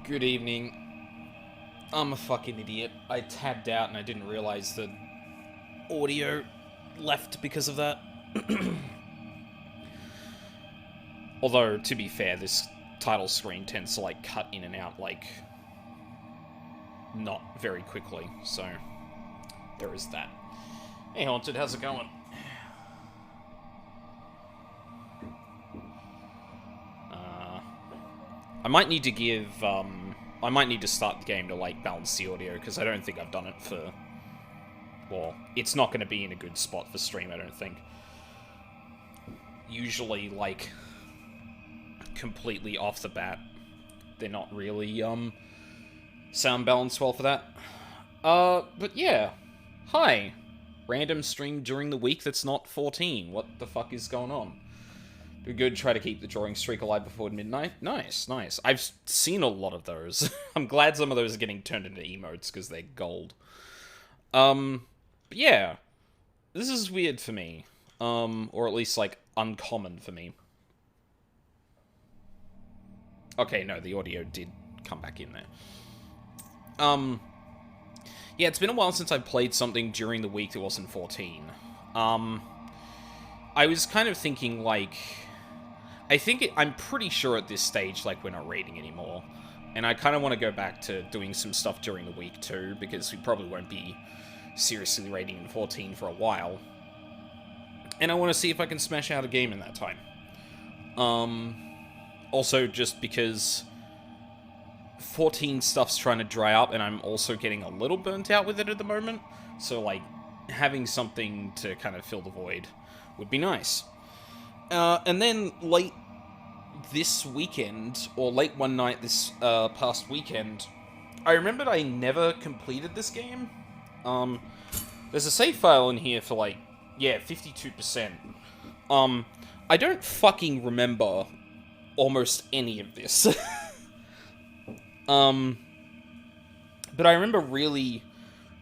Good evening. I'm a fucking idiot. I tabbed out and I didn't realize that audio left because of that. Although, to be fair, this title screen tends to, like, cut in and out, like, not very quickly, so there is that. Hey, Haunted, how's it going? I might need to give, I might need to start the game to, like, balance the audio, because I don't think I've done it for... Well, it's not going to be in a good spot for stream, I don't think. Usually, like, completely off the bat, they're not really, sound balanced well for that. But yeah. Hi. Random stream during the week that's not 14. What the fuck is going on? Do good, try to keep the drawing streak alive before midnight. Nice, nice. I've seen a lot of those. I'm glad some of those are getting turned into emotes, because they're gold. But yeah. This is weird for me. Or at least, like, uncommon for me. Okay, no, the audio did come back in there. Yeah, it's been a while since I played something during the week that wasn't 14. I was kind of thinking, like... I'm pretty sure at this stage, like, we're not raiding anymore. And I kind of want to go back to doing some stuff during the week, too, because we probably won't be seriously raiding in 14 for a while. And I want to see if I can smash out a game in that time. Also, just because 14 stuff's trying to dry up, and I'm also getting a little burnt out with it at the moment. So, like, having something to kind of fill the void would be nice. And then, late this weekend, or late one night this past weekend, I remembered I never completed this game. There's a save file in here for, like, yeah, 52%. I don't fucking remember almost any of this. But I remember really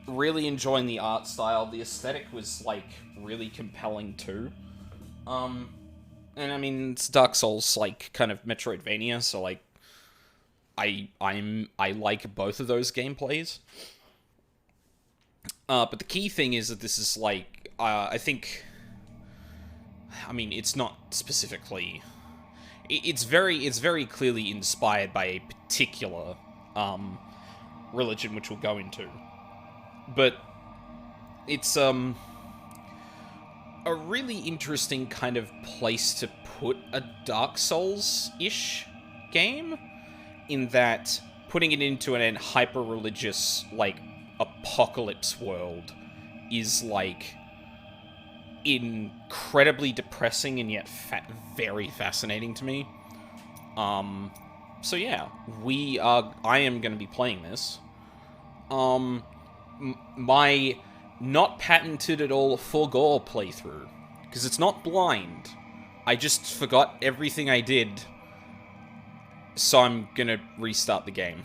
enjoying the art style. The aesthetic was, like, really compelling, too. And I mean, it's Dark Souls, like, kind of Metroidvania, so, like, I like both of those gameplays. But the key thing is that this is, like, I mean, it's not specifically... It's very clearly inspired by a particular, religion, which we'll go into. But it's, a really interesting kind of place to put a Dark Souls-ish game, in that putting it into an hyper-religious, like, apocalypse world is, like, incredibly depressing and yet very fascinating to me. So yeah, I am going to be playing this. My not patented at all for gore playthrough, because it's not blind. I just forgot everything I did, so I'm gonna restart the game.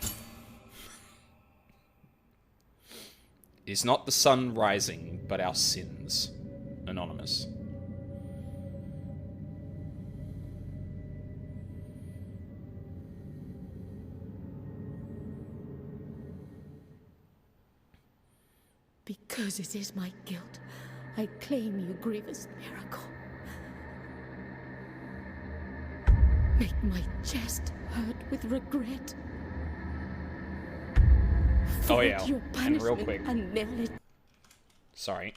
It's not the sun rising, but our sins. Anonymous. Because it is my guilt, I claim your grievous miracle. Make my chest hurt with regret. Oh yeah, Your and real quick. And nail it. Sorry.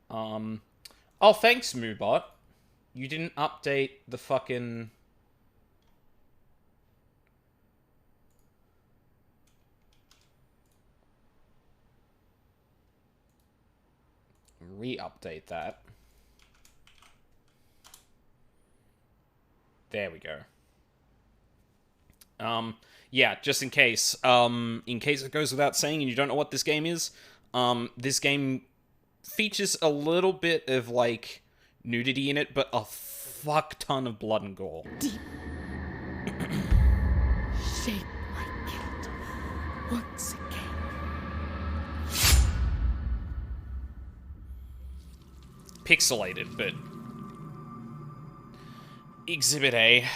Oh, thanks, Moobot. You didn't update the fucking... Re-update that. There we go. Yeah, just in case it goes without saying and you don't know what this game is, this game features a little bit of, like, nudity in it, but a fuck ton of blood and gore. Deep. Shape my guilt once again. Pixelated, but... Exhibit A.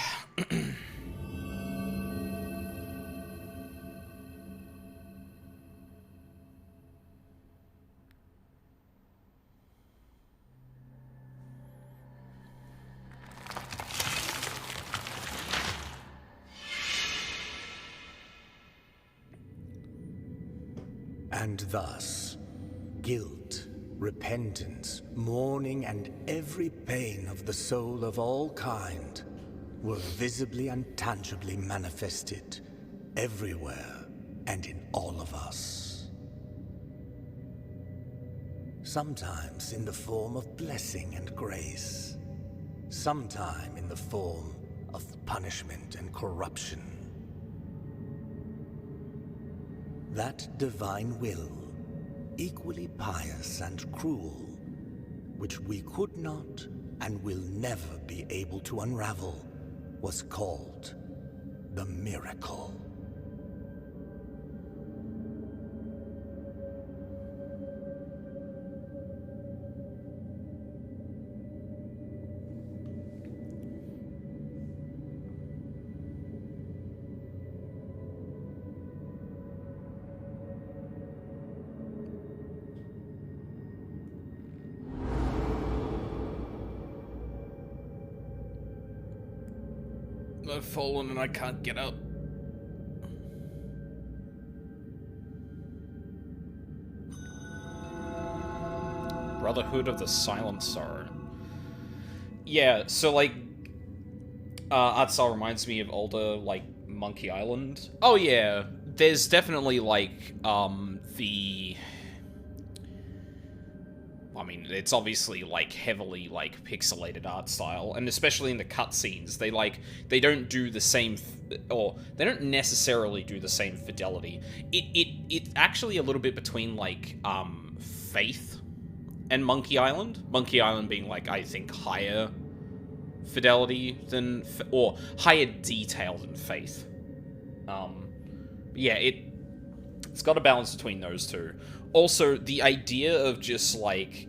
And thus, guilt, repentance, mourning, and every pain of the soul of all kind were visibly and tangibly manifested everywhere and in all of us. Sometimes in the form of blessing and grace, sometime in the form of punishment and corruption. That divine will, equally pious and cruel, which we could not and will never be able to unravel, was called the miracle. I've fallen and I can't get up. Brotherhood of the Silent Sorrow. Yeah, so like, Artsal reminds me of older, like, Monkey Island. Oh yeah, there's definitely like, I mean, it's obviously, like, heavily, like, pixelated art style, and especially in the cutscenes, they don't do the same, or they don't necessarily do the same fidelity. It's actually a little bit between, like, Faith and Monkey Island. Monkey Island being, like, I think, higher fidelity than, or higher detail than Faith. Yeah, it's got a balance between those two. Also, the idea of just, like,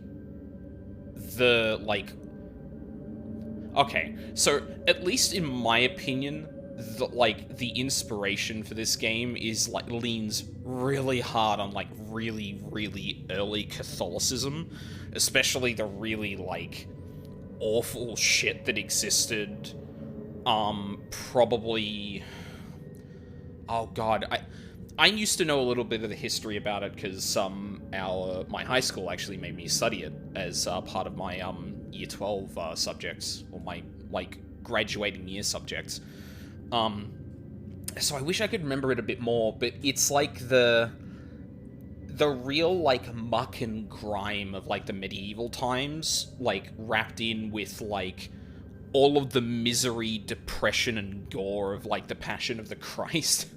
okay, so, at least in my opinion, the inspiration for this game is, like, leans really hard on, like, really, really early Catholicism, especially the really, like, awful shit that existed, probably... Oh god, I used to know a little bit of the history about it because my high school actually made me study it as part of my year 12 subjects, or my like graduating year subjects. So I wish I could remember it a bit more, but it's like the real like muck and grime of like the medieval times, like wrapped in with like all of the misery, depression, and gore of like the Passion of the Christ.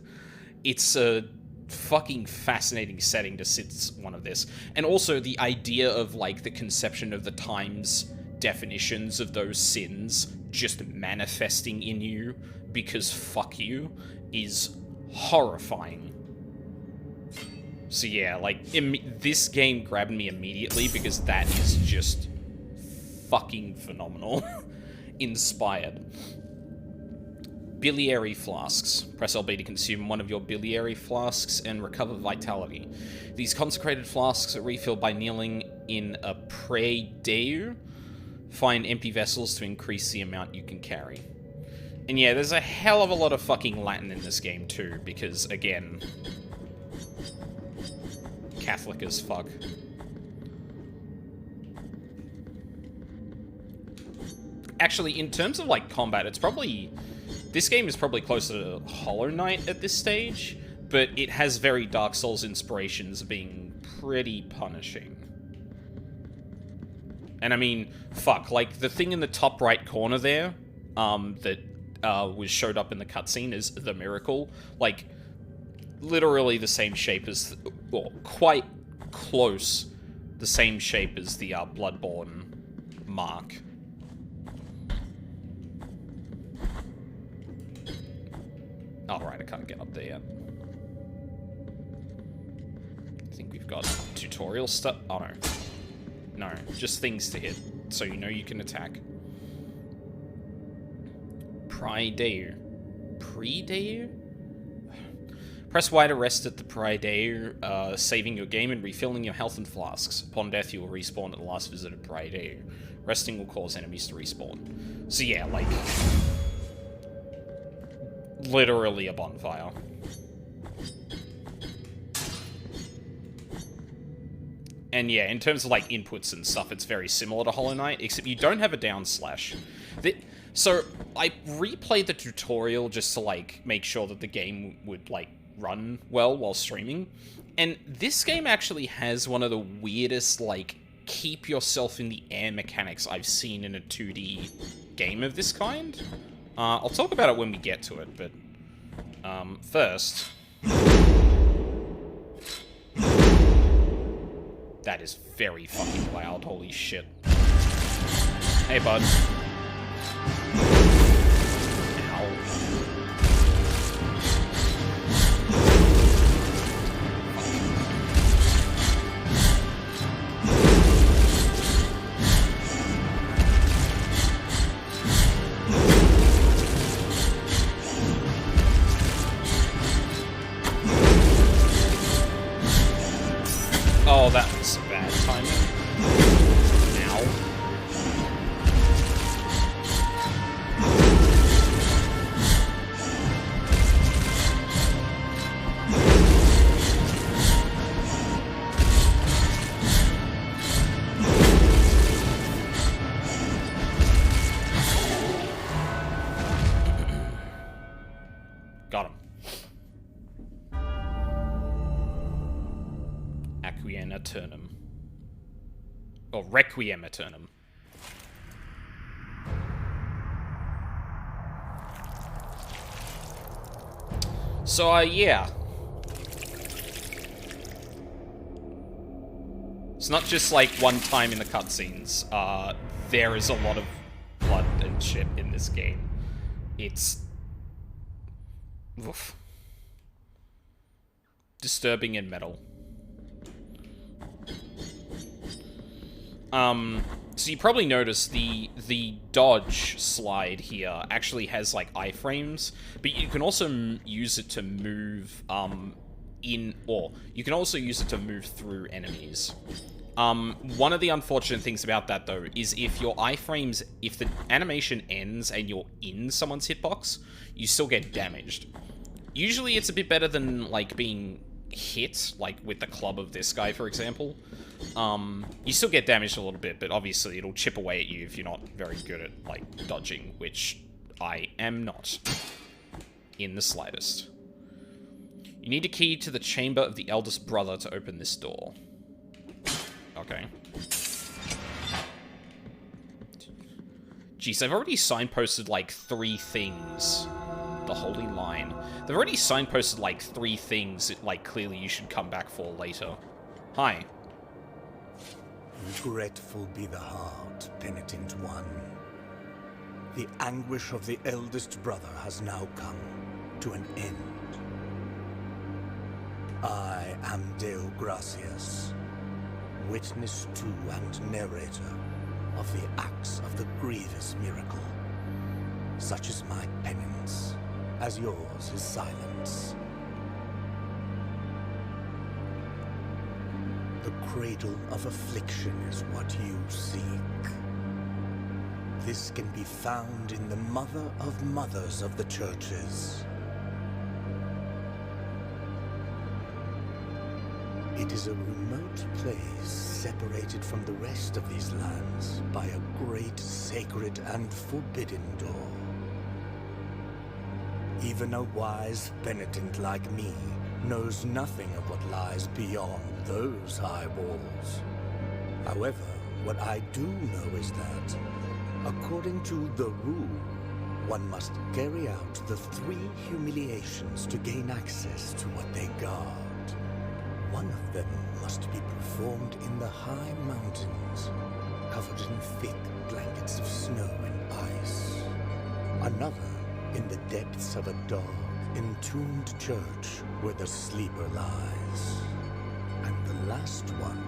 It's a fucking fascinating setting to sit one of this. And also the idea of, like, the conception of the times definitions of those sins just manifesting in you because fuck you is horrifying. So yeah, like, this game grabbed me immediately because that is just fucking phenomenal. Inspired. Biliary flasks. Press LB to consume one of your biliary flasks and recover vitality. These consecrated flasks are refilled by kneeling in a prie Dieu. Find empty vessels to increase the amount you can carry. And yeah, there's a hell of a lot of fucking Latin in this game too, because, again, Catholic as fuck. Actually, in terms of, like, combat, it's probably... This game is probably closer to Hollow Knight at this stage, but it has very Dark Souls inspirations being pretty punishing. And I mean, fuck, like, the thing in the top right corner there, that showed up in the cutscene is the Miracle. Like, literally the same shape as, well, quite close the same shape as the Bloodborne mark. Alright, I can't get up there yet. I think we've got tutorial stuff. Oh, no. No, just things to hit, so you know you can attack. Prie-Dieu. Pre-Dieu? Press Y to rest at the Prie-Dieu, saving your game and refilling your health and flasks. Upon death, you will respawn at the last visit of Prie-Dieu. Resting will cause enemies to respawn. So yeah, like... literally a bonfire. And yeah, in terms of like inputs and stuff, it's very similar to Hollow Knight, except you don't have a down slash. So I replayed the tutorial just to like make sure that the game would like run well while streaming. And this game actually has one of the weirdest like keep yourself in the air mechanics I've seen in a 2D game of this kind. I'll talk about it when we get to it, but first... That is very fucking loud, holy shit. Hey, bud. Ow. Oh, that was bad timing. Ow. Got him. Requiem Aeternum. Or Requiem Aeternum. So, yeah. It's not just, like, one time in the cutscenes. There is a lot of blood and shit in this game. It's... oof. Disturbing and metal. So you probably noticed the dodge slide here actually has, like, iframes, but you can also use it to move, or you can also use it to move through enemies. One of the unfortunate things about that, though, is if your iframes, if the animation ends and you're in someone's hitbox, you still get damaged. Usually it's a bit better than, like, being hit, like with the club of this guy, for example. You still get damaged a little bit, but obviously it'll chip away at you if you're not very good at, like, dodging, which I am not in the slightest. You need a key to the chamber of the eldest brother to open this door. Okay. Jeez, they've already signposted, like, 3 things. The Holy Line. They've already signposted, like, 3 things that, like, clearly you should come back for later. Hi. Regretful be the heart, penitent one. The anguish of the eldest brother has now come to an end. I am Deo Gracias, witness to and narrator of the acts of the grievous miracle. Such is my penance, as yours is silence. The cradle of affliction is what you seek. This can be found in the mother of mothers of the churches. It is a remote place separated from the rest of these lands by a great sacred and forbidden door. Even a wise penitent like me knows nothing of what lies beyond those high walls. However, what I do know is that, according to the rule, one must carry out the 3 humiliations to gain access to what they guard. One of them must be performed in the high mountains, covered in thick blankets of snow and ice. Another in the depths of a dark, entombed church where the sleeper lies. And the last one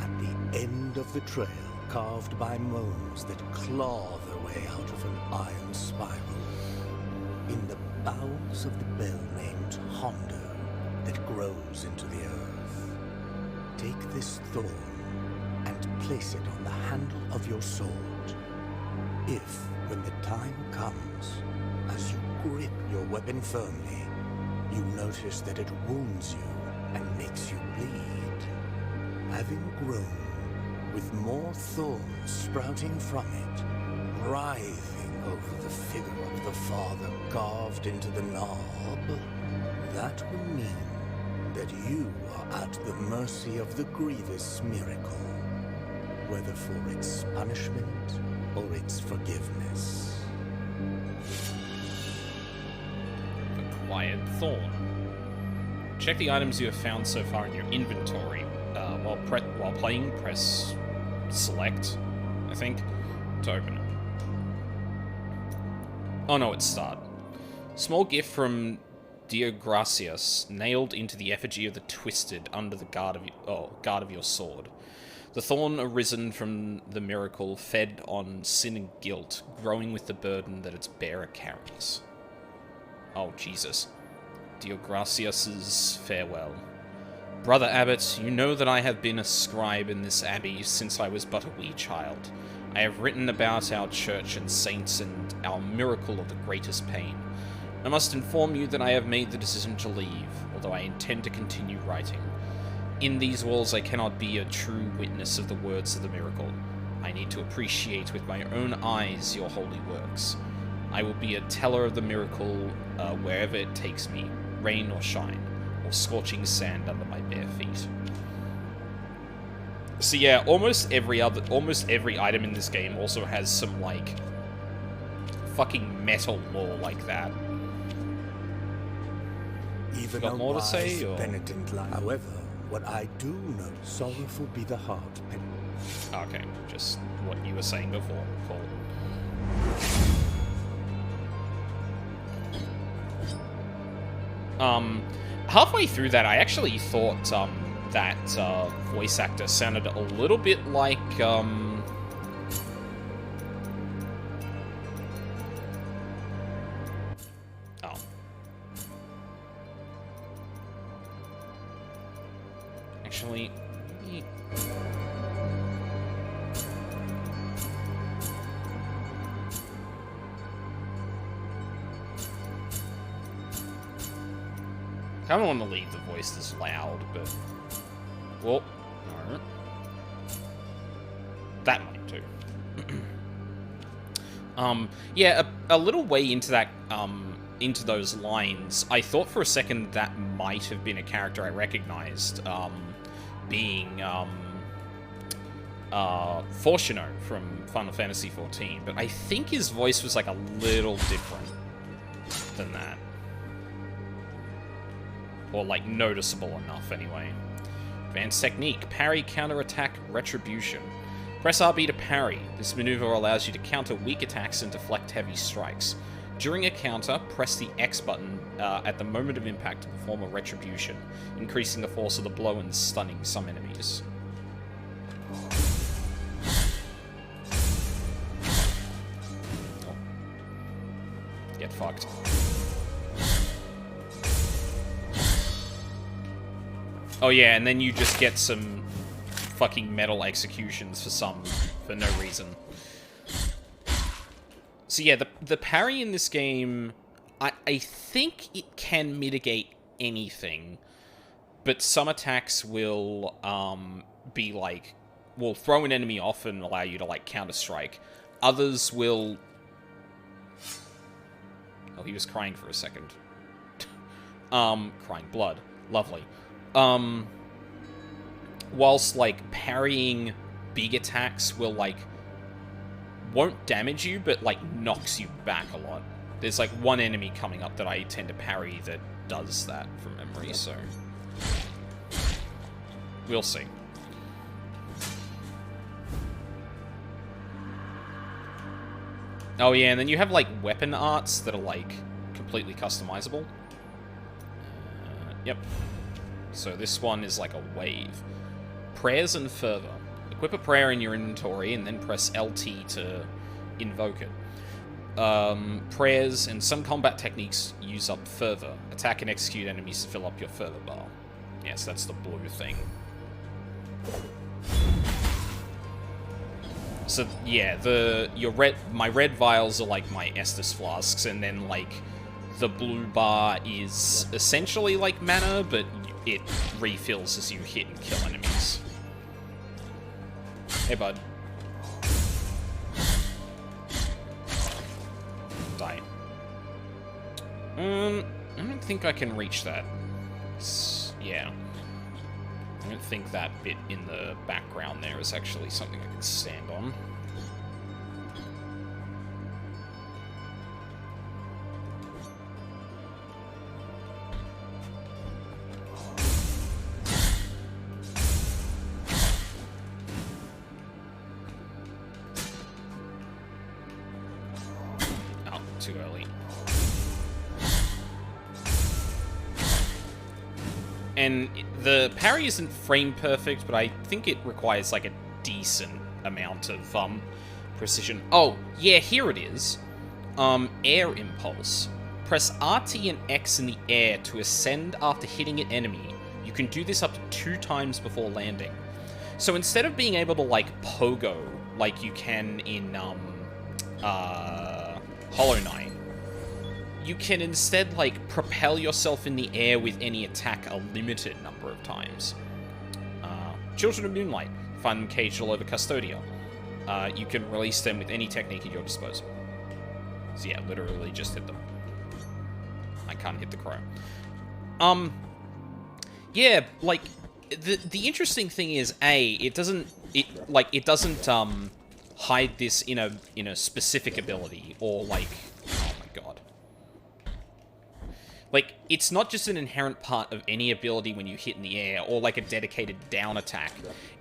at the end of the trail, carved by moans that claw their way out of an iron spiral, in the bowels of the bell named Hondo that grows into the earth. Take this thorn and place it on the handle of your sword. If, when the time comes, as you grip your weapon firmly, you notice that it wounds you and makes you bleed, having grown, with more thorns sprouting from it, writhing over the figure of the Father carved into the knob, that will mean that you are at the mercy of the grievous miracle, whether for its punishment or its forgiveness. Acquired Thorn. Check the items you have found so far in your inventory. While playing, press select, I think, to open it. Oh no, it's start. Small gift from Diogracias, nailed into the effigy of the Twisted under the guard of your sword. The thorn arisen from the miracle, fed on sin and guilt, growing with the burden that its bearer carries. Oh, Jesus. Diogracias' farewell. Brother Abbot, you know that I have been a scribe in this abbey since I was but a wee child. I have written about our church and saints and our miracle of the greatest pain. I must inform you that I have made the decision to leave, although I intend to continue writing. In these walls I cannot be a true witness of the words of the miracle. I need to appreciate with my own eyes your holy works. I will be a teller of the miracle wherever it takes me, rain or shine, or scorching sand under my bare feet. So yeah, almost every item in this game also has some, like, fucking metal lore like that. Even got a more to wise say, or? penitent like. However, what I do know, sorrowful be the heart. Okay, just what you were saying before. Cool. Halfway through that, I actually thought, that, voice actor sounded a little bit like, Oh. Actually... I don't want to leave the voice this loud, but... Well, alright. That might do. Yeah, a little way into that, into those lines, I thought for a second that might have been a character I recognized, being, Fortuno from Final Fantasy XIV, but I think his voice was, like, a little different than that. Or, like, noticeable enough, anyway. Advanced technique. Parry, counter-attack, retribution. Press RB to parry. This maneuver allows you to counter weak attacks and deflect heavy strikes. During a counter, press the X button at the moment of impact to perform a retribution, increasing the force of the blow and stunning some enemies. Oh. Get fucked. Oh yeah, and then you just get some fucking metal executions for no reason. So yeah, the parry in this game, I think it can mitigate anything, but some attacks will be like, will throw an enemy off and allow you to like counter-strike. Others will... Oh, he was crying for a second. Crying blood. Lovely. Whilst, like, parrying big attacks will, like, won't damage you, but, like, knocks you back a lot. There's, like, one enemy coming up that I tend to parry that does that from memory, so... We'll see. Oh, yeah, and then you have, like, weapon arts that are, like, completely customizable. Yep. So this one is like a wave. Prayers and Fervor. Equip a prayer in your inventory and then press LT to invoke it. Prayers and some combat techniques use up Fervor. Attack and execute enemies to fill up your Fervor bar. Yes, that's the blue thing. So yeah, my red vials are like my Estus flasks, and then like the blue bar is essentially like mana, but it refills as you hit and kill enemies. Hey, bud. Die. I don't think I can reach that. Yeah. I don't think that bit in the background there is actually something I can stand on. Oh, too early. And the parry isn't frame perfect, but I think it requires like a decent amount of precision. Oh, yeah, here it is. Air impulse. Press RT and X in the air to ascend after hitting an enemy. You can do this up to 2 times before landing. So instead of being able to like pogo like you can in Hollow Knight, you can instead, like, propel yourself in the air with any attack a limited number of times. Children of Moonlight. Find them caged all over Custodia. You can release them with any technique at your disposal. So yeah, literally just hit them. I can't hit the crow. Yeah, like, the interesting thing is, it doesn't hide this in a specific ability, or, like, oh my god. Like, it's not just an inherent part of any ability when you hit in the air, or like a dedicated down attack.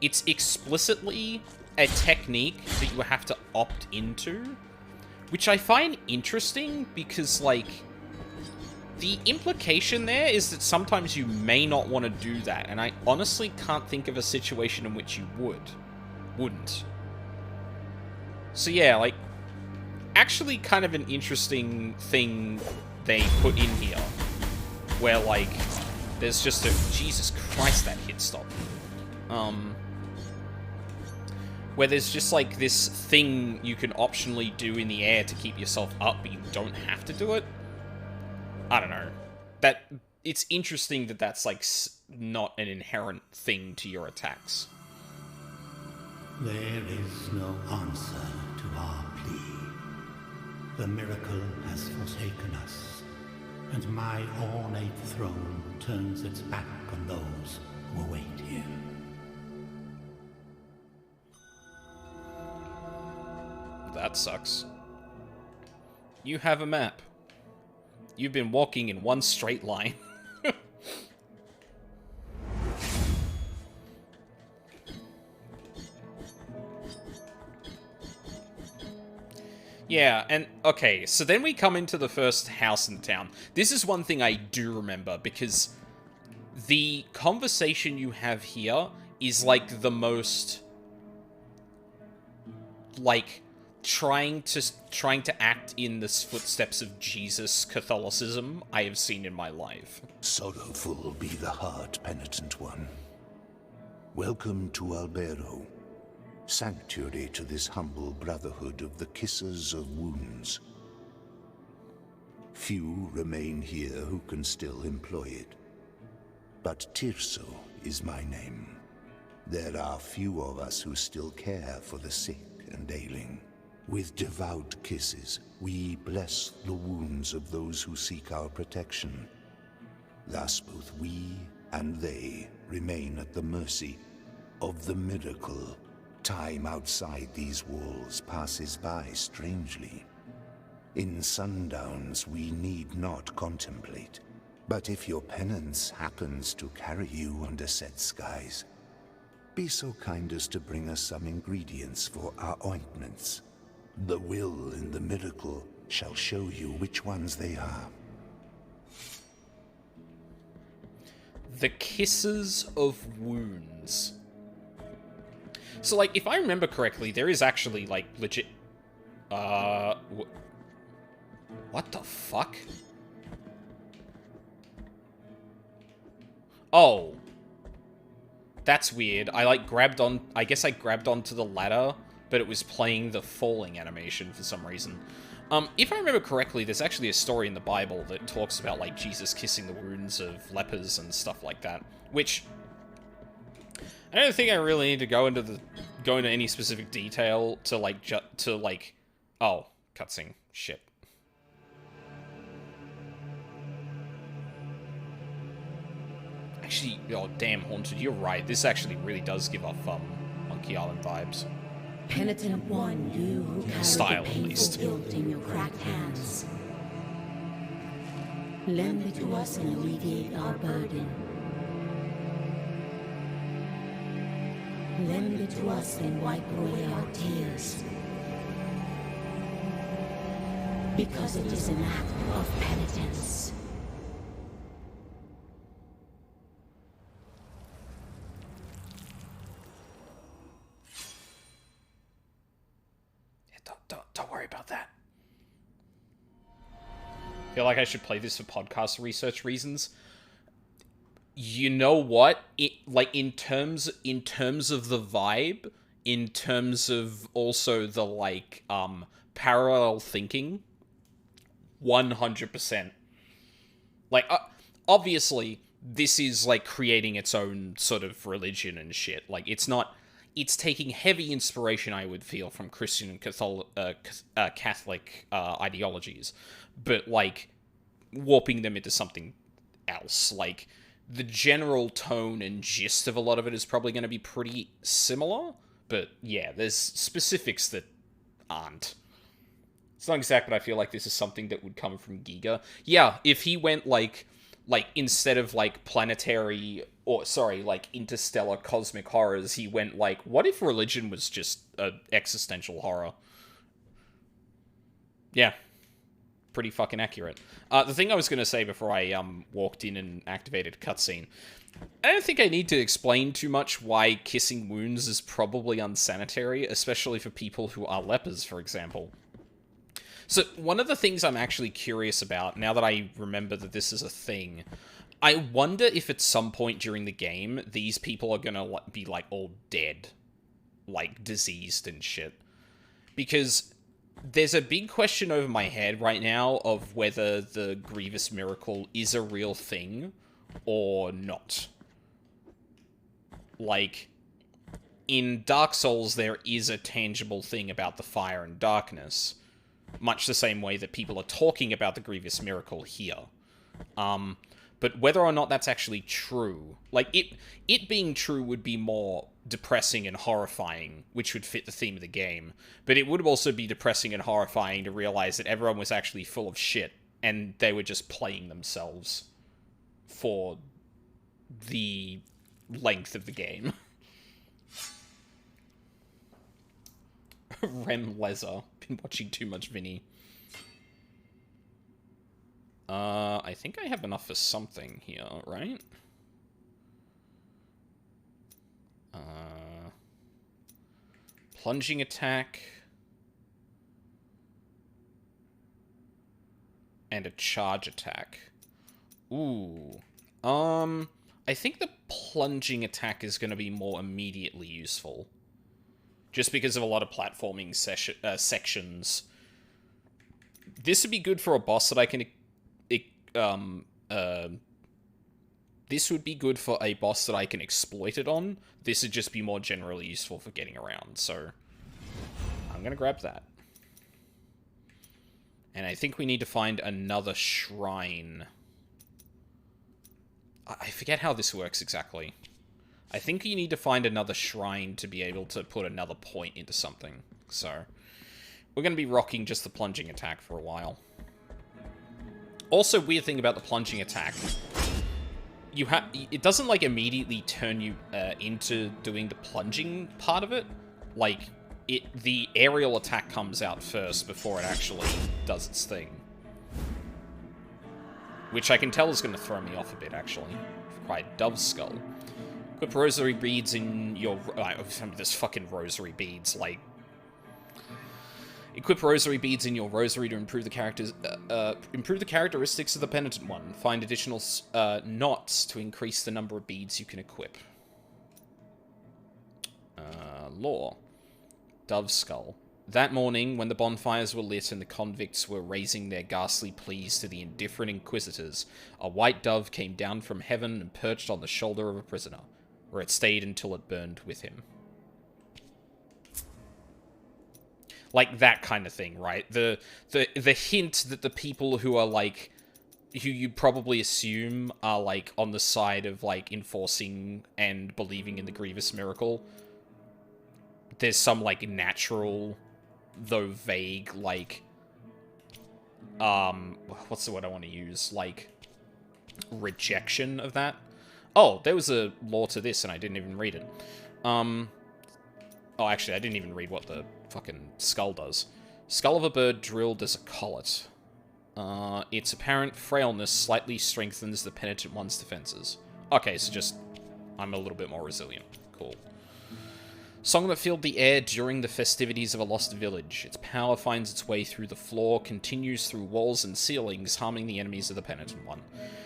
It's explicitly a technique that you have to opt into, which I find interesting because, like, the implication there is that sometimes you may not want to do that, and I honestly can't think of a situation in which you wouldn't. So yeah, like, actually kind of an interesting thing they put in here, where, like, there's just a... Jesus Christ, that hit stop. Where there's just, like, this thing you can optionally do in the air to keep yourself up, but you don't have to do it. I don't know. It's interesting that that's, like, not an inherent thing to your attacks. There is no answer to our plea. The miracle has forsaken us, and my ornate throne turns its back on those who await here. That sucks. You have a map. You've been walking in one straight line. Yeah, and okay, so then we come into the first house in the town. This is one thing I do remember, because the conversation you have here is, like, the most, like, trying to act in the footsteps of Jesus Catholicism I have seen in my life. Sorrowful be the heart, penitent one. Welcome to Albero, sanctuary to this humble brotherhood of the Kissers of Wounds. Few remain here who can still employ it, but Tirso is my name. There are few of us who still care for the sick and ailing. With devout kisses, we bless the wounds of those who seek our protection. Thus both we and they remain at the mercy of the miracle. Time outside these walls passes by strangely. In sundowns we need not contemplate, but if your penance happens to carry you under set skies, be so kind as to bring us some ingredients for our ointments. The will in the miracle shall show you which ones they are. The Kisses of Wounds. So, like, if I remember correctly, there is actually, like, legit... What the fuck? Oh. That's weird. I guess I grabbed onto the ladder, but it was playing the falling animation for some reason. If I remember correctly, there's actually a story in the Bible that talks about, like, Jesus kissing the wounds of lepers and stuff like that, which I don't think I really need to go into any specific detail to oh, cutscene. Shit. Actually, oh damn, Haunted, you're right. This actually really does give off Monkey Island vibes. Penitent one, you who carry Style, the at painful least. guilt in your cracked hands. Lend it to us and alleviate our burden. Lend it to us and wipe away our tears. Because it is an act of penitence. Don't worry about that. I feel like I should play this for podcast research reasons. You know what? In terms of the vibe, in terms of also the parallel thinking, 100%. Obviously, this is creating its own sort of religion and shit. It's taking heavy inspiration, I would feel, from Christian and Catholic ideologies, but warping them into something else. The general tone and gist of a lot of it is probably going to be pretty similar, but yeah, there's specifics that aren't. It's not exact, but I feel like this is something that would come from Giga. Yeah, if he went instead of planetary, or sorry, interstellar cosmic horrors, he went what if religion was just an existential horror? Yeah. Pretty fucking accurate. The thing I was going to say before I walked in and activated cutscene, I don't think I need to explain too much why kissing wounds is probably unsanitary, especially for people who are lepers, for example. So, one of the things I'm actually curious about, now that I remember that this is a thing, I wonder if at some point during the game, these people are gonna be, all dead. Diseased and shit. Because there's a big question over my head right now of whether the Grievous Miracle is a real thing or not. In Dark Souls, there is a tangible thing about the fire and darkness, much the same way that people are talking about the Grievous Miracle here. But whether or not that's actually true, it being true would be more depressing and horrifying, which would fit the theme of the game. But it would also be depressing and horrifying to realize that everyone was actually full of shit, and they were just playing themselves for the length of the game. Rem Lezer. Been watching too much Vinny. I think I have enough for something here, right? Plunging attack. And a charge attack. Ooh. I think the plunging attack is going to be more immediately useful. Just because of a lot of platforming sections. This would be good for a boss that I can... this would be good for a boss that I can exploit it on. This would just be more generally useful for getting around, so... I'm gonna grab that. And I think we need to find another shrine. I forget how this works exactly. I think you need to find another shrine to be able to put another point into something. So, we're going to be rocking just the plunging attack for a while. Also, weird thing about the plunging attack. It doesn't, immediately turn you into doing the plunging part of it. The aerial attack comes out first before it actually does its thing. Which I can tell is going to throw me off a bit, actually. Quite Dove's Skull. Equip rosary beads in your... there's fucking rosary beads, Equip rosary beads in your rosary to improve the improve the characteristics of the penitent one. Find additional knots to increase the number of beads you can equip. Lore. Dove's Skull. That morning, when the bonfires were lit and the convicts were raising their ghastly pleas to the indifferent inquisitors, a white dove came down from heaven and perched on the shoulder of a prisoner. where it stayed until it burned with him. Like that kind of thing, right? The hint that the people who are like, who you probably assume are like on the side of like enforcing and believing in the Grievous miracle, there's some like natural, though vague, like what's the word I want to use? Like rejection of that. Oh, there was a lore to this and I didn't even read it. Oh, actually, I didn't even read what the fucking skull does. Skull of a bird drilled as a collet. Its apparent frailness slightly strengthens the penitent one's defenses. Okay, so just, I'm a little bit more resilient. Cool. Song that filled the air during the festivities of a lost village. Its power finds its way through the floor, continues through walls and ceilings, harming the enemies of the penitent one.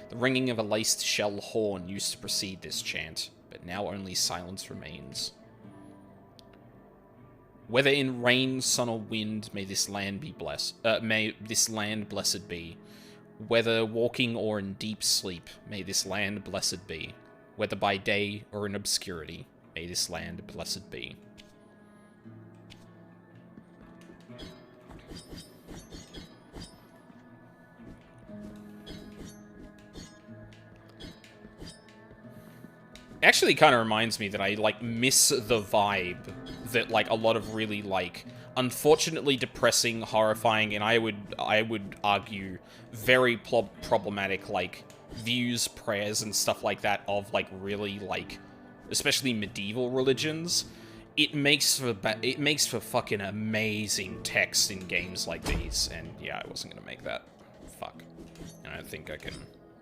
The ringing of a laced shell horn used to precede this chant, but now only silence remains. Whether in rain, sun, or wind, may this land be blessed. May this land blessed be. Whether walking or in deep sleep, may this land blessed be. Whether by day or in obscurity, may this land blessed be. It actually kind of reminds me that I, like, miss the vibe that, like, a lot of really, like, unfortunately depressing, horrifying, and I would argue very problematic, like, views, prayers, and stuff like that of, like, really, like, especially medieval religions. It makes for fucking amazing text in games like these, and yeah, I wasn't gonna make that. Fuck. And I think I can,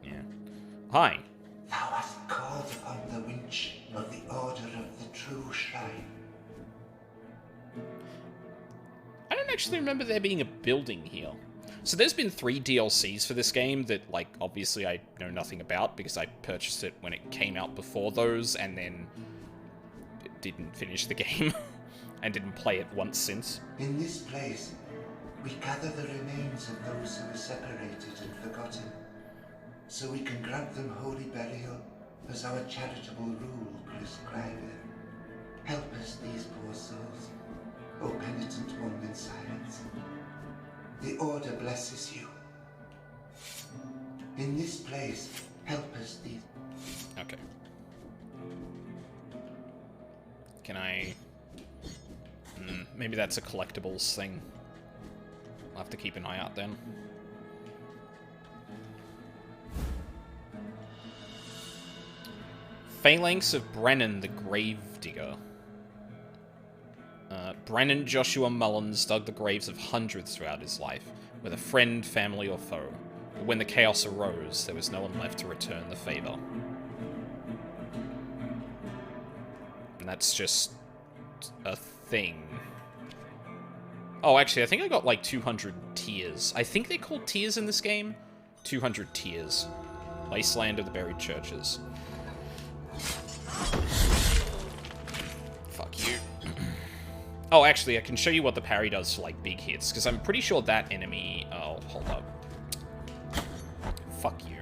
yeah. Hi. Thou hast called upon the winch of the Order of the True Shrine. I don't actually remember there being a building here. So there's been 3 DLCs for this game that, like, obviously I know nothing about because I purchased it when it came out before those and then didn't finish the game and didn't play it once since. In this place, we gather the remains of those who were separated and forgotten, so we can grant them holy burial as our charitable rule prescribeth. Help us, these poor souls, O penitent one in silence. The Order blesses you. In this place, help us, these... Okay. Can I... maybe that's a collectibles thing. I'll have to keep an eye out then. Phalanx of Brennan the Gravedigger. Brennan Joshua Mullins dug the graves of hundreds throughout his life, whether friend, family, or foe. But when the chaos arose, there was no one left to return the favor. And that's just a thing. Oh, actually, I think I got like 200 tears. I think they're called tears in this game. 200 tears. Wasteland of the Buried Churches. Fuck you. Oh, actually, I can show you what the parry does for, like, big hits, because I'm pretty sure that enemy... Oh, hold up. Fuck you.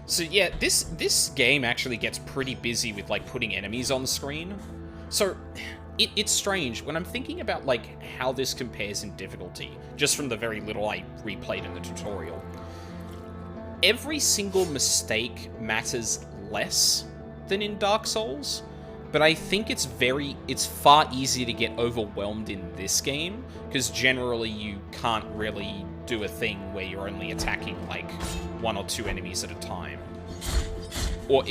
So, yeah, this game actually gets pretty busy with, like, putting enemies on the screen. So, it's strange. When I'm thinking about, like, how this compares in difficulty, just from the very little I replayed in the tutorial, every single mistake matters less than in Dark Souls, but I think it's far easier to get overwhelmed in this game, because generally you can't really do a thing where you're only attacking, like, 1 or 2 enemies at a time. Or,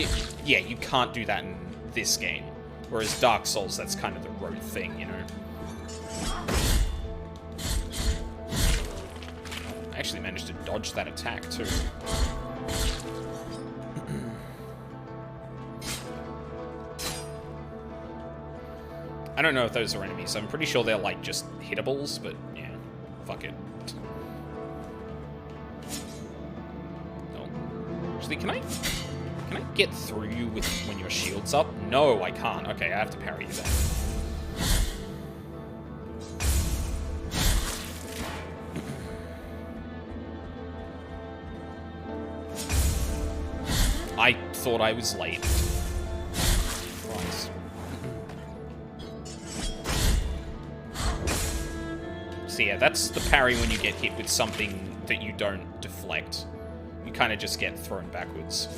yeah, you can't do that in this game. Whereas Dark Souls, that's kind of the rote thing, you know? I actually managed to dodge that attack, too. I don't know if those are enemies. I'm pretty sure they're, like, just hittables, but, yeah. Fuck it. Oh. Actually, can I get through you with when your shield's up? No, I can't. Okay, I have to parry you then. I thought I was late. Christ. So yeah, that's the parry when you get hit with something that you don't deflect. You kind of just get thrown backwards.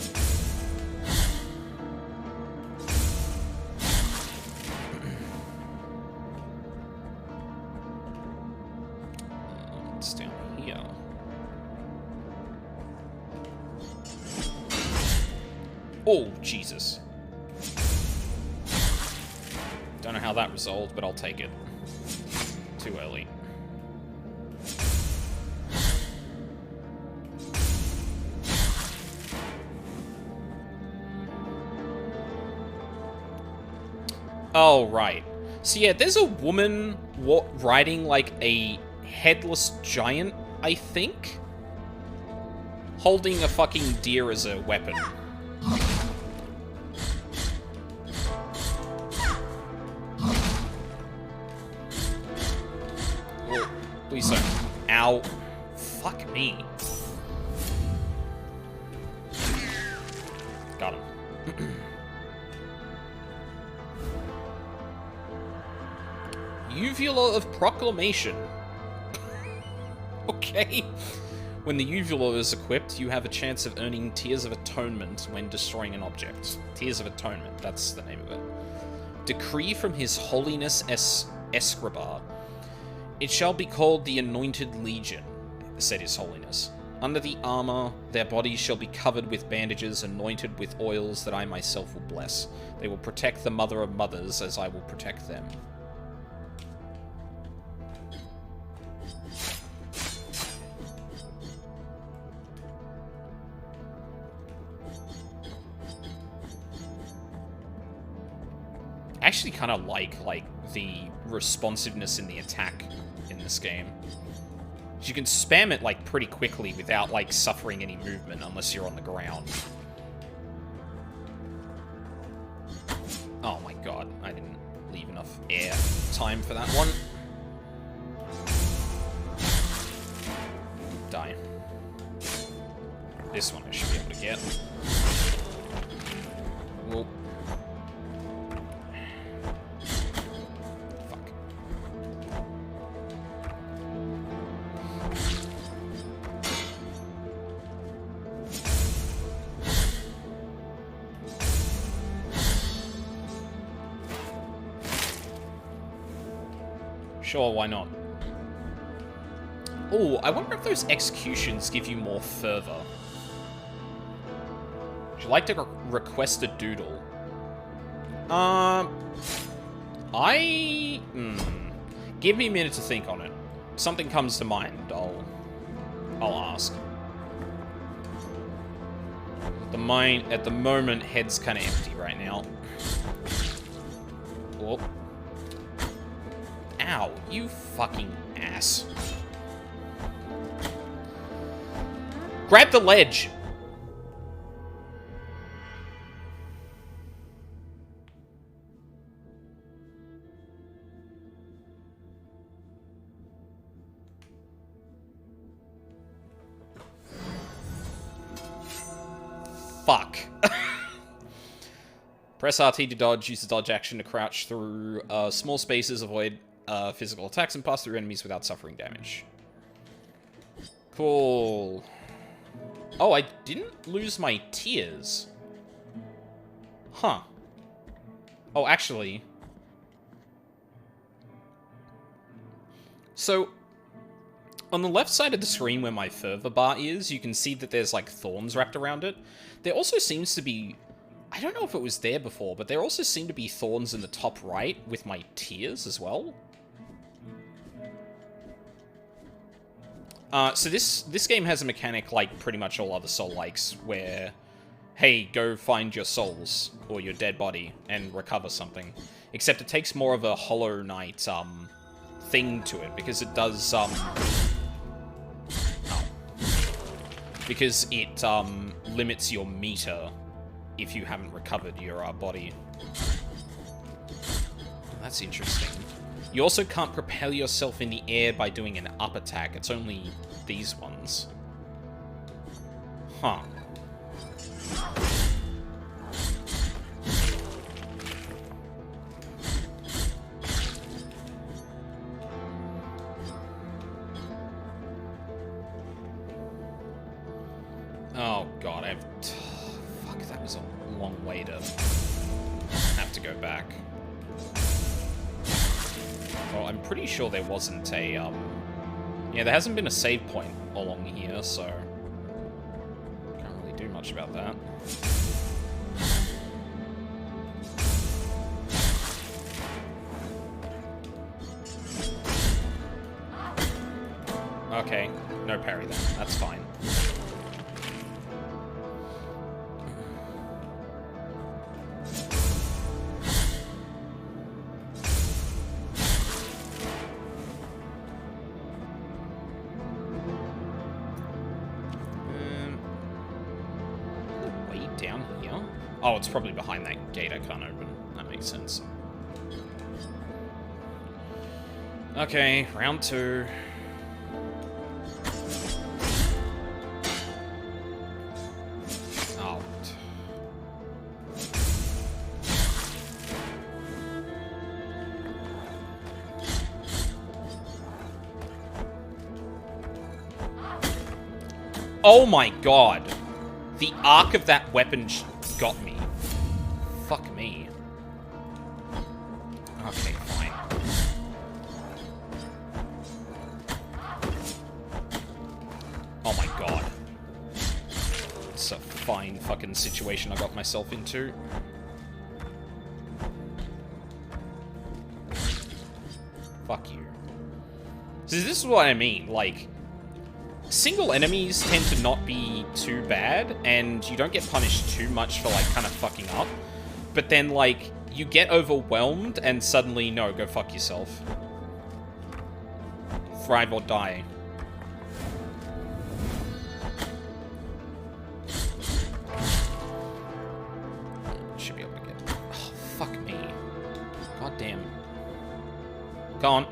What's down here? Oh, Jesus. Don't know how that resolved, but I'll take it. Too early. Oh, right. So yeah, there's a woman riding like a headless giant, I think? Holding a fucking deer as a weapon. Oh, please don't. Ow. Fuck me. Got him. Uvula of Proclamation. Okay. When the uvula is equipped, you have a chance of earning Tears of Atonement when destroying an object. Tears of Atonement, that's the name of it. Decree from His Holiness Escribar. It shall be called the Anointed Legion, said His Holiness. Under the armor, their bodies shall be covered with bandages, anointed with oils that I myself will bless. They will protect the Mother of Mothers as I will protect them. I actually kind of like the responsiveness in the attack in this game. You can spam it like pretty quickly without like suffering any movement unless you're on the ground. Oh my god, I didn't leave enough air time for that one. Die. This one I should be able to get. Whoa. Sure, why not? Oh, I wonder if those executions give you more fervor. Would you like to request a doodle? Give me a minute to think on it. If something comes to mind, I'll ask. At the moment, head's kind of empty right now. Whoop. Ow, you fucking ass. Grab the ledge! Fuck. Press RT to dodge, use the dodge action to crouch through small spaces, avoid physical attacks, and pass through enemies without suffering damage. Cool. Oh, I didn't lose my tears. Huh. Oh, actually. So, on the left side of the screen where my fervor bar is, you can see that there's like thorns wrapped around it. There also seems to be... I don't know if it was there before, but there also seem to be thorns in the top right with my tears as well. So this game has a mechanic like pretty much all other Soul-likes, where, hey, go find your souls, or your dead body, and recover something. Except it takes more of a Hollow Knight, thing to it, because it does, because it, limits your meter if you haven't recovered your, body. That's interesting. You also can't propel yourself in the air by doing an up attack. It's only these ones. Huh. Oh god, fuck, that was a long way to have to go back. Well, I'm pretty sure there wasn't a, yeah, there hasn't been a save point along here, so can't really do much about that. Okay, no parry then. That's fine. Way down here? Oh, it's probably behind that gate I can't open. That makes sense. Okay, round 2. Oh my god. The arc of that weapon got me. Fuck me. Okay, fine. Oh my god. It's a fine fucking situation I got myself into. Fuck you. So this is what I mean, like, single enemies tend to not be too bad, and you don't get punished too much for, like, kind of fucking up. But then, like, you get overwhelmed, and suddenly, no, go fuck yourself. Thrive or die. Should be able to get... Oh, fuck me. God damn. Go on.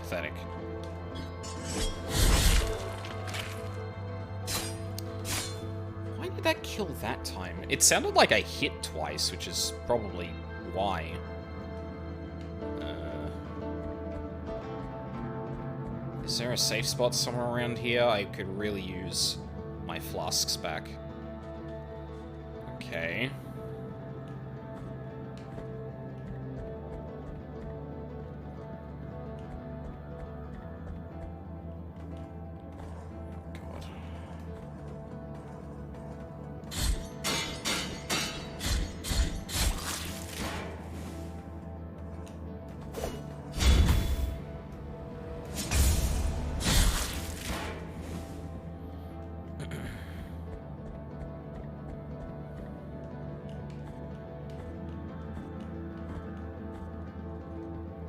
Pathetic. Why did that kill that time? It sounded like I hit twice, which is probably why. Is there a safe spot somewhere around here? I could really use my flasks back. Okay.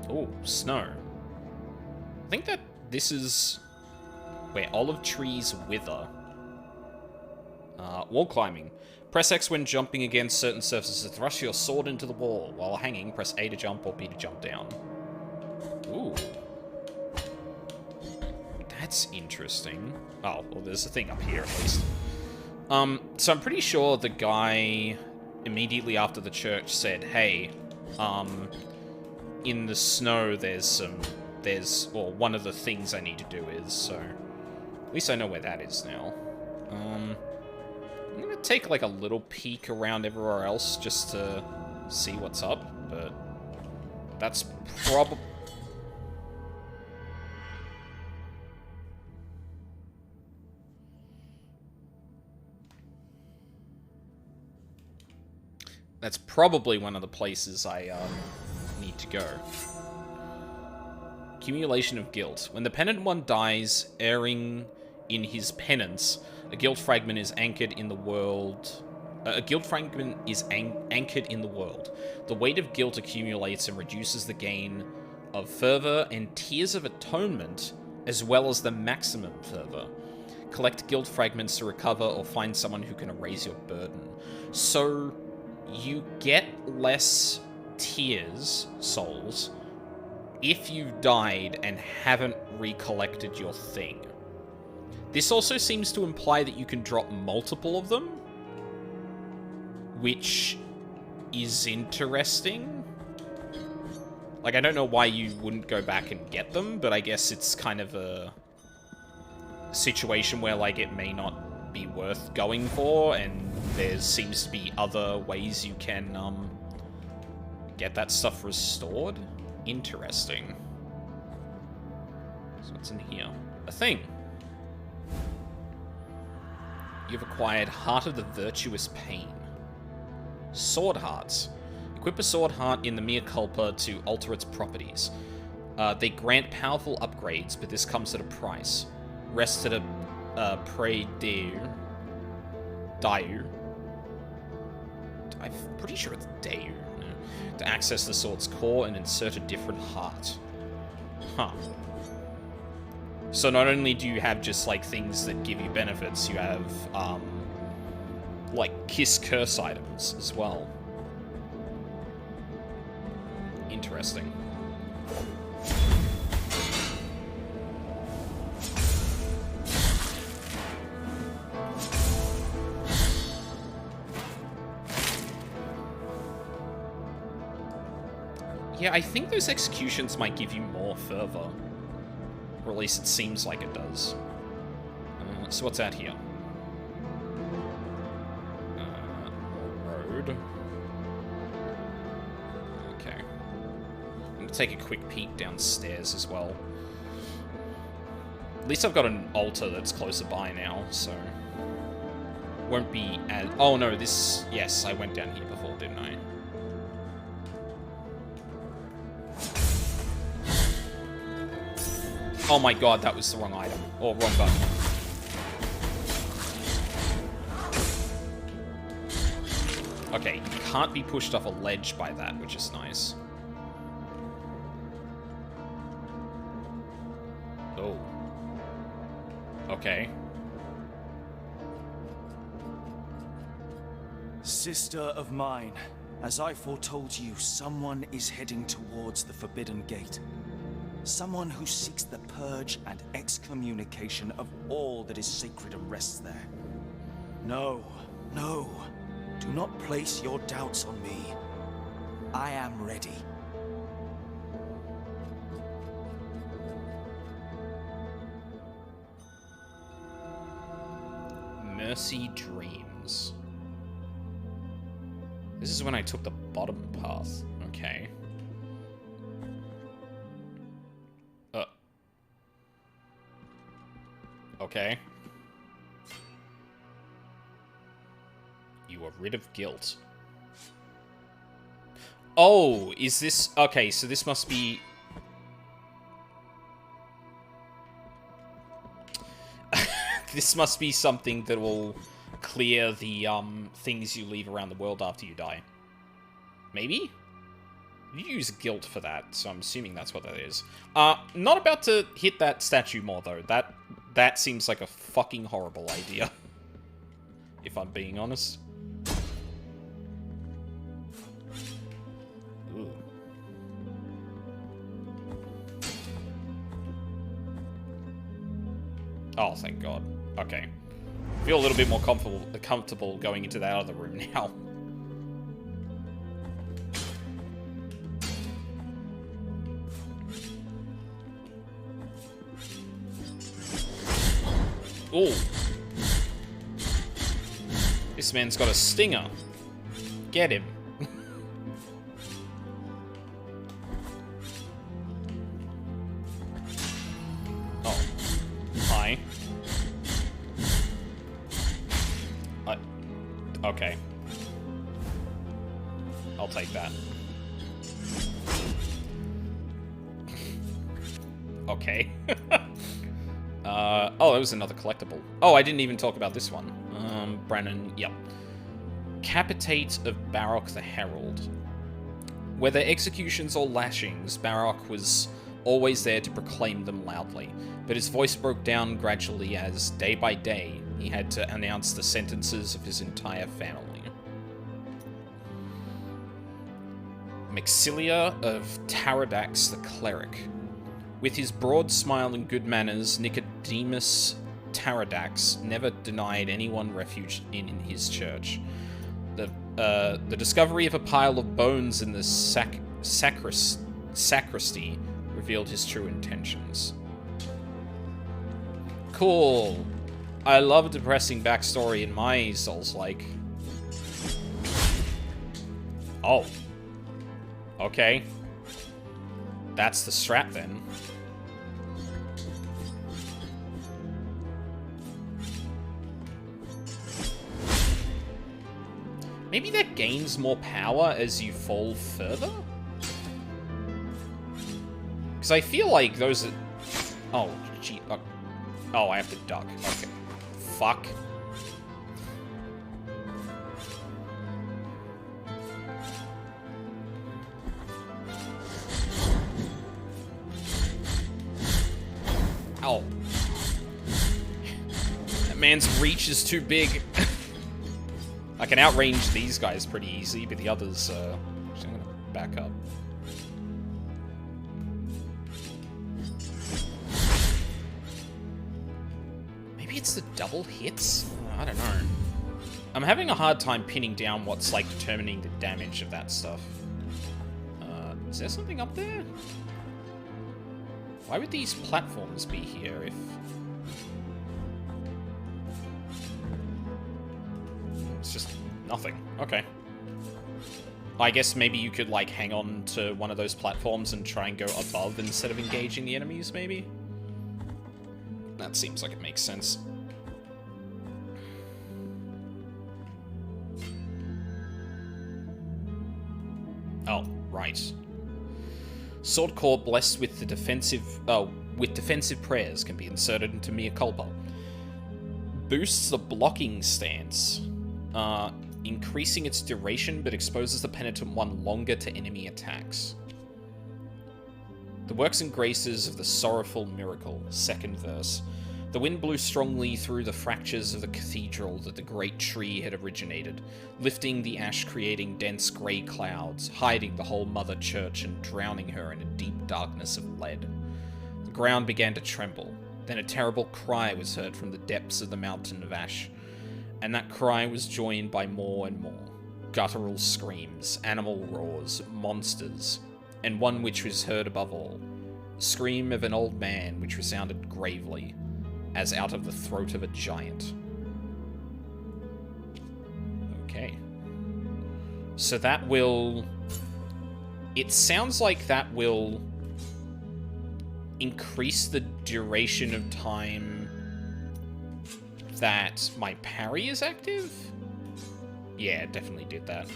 Oh, snow. I think that this is where olive trees wither. Wall climbing. Press X when jumping against certain surfaces to thrust your sword into the wall. While hanging, press A to jump or B to jump down. Ooh. That's interesting. Oh, well, there's a thing up here at least. So I'm pretty sure the guy immediately after the church said, hey, in the snow well, one of the things I need to do is, so at least I know where that is now. I'm gonna take like a little peek around everywhere else just to see what's up, but that's probably... That's probably one of the places I need to go. Accumulation of guilt. When the penitent one dies, erring in his penance, a guilt fragment is anchored in the world. A guilt fragment is anchored in the world. The weight of guilt accumulates and reduces the gain of fervor and tears of atonement, as well as the maximum fervor. Collect guilt fragments to recover or find someone who can erase your burden. So you get less tears, souls, if you've died and haven't recollected your thing. This also seems to imply that you can drop multiple of them, which is interesting. Like, I don't know why you wouldn't go back and get them, but I guess it's kind of a situation where, like, it may not be worth going for, and there seems to be other ways you can, get that stuff restored. Interesting. So what's in here? A thing. You've acquired Heart of the Virtuous Pain. Sword Hearts. Equip a Sword Heart in the Mea Culpa to alter its properties. They grant powerful upgrades, but this comes at a price. Rest at a Prey Dieu. I'm pretty sure it's Dieu. To access the sword's core and insert a different heart. Huh. So not only do you have just, like, things that give you benefits, you have, like, Kiss Curse items as well. Interesting. Yeah, I think those executions might give you more fervor. Or at least it seems like it does. So what's out here? Road. Okay. I'm gonna take a quick peek downstairs as well. At least I've got an altar that's closer by now, so... Won't be as... Oh no, this... Yes, I went down here before, didn't I? Oh my god, that was the wrong item. Or wrong button. Okay, you can't be pushed off a ledge by that, which is nice. Oh. Okay. Sister of mine, as I foretold you, someone is heading towards the Forbidden Gate. Someone who seeks the purge and excommunication of all that is sacred and rests there. No, no. Do not place your doubts on me. I am ready. Mercy Dreams. This is when I took the bottom path. Okay. Okay. You are rid of guilt. Oh, is this... Okay, so this must be... This must be something that will clear the, things you leave around the world after you die. Maybe? You use guilt for that, so I'm assuming that's what that is. Not about to hit that statue more, though. That seems like a fucking horrible idea. If I'm being honest. Ooh. Oh, thank God. Okay. Feel a little bit more comfortable going into that other room now. Ooh. This man's got a stinger. Get him. Oh. Hi. Okay. I'll take that. Okay. Oh, that was another collectible. Oh, I didn't even talk about this one. Brannon, yep. Capitate of Baroque the Herald. Whether executions or lashings, Baroque was always there to proclaim them loudly, but his voice broke down gradually as, day by day, he had to announce the sentences of his entire family. Maxilia of Taradax the Cleric. With his broad smile and good manners, Nicodemus Taradax never denied anyone refuge in his church. The discovery of a pile of bones in the sacristy revealed his true intentions. Cool. I love a depressing backstory in my Souls-like. Oh. Okay. That's the strat then. Maybe that gains more power as you fall further? Because I feel like those are... Oh, gee. Oh, I have to duck. Okay. Fuck. Oh. That man's reach is too big. I can outrange these guys pretty easy, but the others, actually, I'm gonna back up. Maybe it's the double hits? I don't know. I'm having a hard time pinning down what's, like, determining the damage of that stuff. Is there something up there? Why would these platforms be here if... It's just nothing. Okay. I guess maybe you could, like, hang on to one of those platforms and try and go above instead of engaging the enemies, maybe? That seems like it makes sense. Oh, right. Sword core blessed with the defensive prayers can be inserted into Mea Culpa. Boosts the blocking stance, increasing its duration, but exposes the penitent one longer to enemy attacks. The works and graces of the sorrowful miracle, second verse. The wind blew strongly through the fractures of the cathedral that the great tree had originated, lifting the ash, creating dense grey clouds, hiding the whole mother church and drowning her in a deep darkness of lead. The ground began to tremble. Then a terrible cry was heard from the depths of the mountain of ash, and that cry was joined by more and more. Guttural screams, animal roars, monsters, and one which was heard above all, the scream of an old man which resounded gravely, as out of the throat of a giant. Okay. So that will... It sounds like that will increase the duration of time that my parry is active? Yeah, it definitely did that.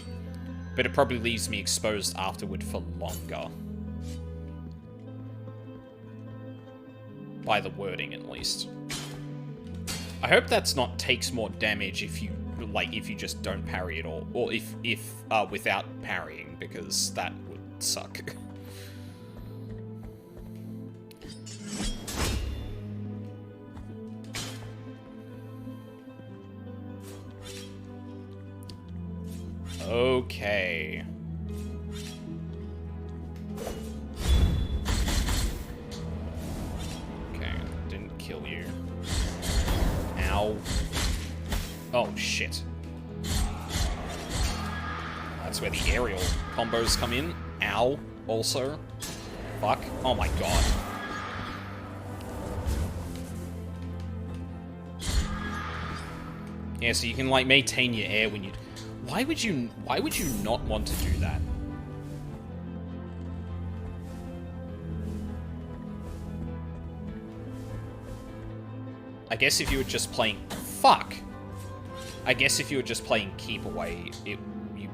But it probably leaves me exposed afterward for longer. By the wording, at least. I hope that's not takes more damage if you just don't parry at all, or if without parrying, because that would suck. Okay. Okay, didn't kill you. Ow. Oh, shit. That's where the aerial combos come in. Ow. Also. Fuck. Oh my god. Yeah, so you can, like, maintain your air when you... Why would you not want to do that? I guess if you were just playing... Fuck! I guess if you were just playing Keep Away, you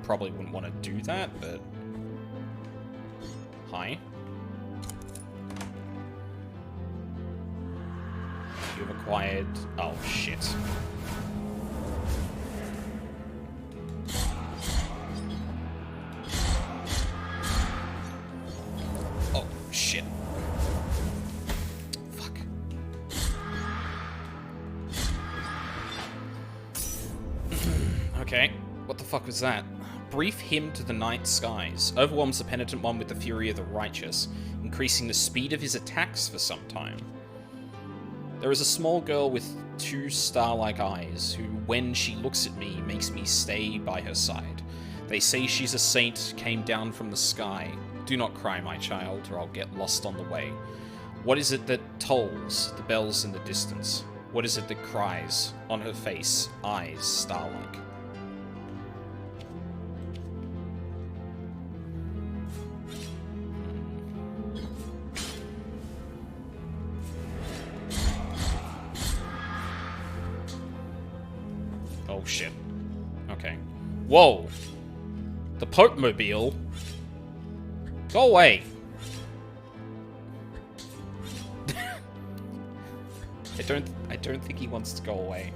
probably wouldn't want to do that, but... Hi. You've acquired... Oh, shit. Oh, shit. Fuck. Okay, what the fuck was that? Brief hymn to the night skies overwhelms the penitent one with the fury of the righteous, increasing the speed of his attacks for some time. There is a small girl with 2 star-like eyes, who, when she looks at me, makes me stay by her side. They say she's a saint, came down from the sky. Do not cry, my child, or I'll get lost on the way. What is it that tolls the bells in the distance? What is it that cries on her face, eyes star-like? Oh shit. Okay. Whoa! The Pope Mobile? Go away! I don't think he wants to go away.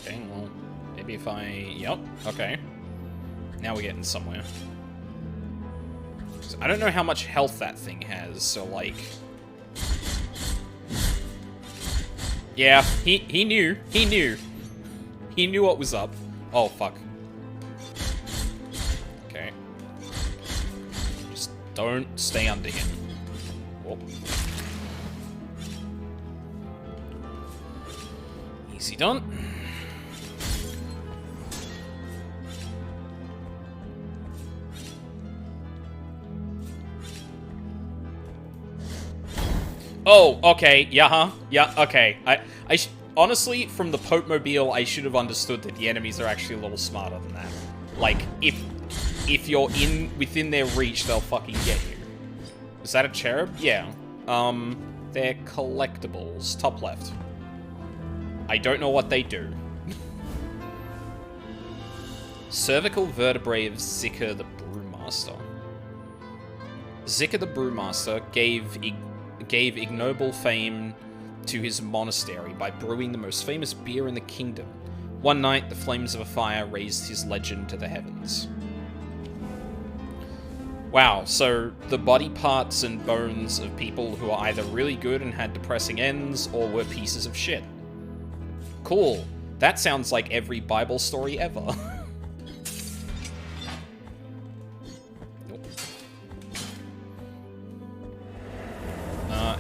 Okay, well, maybe if I... Yep, okay. Now we're getting somewhere. So I don't know how much health that thing has, so like... Yeah, he knew. He knew. He knew what was up. Oh, fuck. Okay. Just don't stay under him. Whoop. Easy done. Oh, okay, yeah, okay. Honestly, from the Pope Mobile, I should have understood that the enemies are actually a little smarter than that. Like, if you're within their reach, they'll fucking get you. Is that a cherub? Yeah. They're collectibles. Top left. I don't know what they do. Cervical vertebrae of Zika the Brewmaster. Zika the Brewmaster gave ignoble fame to his monastery by brewing the most famous beer in the kingdom. One night, the flames of a fire raised his legend to the heavens. Wow, so the body parts and bones of people who are either really good and had depressing ends, or were pieces of shit. Cool. That sounds like every Bible story ever.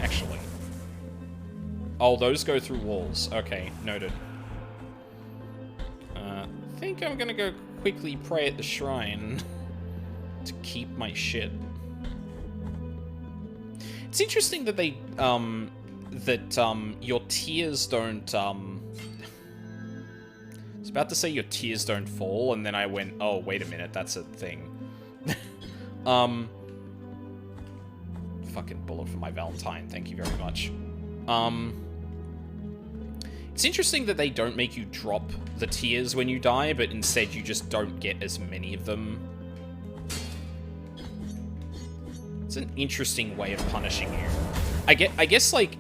Actually. Oh, those go through walls. Okay, noted. I think I'm gonna go quickly pray at the shrine to keep my shit. It's interesting that they, your tears don't, I was about to say your tears don't fall, and then I went, oh, wait a minute, that's a thing. Fucking bullet for my Valentine, thank you very much. It's interesting that they don't make you drop the tears when you die, but instead you just don't get as many of them. It's an interesting way of punishing you. I guess like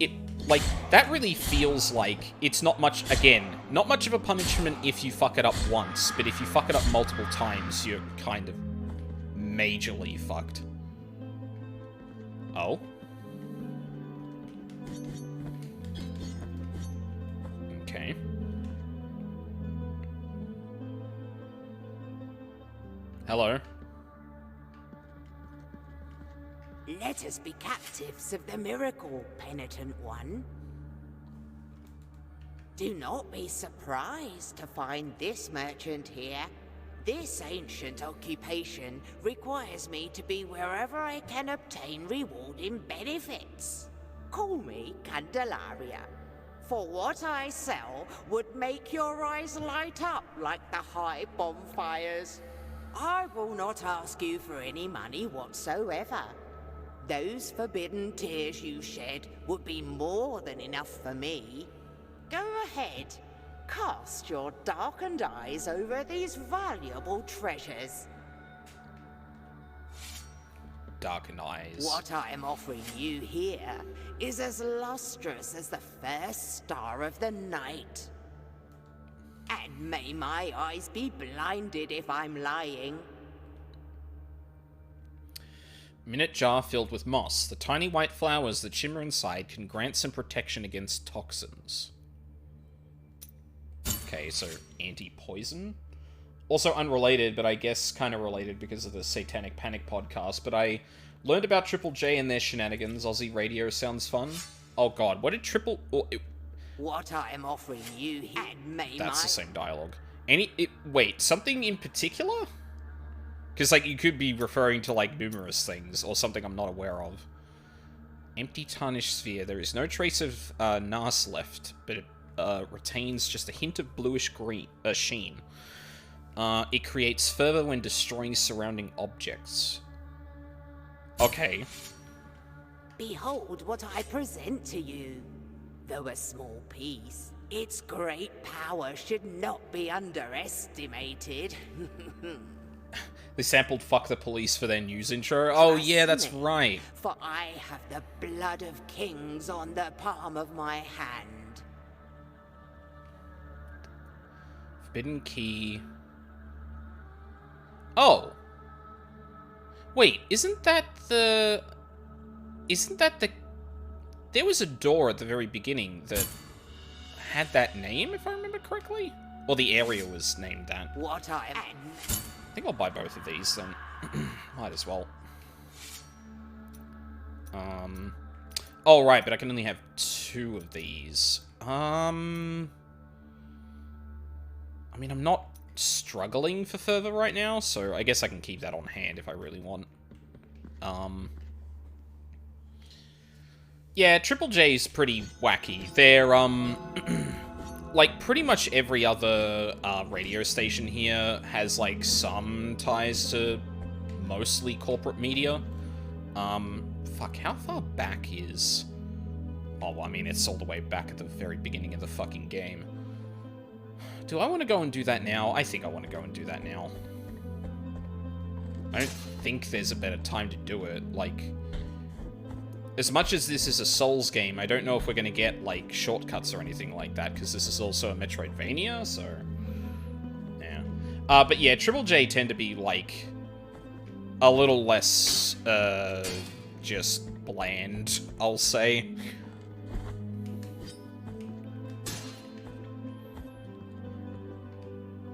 that really feels like it's not much, again, not much of a punishment if you fuck it up once, but if you fuck it up multiple times, you're kind of majorly fucked. Oh? Okay. Hello? Let us be captives of the miracle, penitent one. Do not be surprised to find this merchant here. This ancient occupation requires me to be wherever I can obtain rewarding benefits. Call me Candelaria, for what I sell would make your eyes light up like the high bonfires. I will not ask you for any money whatsoever. Those forbidden tears you shed would be more than enough for me. Go ahead. Cast your darkened eyes over these valuable treasures. Darkened eyes. What I am offering you here is as lustrous as the first star of the night. And may my eyes be blinded if I'm lying. Minute jar filled with moss. The tiny white flowers that shimmer inside can grant some protection against toxins. Okay, so anti-poison? Also unrelated, but I guess kind of related because of the Satanic Panic podcast, but I learned about Triple J and their shenanigans. Aussie radio sounds fun. Oh god, what did Triple... What I am offering you here, and may That's the same dialogue. Wait, something in particular? Because, like, you could be referring to, like, numerous things, or something I'm not aware of. Empty tarnished sphere. There is no trace of NAS left, but it retains just a hint of bluish green sheen. It creates fervor when destroying surrounding objects. Okay. Behold what I present to you. Though a small piece, its great power should not be underestimated. They sampled Fuck the Police for their news intro. Oh, yeah, that's right. For I have the blood of kings on the palm of my hand. Forbidden key. Oh. Wait, isn't that the... There was a door at the very beginning that had that name, if I remember correctly? Or the area was named that. What I am... I think I'll buy both of these, then. Might as well. Oh, right, but I can only have 2 of these. I mean, I'm not struggling for fervor right now, so I guess I can keep that on hand if I really want. Yeah, Triple J's pretty wacky. They're, like, pretty much every other radio station here has, like, some ties to mostly corporate media. Fuck, how far back is... Oh, well, I mean, it's all the way back at the very beginning of the fucking game. Do I want to go and do that now? I think I want to go and do that now. I don't think there's a better time to do it. Like, as much as this is a Souls game, I don't know if we're going to get, like, shortcuts or anything like that, because this is also a Metroidvania, so... Yeah. But yeah, Triple J tend to be, like, a little less, just bland, I'll say.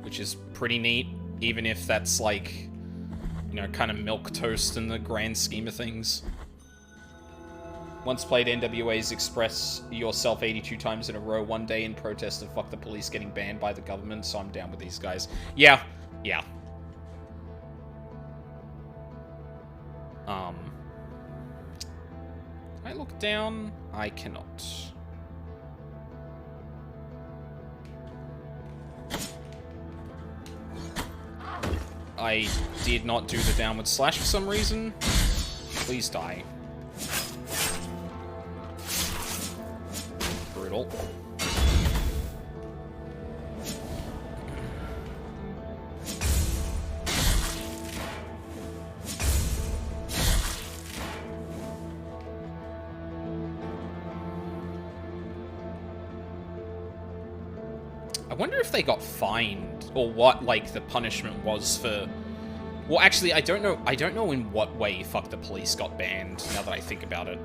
Which is pretty neat, even if that's, like, you know, kind of milquetoast in the grand scheme of things. Once played NWA's Express yourself 82 times in a row one day in protest of Fuck the Police getting banned by the government, so I'm down with these guys. Yeah, yeah. Can I look down? I cannot. I did not do the downward slash for some reason. Please die. Brutal. I wonder if they got fined, or what, like, the punishment was for... Well, actually, I don't know in what way Fuck the Police got banned, now that I think about it.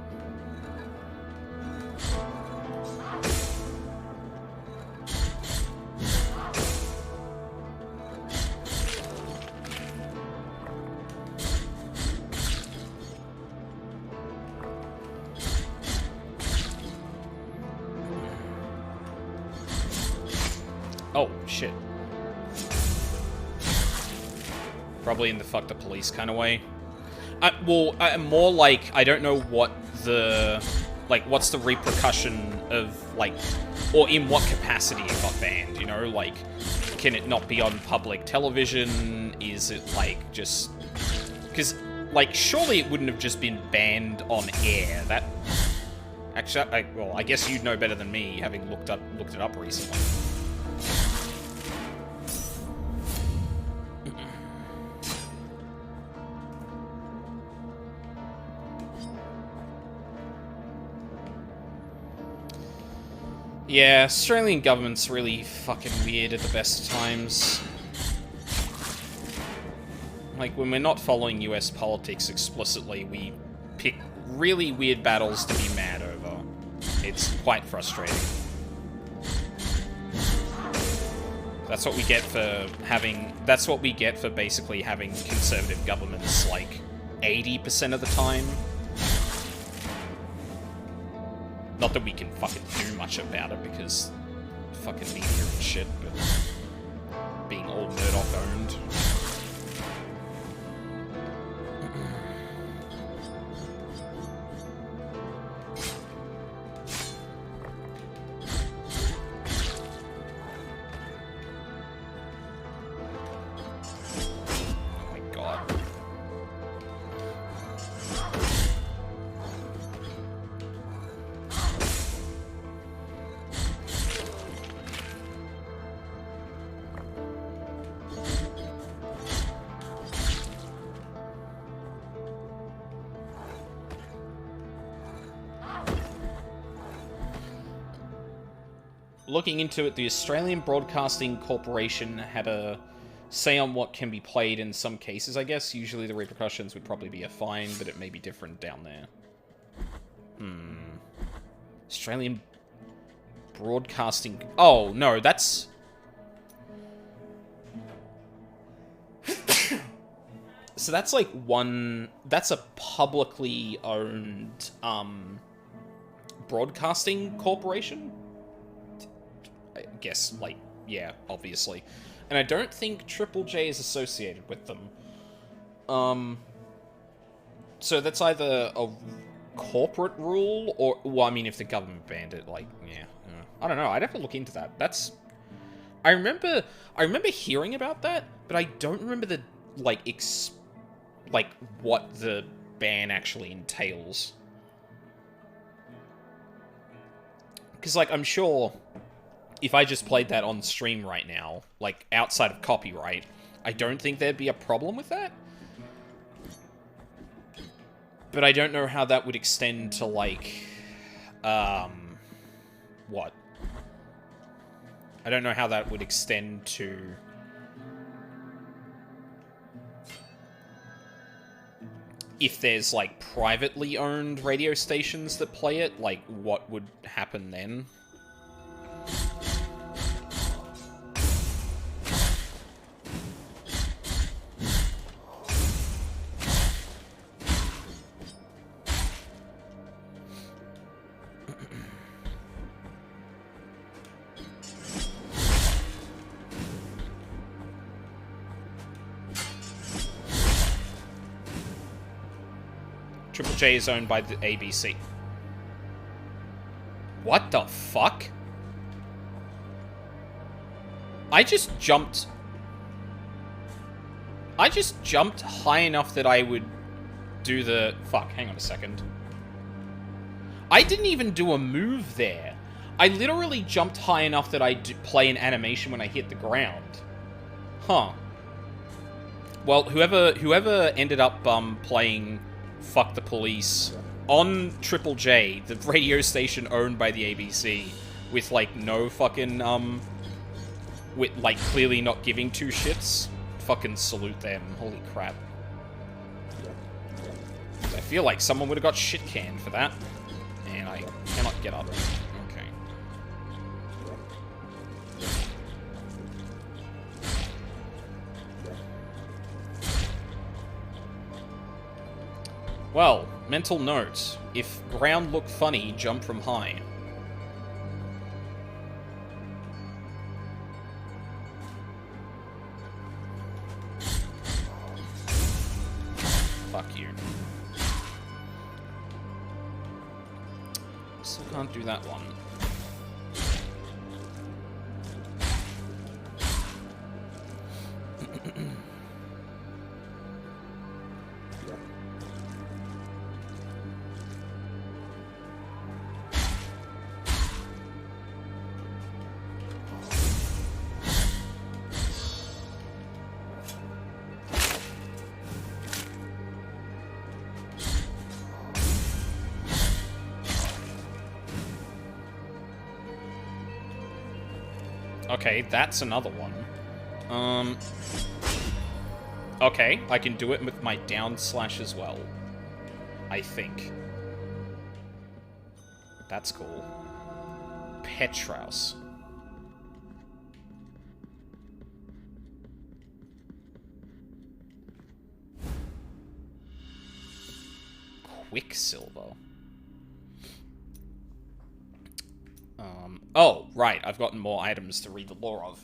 Oh, shit. Probably in the Fuck the Police kind of way. Well, more like, I don't know what the... Like, what's the repercussion of, like... Or in what capacity it got banned, you know? Like, can it not be on public television? Is it, like, just... Because, like, surely it wouldn't have just been banned on air. That... Actually, well, I guess you'd know better than me, having looked it up recently. Yeah, Australian government's really fucking weird at the best of times. Like, when we're not following US politics explicitly, we pick really weird battles to be mad over. It's quite frustrating. That's what we get for having... That's what we get for basically having conservative governments, like, 80% of the time. Not that we can fucking do much about it, because fucking media and shit, but... being all Murdoch owned. Looking into it, the Australian Broadcasting Corporation had a say on what can be played in some cases, I guess. Usually the repercussions would probably be a fine, but it may be different down there. Australian Broadcasting... Oh, no, that's... So that's like one... That's a publicly owned, broadcasting corporation? I guess, like, yeah, obviously. And I don't think Triple J is associated with them. So that's either a corporate rule, or... Well, I mean, if the government banned it, like, yeah. I don't know, I'd have to look into that. That's... I remember hearing about that, but I don't remember the, like, what the ban actually entails. Because, like, I'm sure... If I just played that on stream right now, like, outside of copyright, I don't think there'd be a problem with that. But I don't know how that would extend to, like, what? I don't know how that would extend to... If there's, like, privately owned radio stations that play it, like, what would happen then? Triple J is owned by the ABC. What the fuck? I just jumped high enough that I would do the... Fuck, hang on a second. I didn't even do a move there. I literally jumped high enough that I'd play an animation when I hit the ground. Huh. Well, whoever ended up playing Fuck the Police on Triple J, the radio station owned by the ABC, with, like, no fucking, with, like, clearly not giving two shits, fucking salute them. Holy crap. I feel like someone would have got shit canned for that. And I cannot get up. Okay. Well, mental note. If ground look funny, jump from high. Fuck you. Still can't do that one. Okay, that's another one. Okay, I can do it with my down slash as well. I think. That's cool. Petraus. Quicksilver. Oh, right, I've gotten more items to read the lore of.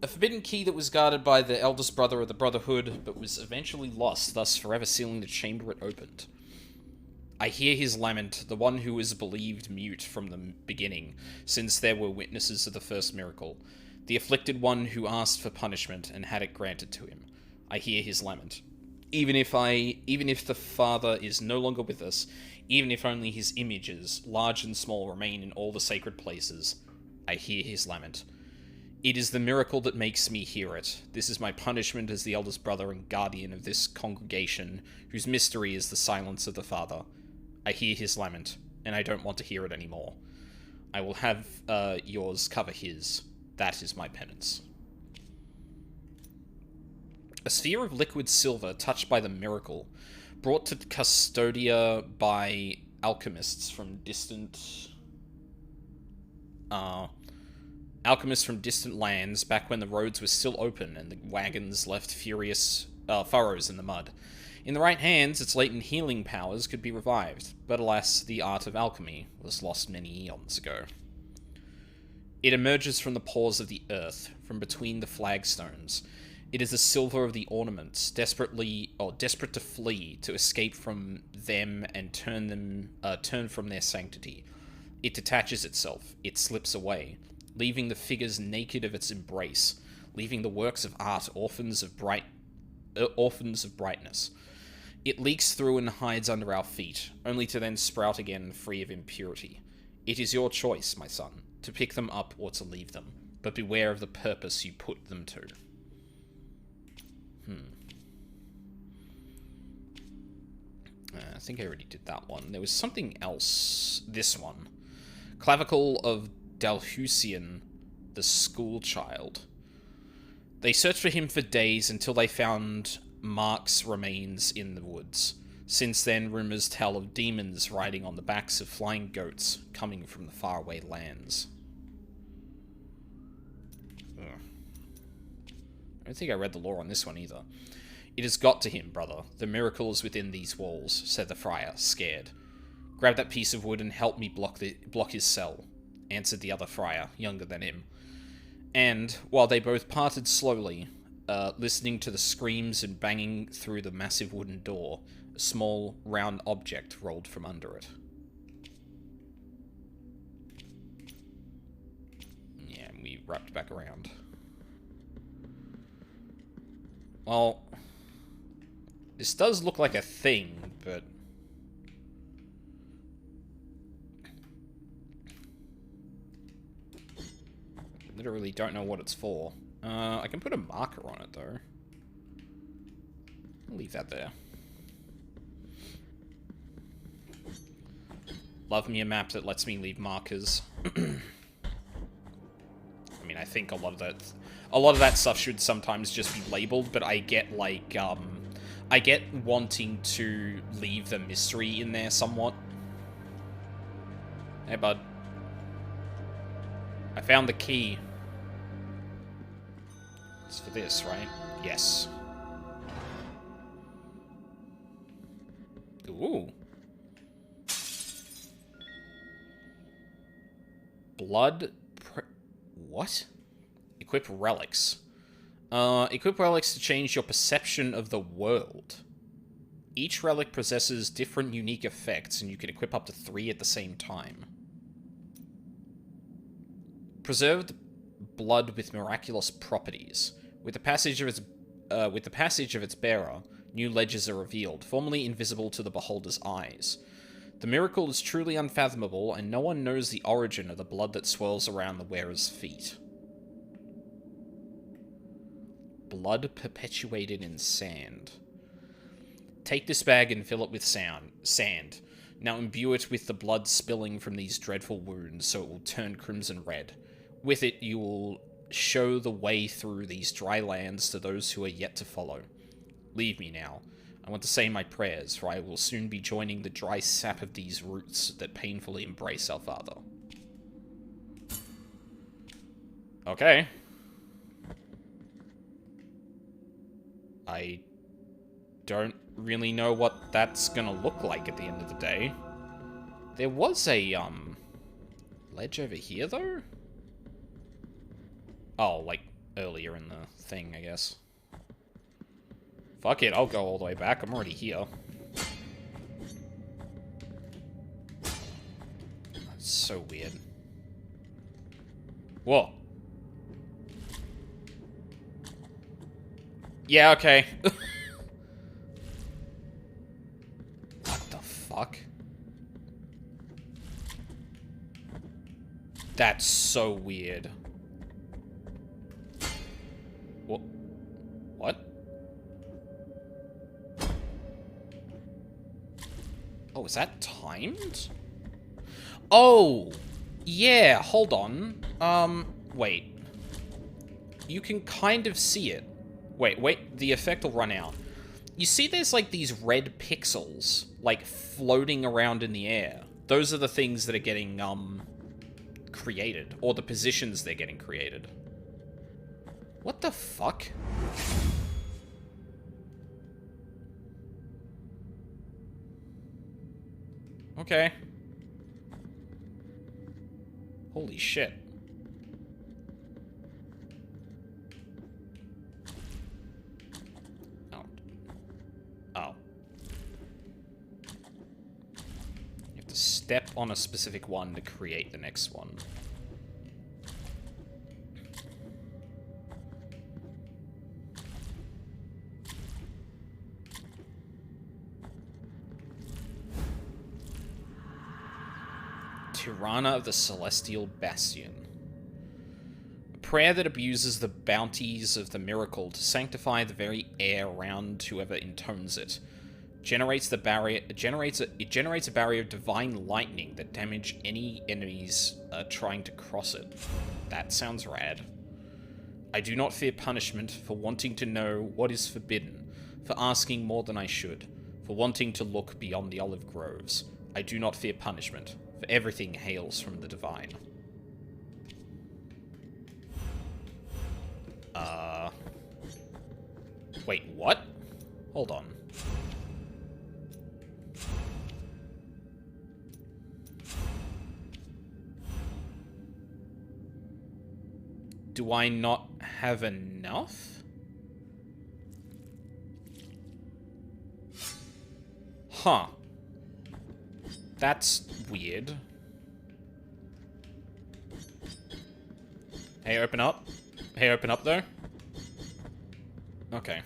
A forbidden key that was guarded by the eldest brother of the Brotherhood, but was eventually lost, thus forever sealing the chamber it opened. I hear his lament, the one who was believed mute from the beginning, since there were witnesses of the first miracle. The afflicted one who asked for punishment and had it granted to him. I hear his lament. Even if the Father is no longer with us, even if only his images, large and small, remain in all the sacred places, I hear his lament. It is the miracle that makes me hear it. This is my punishment as the eldest brother and guardian of this congregation, whose mystery is the silence of the Father. I hear his lament, and I don't want to hear it anymore. I will have yours cover his. That is my penance. A sphere of liquid silver touched by the miracle, brought to Custodia by alchemists from distant lands back when the roads were still open and the wagons left furious furrows in the mud. In the right hands, its latent healing powers could be revived, but alas, the art of alchemy was lost many eons ago. It emerges from the pores of the earth, from between the flagstones. It is the silver of the ornaments, desperate to flee, to escape from them and turn from their sanctity. It detaches itself, it slips away, leaving the figures naked of its embrace, leaving the works of art orphans of brightness. It leaks through and hides under our feet, only to then sprout again free of impurity. It is your choice, my son, to pick them up or to leave them, but beware of the purpose you put them to. I think I already did that one. There was something else. This one. Clavicle of Dalhusian, the school child. They searched for him for days until they found Mark's remains in the woods. Since then, rumors tell of demons riding on the backs of flying goats coming from the faraway lands. Ugh. I don't think I read the lore on this one either. It has got to him, brother. The miracle is within these walls, said the friar, scared. Grab that piece of wood and help me block his cell, answered the other friar, younger than him. And, while they both parted slowly, listening to the screams and banging through the massive wooden door, a small, round object rolled from under it. Yeah, and we wrapped back around. Well, this does look like a thing, but literally don't know what it's for. I can put a marker on it, though. I'll leave that there. Love me a map that lets me leave markers. I mean, I think a lot of that stuff should sometimes just be labeled, but I get, like, I get wanting to leave the mystery in there somewhat. Hey, bud. I found the key. It's for this, right? Yes. Ooh. What? Equip relics. Equip relics to change your perception of the world. Each relic possesses different unique effects, and you can equip up to 3 at the same time. Preserved blood with miraculous properties. With the passage of its bearer, new ledges are revealed, formerly invisible to the beholder's eyes. The miracle is truly unfathomable, and no one knows the origin of the blood that swirls around the wearer's feet. Blood perpetuated in sand. Take this bag and fill it with sand. Now imbue it with the blood spilling from these dreadful wounds, so it will turn crimson red. With it, you will show the way through these dry lands to those who are yet to follow. Leave me now. I want to say my prayers, for I will soon be joining the dry sap of these roots that painfully embrace our Father. Okay. I don't really know what that's gonna look like at the end of the day. There was a, ledge over here, though? Oh, like, earlier in the thing, I guess. Fuck it, I'll go all the way back. I'm already here. That's so weird. Whoa. Yeah, okay. What the fuck? That's so weird. What? What? Oh, is that timed? Oh! Yeah, hold on. Wait. You can kind of see it. Wait, the effect will run out. You see there's, like, these red pixels, like, floating around in the air. Those are the things that are getting, created. Or the positions they're getting created. What the fuck? Okay. Holy shit. Oh. You have to step on a specific one to create the next one. Tirana of the Celestial Bastion. A prayer that abuses the bounties of the miracle to sanctify the very air around whoever intones it. It generates a barrier of divine lightning that damage any enemies trying to cross it. That sounds rad. I do not fear punishment for wanting to know what is forbidden, for asking more than I should, for wanting to look beyond the olive groves. I do not fear punishment, for everything hails from the divine. Wait, what? Hold on. Do I not have enough? Huh. That's weird. Hey, open up. Hey, open up, though. Okay.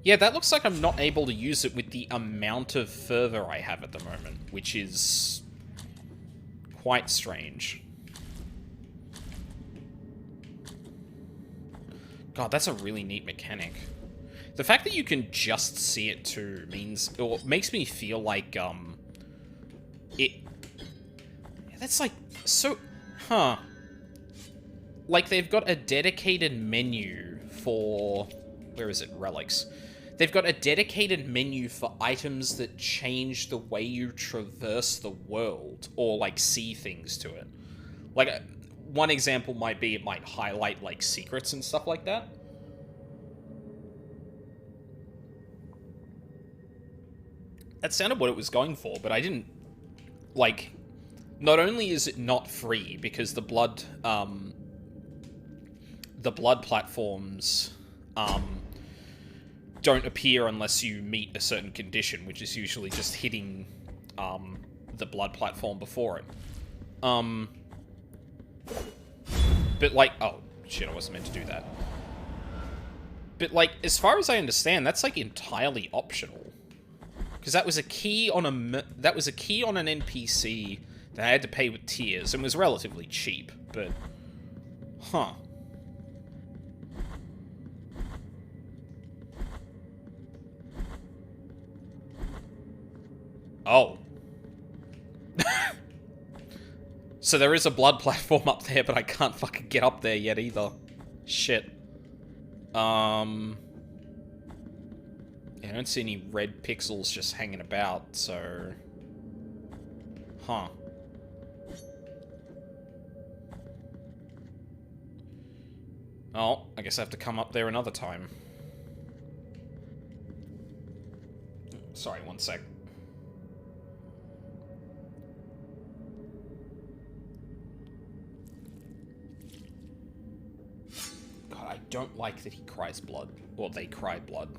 Yeah, that looks like I'm not able to use it with the amount of fervor I have at the moment, which is quite strange. God, that's a really neat mechanic. The fact that you can just see it too means, or makes me feel like, that's like, so, huh. Like, they've got a dedicated menu for, where is it, relics. They've got a dedicated menu for items that change the way you traverse the world, or, like, see things to it. Like, one example might be, it might highlight, like, secrets and stuff like that. That sounded what it was going for, but I didn't, like, not only is it not free, because the blood platforms, don't appear unless you meet a certain condition, which is usually just hitting, the blood platform before it. But, like, oh, shit, I wasn't meant to do that. But, like, as far as I understand, that's, like, entirely optional. Because that was a key on an NPC that I had to pay with tiers, and was relatively cheap, but... Huh. Oh. So there is a blood platform up there, but I can't fucking get up there yet either. Shit. Yeah, I don't see any red pixels just hanging about, so... Huh. Oh, I guess I have to come up there another time. Sorry, one sec. don't like that he cries blood. Or they cry blood.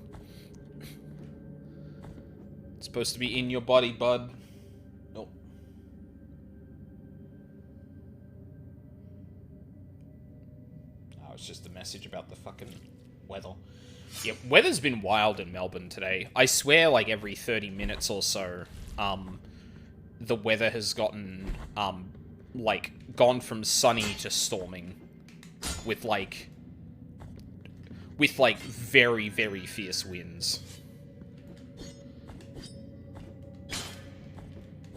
It's supposed to be in your body, bud. Nope. Oh, it's just a message about the fucking weather. Yeah, weather's been wild in Melbourne today. I swear, like, every 30 minutes or so, the weather has gotten, like, gone from sunny to storming. With, like, very, very fierce winds.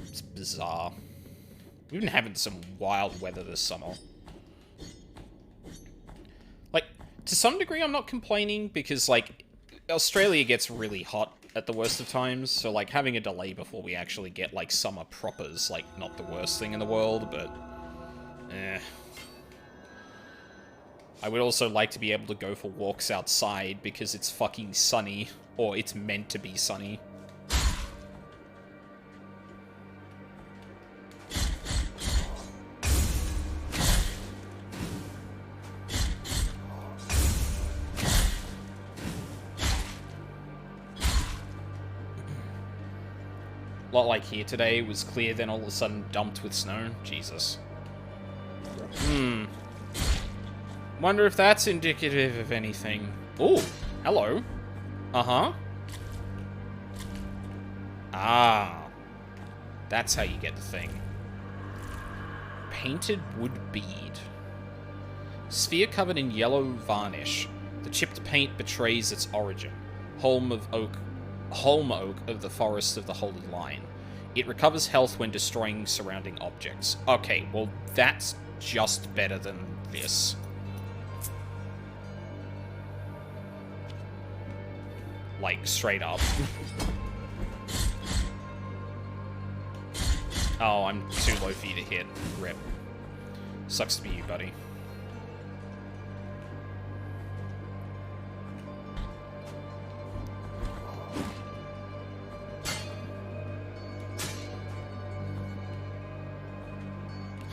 It's bizarre. We've been having some wild weather this summer. Like, to some degree I'm not complaining, because, like, Australia gets really hot at the worst of times, so, like, having a delay before we actually get, like, summer proper's, like, not the worst thing in the world, but... I would also like to be able to go for walks outside because it's fucking sunny, or it's meant to be sunny. A lot like here today, it was clear, then all of a sudden dumped with snow. Jesus. Wonder if that's indicative of anything. Ooh, hello. Uh-huh. Ah. That's how you get the thing. Painted wood bead. Sphere covered in yellow varnish. The chipped paint betrays its origin. Holm oak of the forest of the Holy Line. It recovers health when destroying surrounding objects. Okay, well, that's just better than this. Like, straight up. Oh, I'm too low for you to hit. Rip. Sucks to be you, buddy.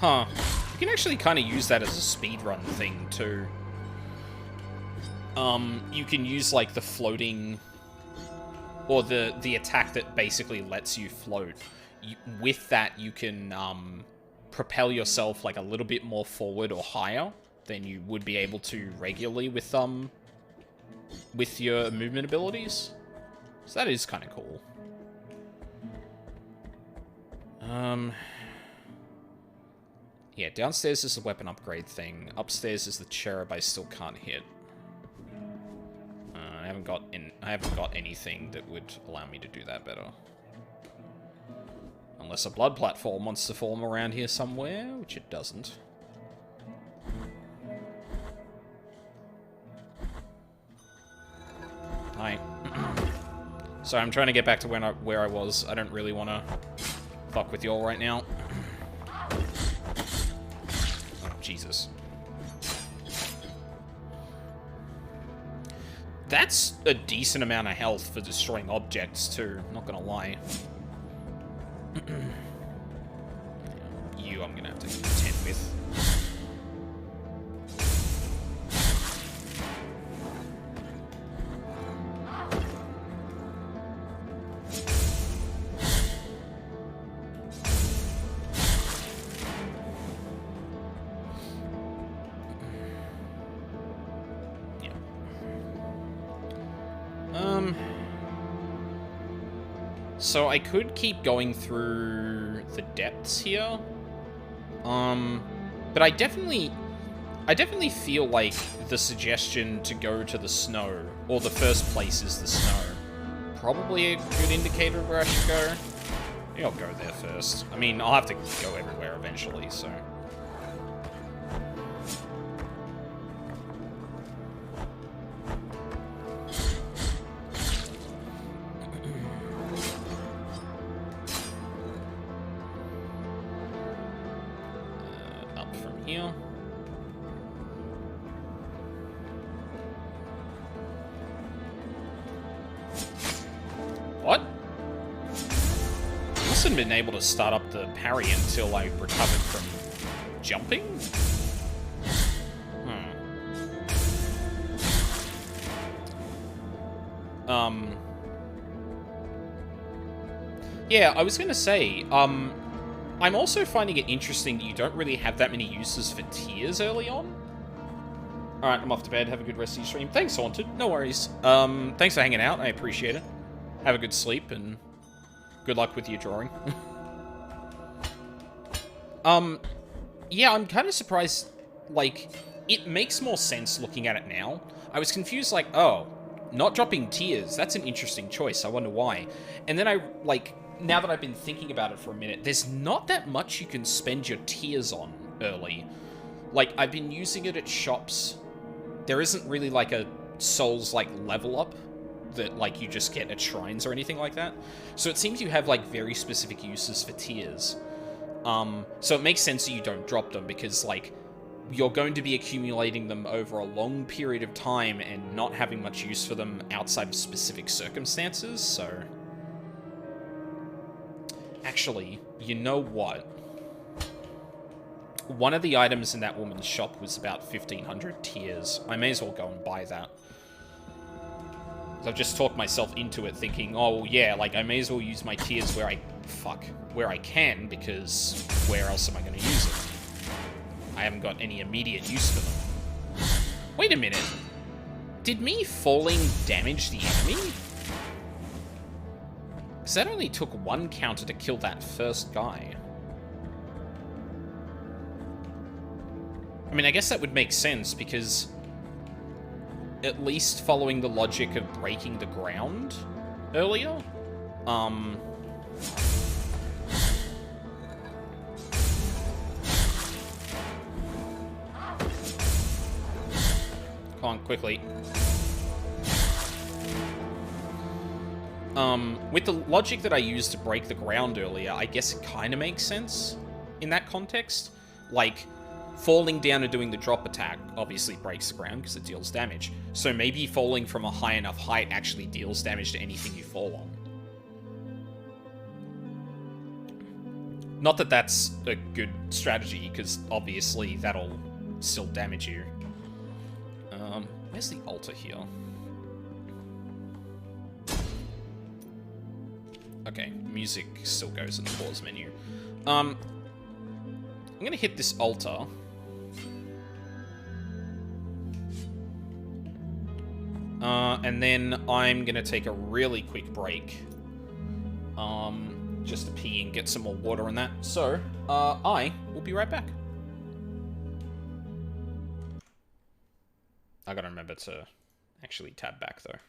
Huh. You can actually kind of use that as a speedrun thing, too. You can use, like, the floating... Or the attack that basically lets you float. With that, you can propel yourself, like, a little bit more forward or higher than you would be able to regularly with your movement abilities. So that is kind of cool. Yeah, downstairs is the weapon upgrade thing. Upstairs is the cherub I still can't hit. I haven't got anything that would allow me to do that better. Unless a blood platform wants to form around here somewhere, which it doesn't. Hi. Sorry, I'm trying to get back to where I was. I don't really want to fuck with y'all right now. Oh, Jesus. That's a decent amount of health for destroying objects, too. Not gonna lie. You, I'm gonna have to contend with. So I could keep going through the depths here. But I definitely feel like the suggestion to go to the snow, or the first place is the snow, probably a good indicator of where I should go. Maybe I'll go there first. I mean, I'll have to go everywhere eventually, so... Here. What? I must have been able to start up the parry until I recovered from jumping? Yeah, I was gonna say, I'm also finding it interesting that you don't really have that many uses for tears early on. Alright, I'm off to bed. Have a good rest of your stream. Thanks, Haunted. No worries. Thanks for hanging out. I appreciate it. Have a good sleep, and good luck with your drawing. Yeah, I'm kind of surprised, like, it makes more sense looking at it now. I was confused, like, oh, not dropping tears, that's an interesting choice, I wonder why. And then I, like, now that I've been thinking about it for a minute, there's not that much you can spend your tears on early. Like, I've been using it at shops. There isn't really, like, a Souls, like, level up that, like, you just get at shrines or anything like that. So it seems you have, like, very specific uses for tears. So it makes sense that you don't drop them, because, like, you're going to be accumulating them over a long period of time and not having much use for them outside of specific circumstances, so... Actually, you know what? One of the items in that woman's shop was about 1,500 tears. I may as well go and buy that. I've just talked myself into it, thinking, oh, yeah, like, I may as well use my tears where I can, because where else am I going to use it? I haven't got any immediate use for them. Wait a minute. Did me falling damage the enemy? Because that only took one counter to kill that first guy. I mean, I guess that would make sense, because at least following the logic of breaking the ground earlier, come on, quickly. With the logic that I used to break the ground earlier, I guess it kind of makes sense in that context. Like, falling down and doing the drop attack obviously breaks the ground because it deals damage. So maybe falling from a high enough height actually deals damage to anything you fall on. Not that that's a good strategy, because obviously that'll still damage you. Where's the altar here? Okay, music still goes in the pause menu. I'm gonna hit this altar. And then I'm gonna take a really quick break. Just to pee and get some more water on that. So, I will be right back. I gotta remember to actually tab back, though.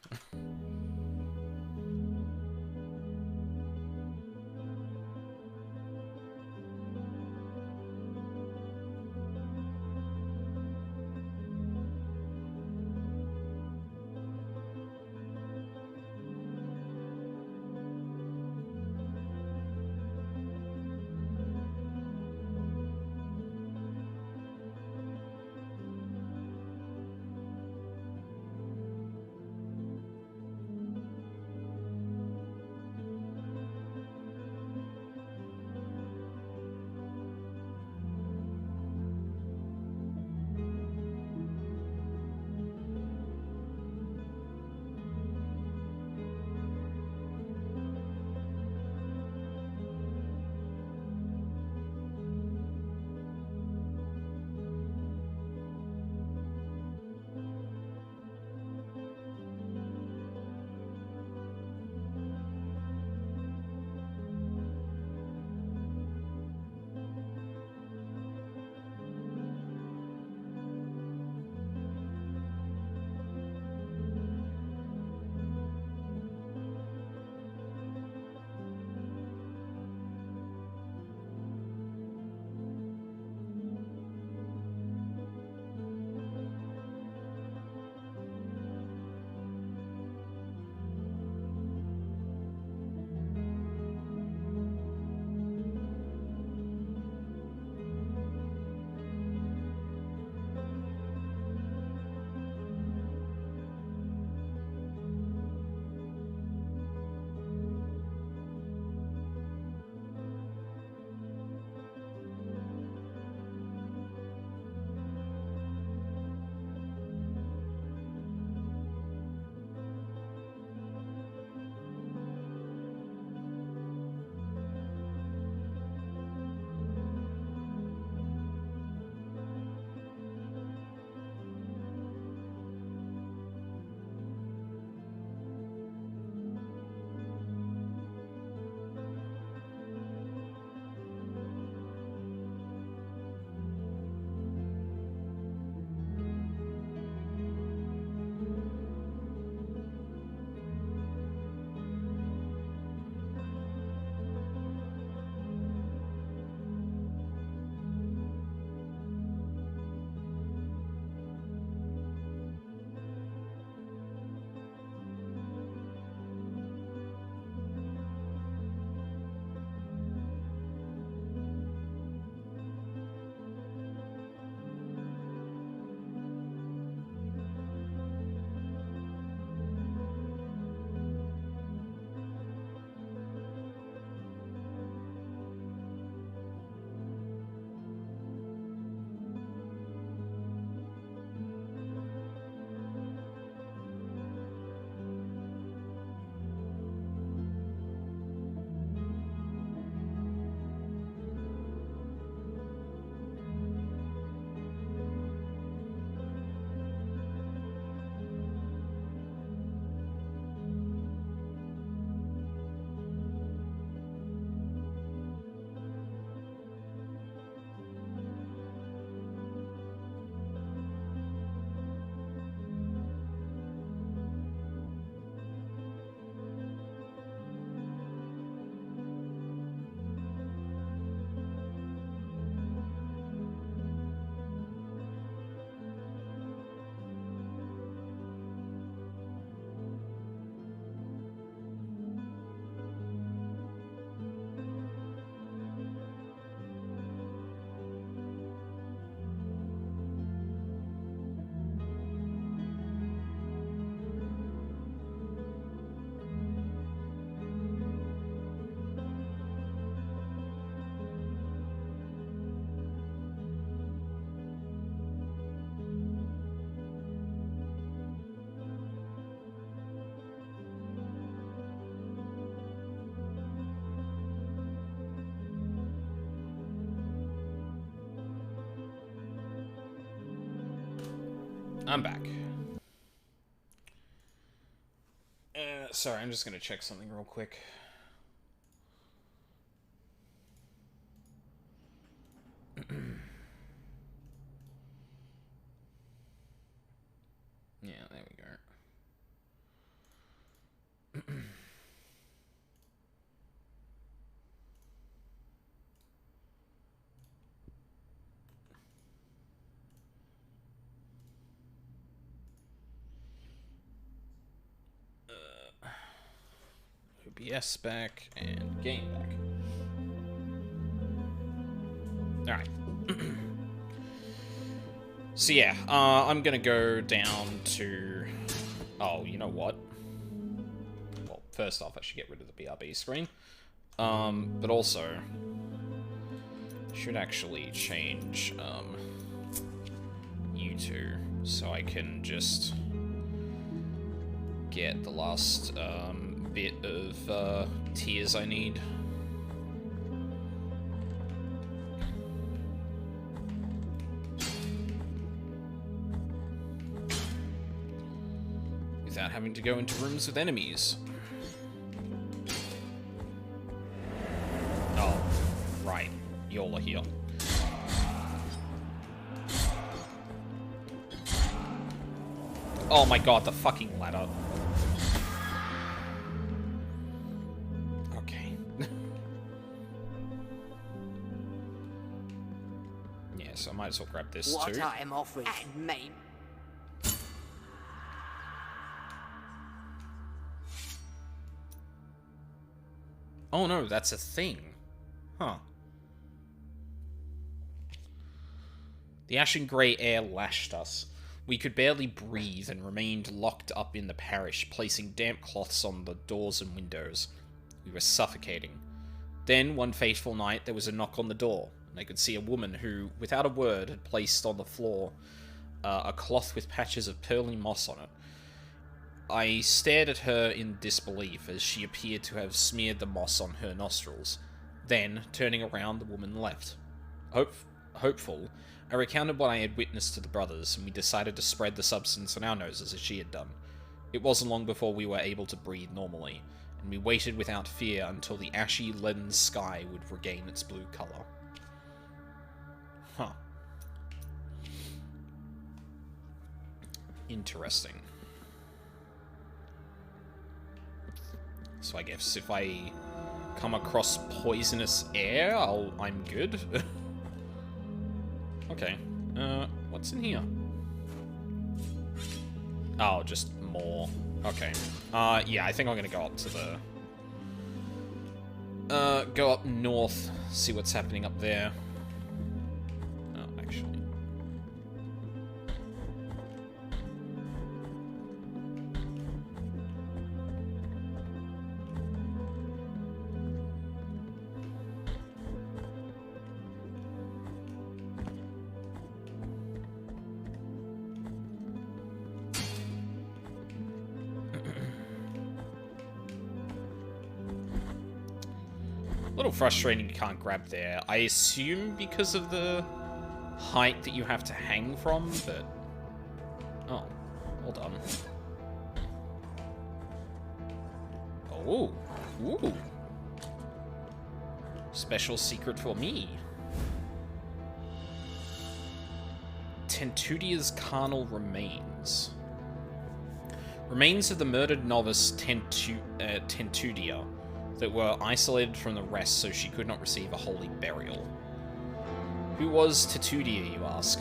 I'm back. Sorry, I'm just gonna check something real quick. Yeah, there we go. OBS back and game back. Alright. So yeah, I'm gonna go down to... Oh, you know what? Well, first off, I should get rid of the BRB screen. But also... should actually change, you two, so I can just get the last, bit of, tears I need. Without having to go into rooms with enemies. Oh, right. Y'all are here. Oh my god, the fucking ladder. Okay. Yeah, so I might as well grab this What too. I am offering me. Oh no, that's a thing. Huh. The ashen grey air lashed us. We could barely breathe and remained locked up in the parish, placing damp cloths on the doors and windows. We were suffocating. Then, one fateful night, there was a knock on the door, and I could see a woman who, without a word, had placed on the floor a cloth with patches of pearly moss on it. I stared at her in disbelief as she appeared to have smeared the moss on her nostrils. Then, turning around, the woman left. Hopeful, I recounted what I had witnessed to the brothers, and we decided to spread the substance on our noses as she had done. It wasn't long before we were able to breathe normally, and we waited without fear until the ashy, leaden sky would regain its blue color. Huh. Interesting. So I guess if I come across poisonous air, I'm good. Okay. What's in here? Oh, just more. Okay. Yeah, I think I'm gonna go up to the... go up north, see what's happening up there. Oh, actually... A little frustrating you can't grab there. I assume because of the height that you have to hang from, but... Oh, hold on. Oh, ooh. Special secret for me. Tentudia's carnal remains. Remains of the murdered novice Tentudia that were isolated from the rest so she could not receive a holy burial. Who was Tentudia, you ask?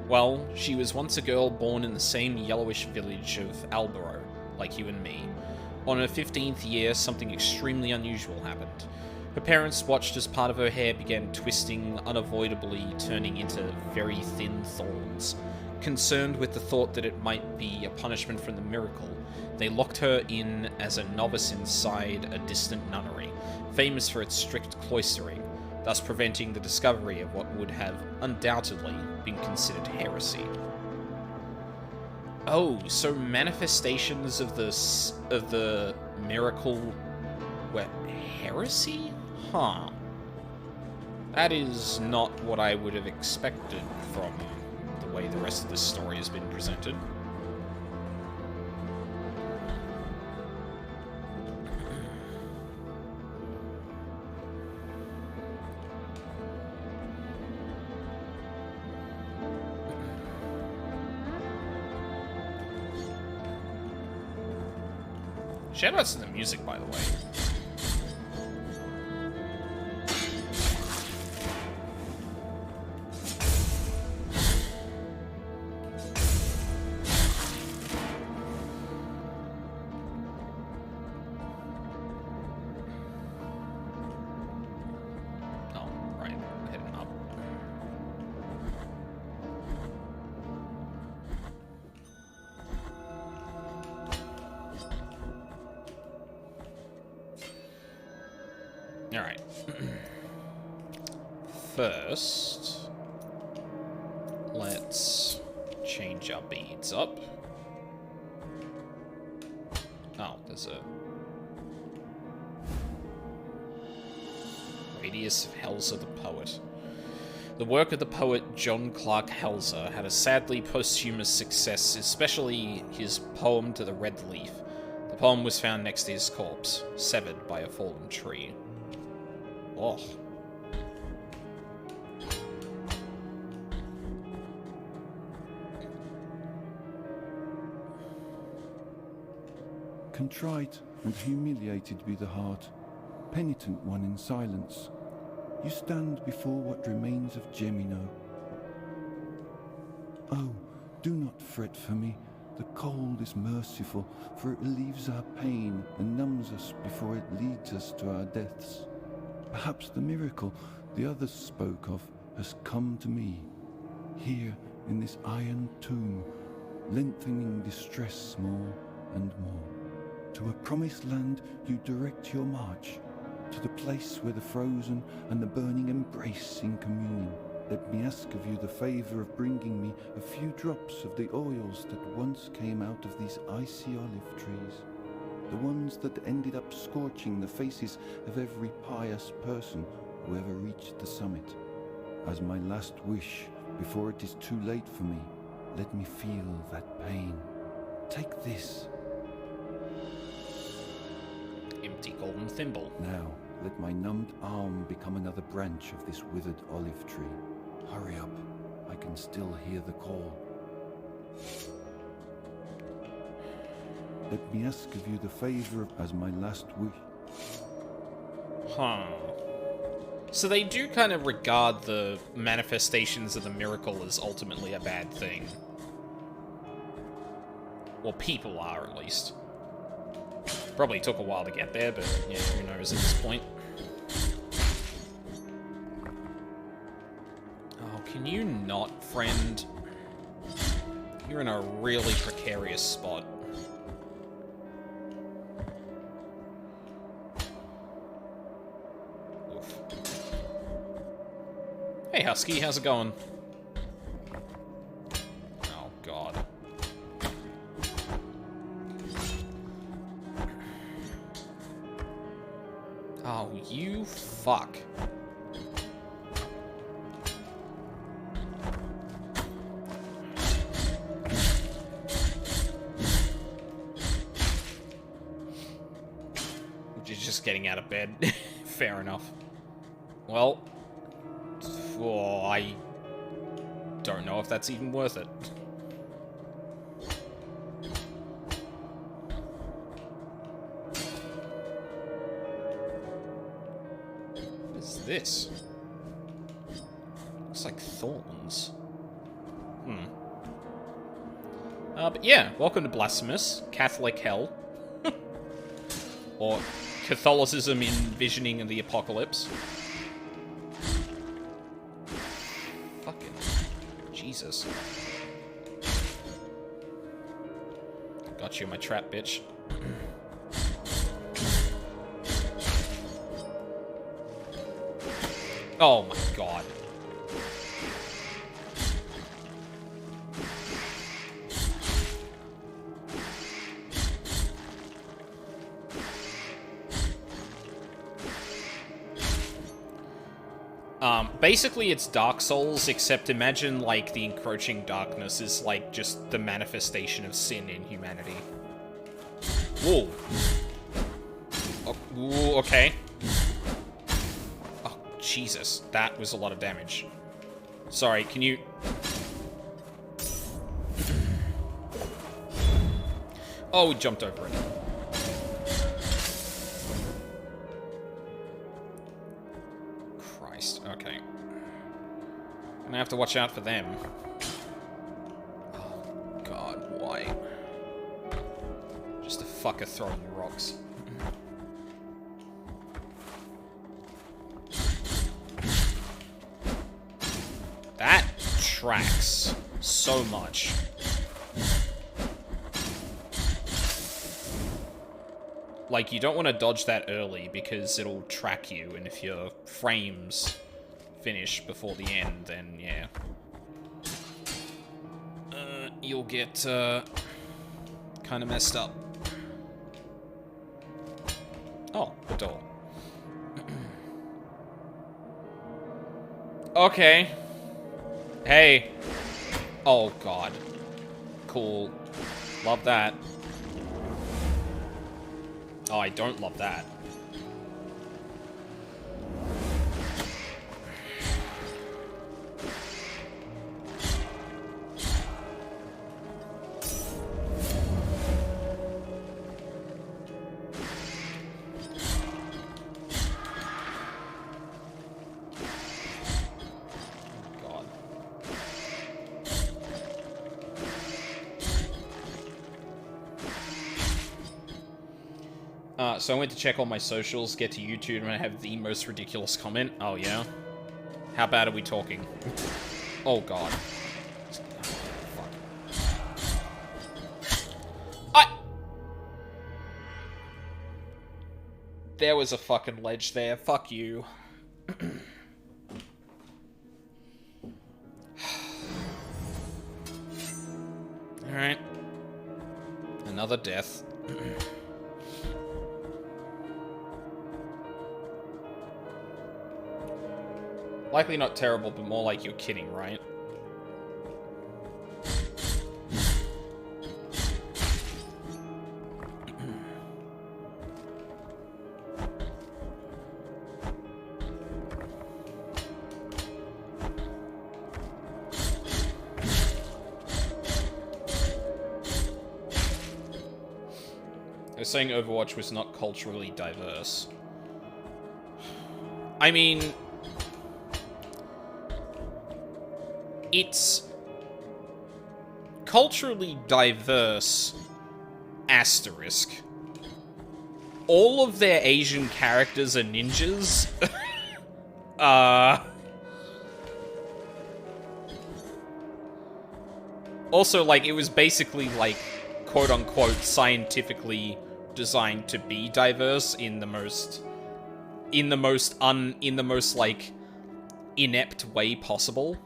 Well, she was once a girl born in the same yellowish village of Albero, like you and me. On her 15th year, something extremely unusual happened. Her parents watched as part of her hair began twisting, unavoidably turning into very thin thorns. Concerned with the thought that it might be a punishment from the miracle, they locked her in as a novice inside a distant nunnery, famous for its strict cloistering, thus preventing the discovery of what would have undoubtedly been considered heresy. Oh, so manifestations of the miracle were heresy? Huh. That is not what I would have expected from the the way the rest of this story has been presented. Shoutouts to the music, by the way. Oh, right. Heading up. Alright. First, let's change our beads up. Oh, there's a Radius of Helzer the Poet. The work of the poet John Clark Helzer had a sadly posthumous success, especially his poem To the Red Leaf. The poem was found next to his corpse, severed by a fallen tree. Oh. Contrite and humiliated be the heart, penitent one in silence, you stand before what remains of Gemino. Oh, do not fret for me. The cold is merciful, for it relieves our pain and numbs us before it leads us to our deaths. Perhaps the miracle the others spoke of has come to me, here in this iron tomb, lengthening distress more and more. To a promised land you direct your march, to the place where the frozen and the burning embrace in communion. Let me ask of you the favor of bringing me a few drops of the oils that once came out of these icy olive trees. The ones that ended up scorching the faces of every pious person who ever reached the summit. As my last wish, before it is too late for me, let me feel that pain. Take this. Empty golden thimble. Now, let my numbed arm become another branch of this withered olive tree. Hurry up, I can still hear the call. Let me ask of you the favor of, as my last wish. Huh. So they do kind of regard the manifestations of the miracle as ultimately a bad thing. Well, people are, at least. Probably took a while to get there, but yeah, who knows at this point. Oh, can you not, friend? You're in a really precarious spot. Oof. Hey, Husky, how's it going? Oh, God. Oh, you fuck. You're just getting out of bed. Fair enough. Well, I don't know if that's even worth it. What is this? Looks like thorns. But yeah, welcome to Blasphemous, Catholic Hell. Or Catholicism envisioning the apocalypse. Fucking Jesus. Got you in my trap, bitch. Oh my god. Basically it's Dark Souls, except imagine, like, the encroaching darkness is, like, just the manifestation of sin in humanity. Whoa. Oh, ooh, okay. Oh, Jesus. That was a lot of damage. Sorry, can you... Oh, we jumped over it. Christ, okay. Gonna have to watch out for them. Oh, God, why? Just a fucker throwing rocks. That tracks so much. Like, you don't want to dodge that early because it'll track you, and if your frames finish before the end, then yeah. You'll get, kind of messed up. Oh, the door. Okay. Hey. Oh, God. Cool. Love that. Oh, I don't love that. So I went to check all my socials, get to YouTube, and I have the most ridiculous comment. Oh, yeah? How bad are we talking? Oh, God. There was a fucking ledge there. Fuck you. Alright. Another death. Likely not terrible, but more like you're kidding, right? I was saying Overwatch was not culturally diverse. I mean... it's culturally diverse, asterisk. All of their Asian characters are ninjas. Also, like, it was basically, like, quote-unquote, scientifically designed to be diverse in the most, like, inept way possible.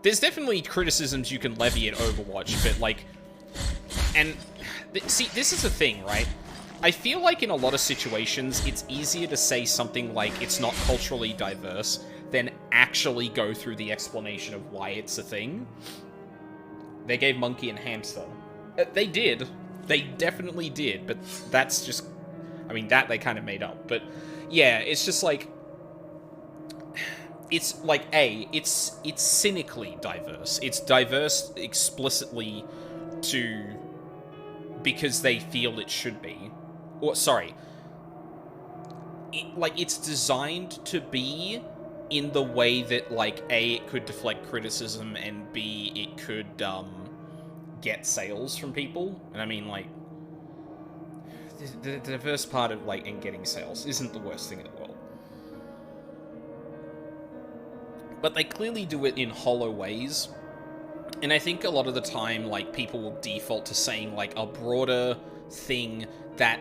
There's definitely criticisms you can levy at Overwatch, but, like... And, see, this is the thing, right? I feel like in a lot of situations, it's easier to say something like it's not culturally diverse than actually go through the explanation of why it's a thing. They gave Monkey and Hamster. They did. They definitely did, but that's just... I mean, that they kind of made up. But, yeah, it's just like... It's, like, it's cynically diverse. It's diverse explicitly to... because they feel it should be. Or, sorry. It's designed to be in the way that, like, A, it could deflect criticism, and B, it could, get sales from people. And I mean, like... The diverse part of, like, in getting sales isn't the worst thing in the world. But they clearly do it in hollow ways. And I think a lot of the time, like, people will default to saying, like, a broader thing that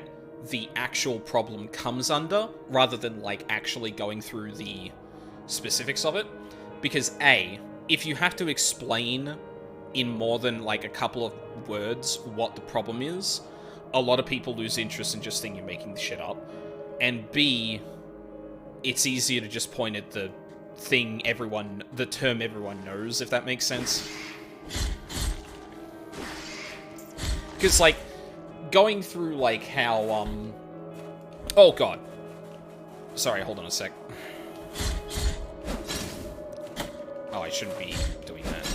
the actual problem comes under, rather than, like, actually going through the specifics of it. Because, A, if you have to explain in more than, like, a couple of words what the problem is, a lot of people lose interest and just think you're making the shit up. And B, it's easier to just point at the thing the term everyone knows, if that makes sense. Because, like, going through, like, how, oh, God. Sorry, hold on a sec. Oh, I shouldn't be doing that.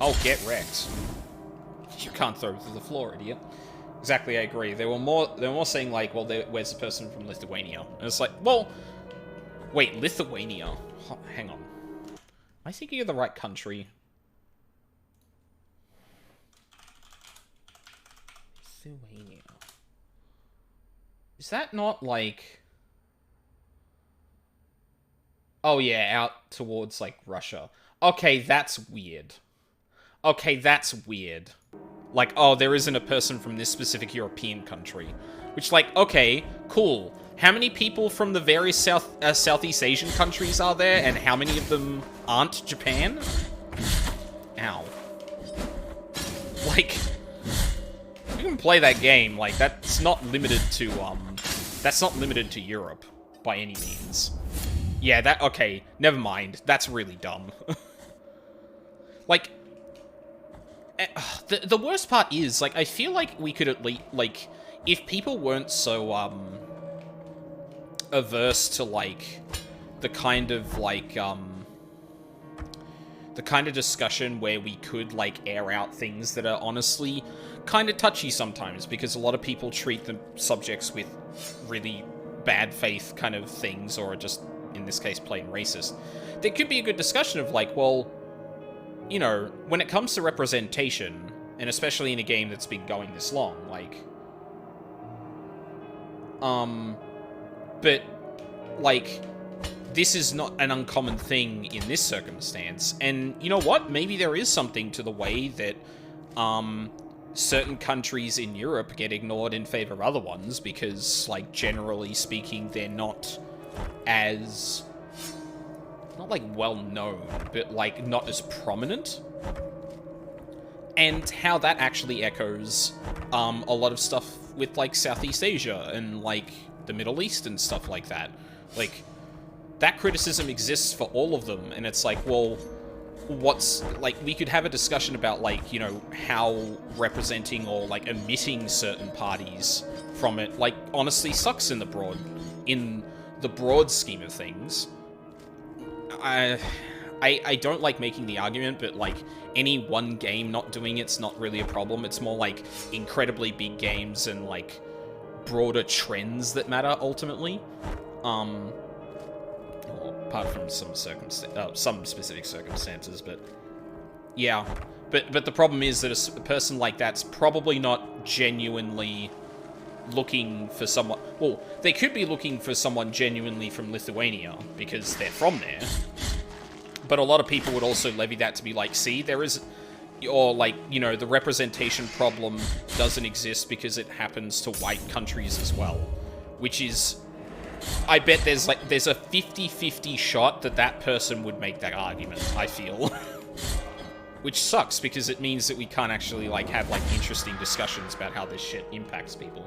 Oh, get wrecked. You can't throw through the floor, idiot. Exactly, I agree. They were more saying, like, well, where's the person from Lithuania? And it's like, well, wait, Lithuania? Hang on. Am I thinking of the right country? Lithuania. Is that not, like... Oh, yeah, out towards, like, Russia. Okay, that's weird. Okay, that's weird. Like, oh, there isn't a person from this specific European country. Which, like, okay, cool. How many people from the various Southeast Asian countries are there, and how many of them aren't Japan? Ow. Like, you can play that game, like, that's not limited to Europe, by any means. Yeah, okay, never mind. That's really dumb. Like, the worst part is, like, I feel like we could at least, like, if people weren't so, averse to, like, the kind of discussion where we could, like, air out things that are honestly kind of touchy sometimes, because a lot of people treat the subjects with really bad faith kind of things, or just, in this case, plain racist. There could be a good discussion of, like, well, you know, when it comes to representation, and especially in a game that's been going this long, like, but, like, this is not an uncommon thing in this circumstance, and you know what? Maybe there is something to the way that, certain countries in Europe get ignored in favor of other ones, because, like, generally speaking, they're not as... not, like, well-known, but, like, not as prominent. And how that actually echoes, a lot of stuff with, like, Southeast Asia and, like, the Middle East and stuff like that. Like, that criticism exists for all of them, and it's like, well, what's... like, we could have a discussion about, like, you know, how representing or, like, omitting certain parties from it, like, honestly sucks in the broad scheme of things. I don't like making the argument, but, like, any one game not doing it's not really a problem. It's more like incredibly big games and, like, broader trends that matter ultimately. Well, apart from some specific circumstances, but yeah. But the problem is that a person like that's probably not genuinely looking for someone... well, they could be looking for someone genuinely from Lithuania, because they're from there. But a lot of people would also levy that to be like, see, there is... or, like, you know, the representation problem doesn't exist because it happens to white countries as well. Which is... I bet there's a 50-50 shot that person would make that argument, I feel. Which sucks, because it means that we can't actually, like, have, like, interesting discussions about how this shit impacts people.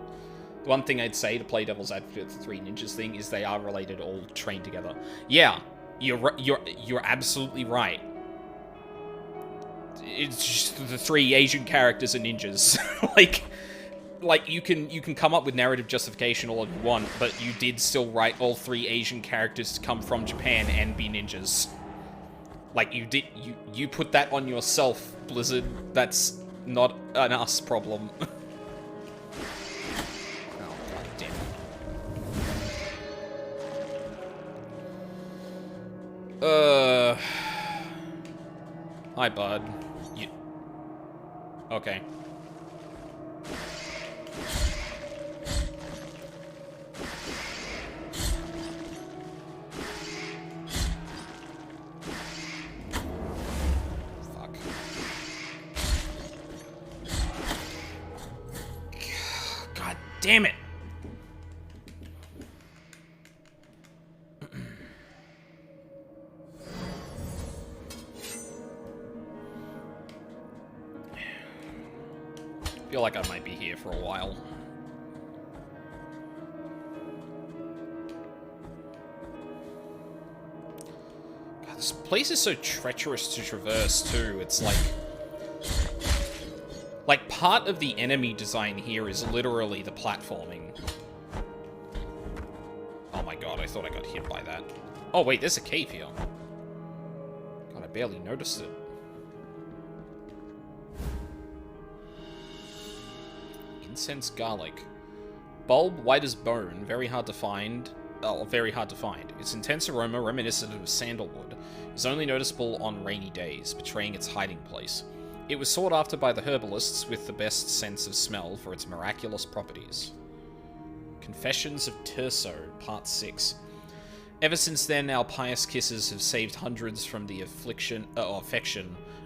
The one thing I'd say to play devil's advocate for Three Ninjas thing is they are related, all trained together. Yeah, you're absolutely right. It's just the three Asian characters are ninjas. like you can come up with narrative justification all you want, but you did still write all three Asian characters to come from Japan and be ninjas. Like, you put that on yourself, Blizzard. That's not an us problem. Oh, god damn it. Hi, bud. You... okay. Damn it! Feel like I might be here for a while. This place is so treacherous to traverse, too. It's like, part of the enemy design here is literally the platforming. Oh my god, I thought I got hit by that. Oh wait, there's a cave here. God, I barely noticed it. Incense garlic. Bulb, white as bone, very hard to find. Oh, very hard to find. Its intense aroma, reminiscent of sandalwood, is only noticeable on rainy days, betraying its hiding place. It was sought after by the herbalists with the best sense of smell for its miraculous properties. Confessions of Tirso, Part 6. Ever since then, our pious kisses have saved hundreds from the affection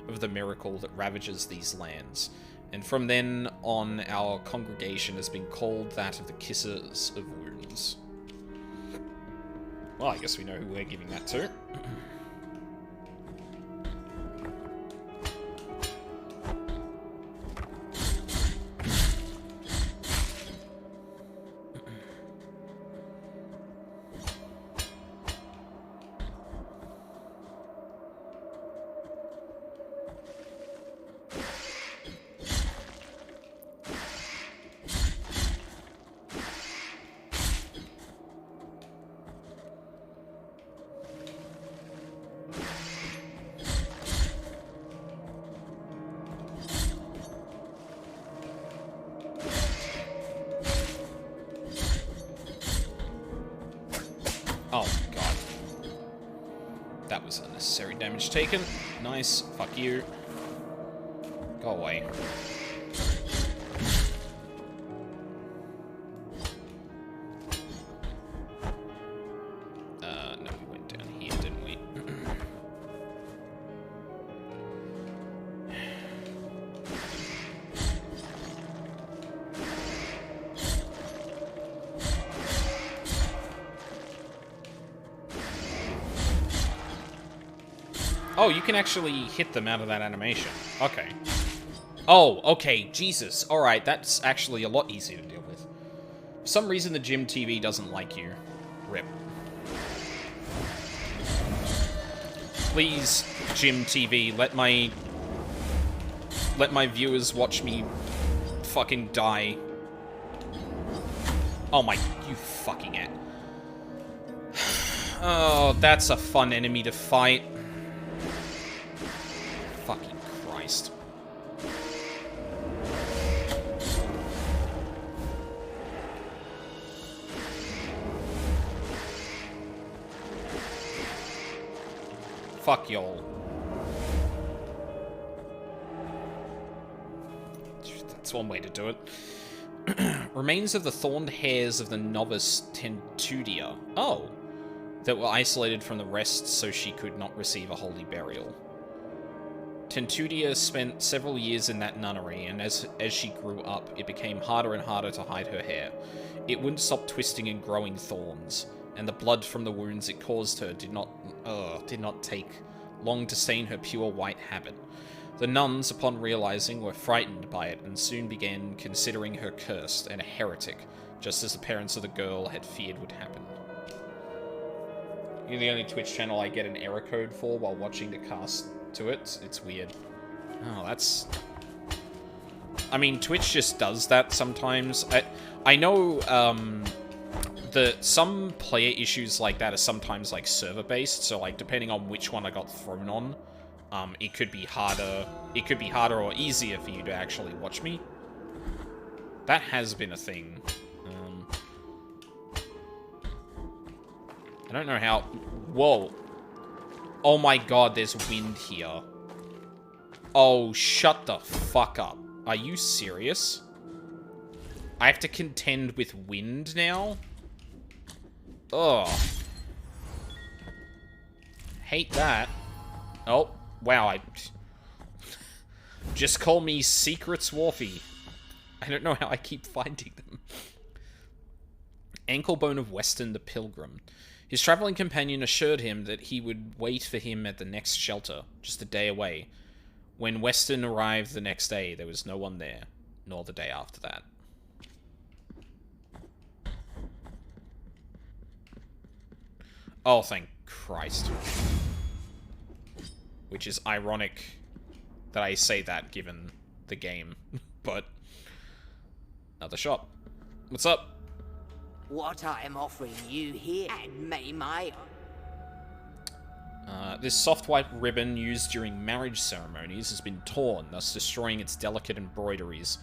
of the miracle that ravages these lands. And from then on, our congregation has been called that of the Kissers of Wounds. Well, I guess we know who we're giving that to. Oh, God. That was unnecessary damage taken. Nice. Fuck you. Go away. No, we went down here, didn't we? Oh, you can actually hit them out of that animation. Okay. Oh, okay. Jesus. Alright, that's actually a lot easier to deal with. For some reason, the gym TV doesn't like you. RIP. Please, gym TV, let my viewers watch me fucking die. Oh my, you fucking it. Oh, that's a fun enemy to fight. Fucking Christ. Fuck y'all. That's one way to do it. Remains of the thorned hairs of the novice Tentudia. Oh. That were isolated from the rest so she could not receive a holy burial. Tentudia spent several years in that nunnery, and as she grew up, it became harder and harder to hide her hair. It wouldn't stop twisting and growing thorns, and the blood from the wounds it caused her did not take long to stain her pure white habit. The nuns, upon realizing, were frightened by it, and soon began considering her cursed and a heretic, just as the parents of the girl had feared would happen. You're the only Twitch channel I get an error code for while watching the cast to it. It's weird. Oh, that's... I mean, Twitch just does that sometimes. I know, some player issues like that are sometimes, like, server-based, so, like, depending on which one I got thrown on, it could be harder or easier for you to actually watch me. That has been a thing. I don't know how... Whoa. Oh my god, there's wind here. Oh, shut the fuck up. Are you serious? I have to contend with wind now? Ugh. Hate that. Oh, wow, Just call me Secret Swarfy. I don't know how I keep finding them. Anklebone of Weston the Pilgrim. His traveling companion assured him that he would wait for him at the next shelter, just a day away. When Weston arrived the next day, there was no one there, nor the day after that. Oh, thank Christ. which is ironic that I say that given the game. But another shop. What's up? What I am offering you here, and may my... This soft white ribbon used during marriage ceremonies has been torn, thus destroying its delicate embroideries.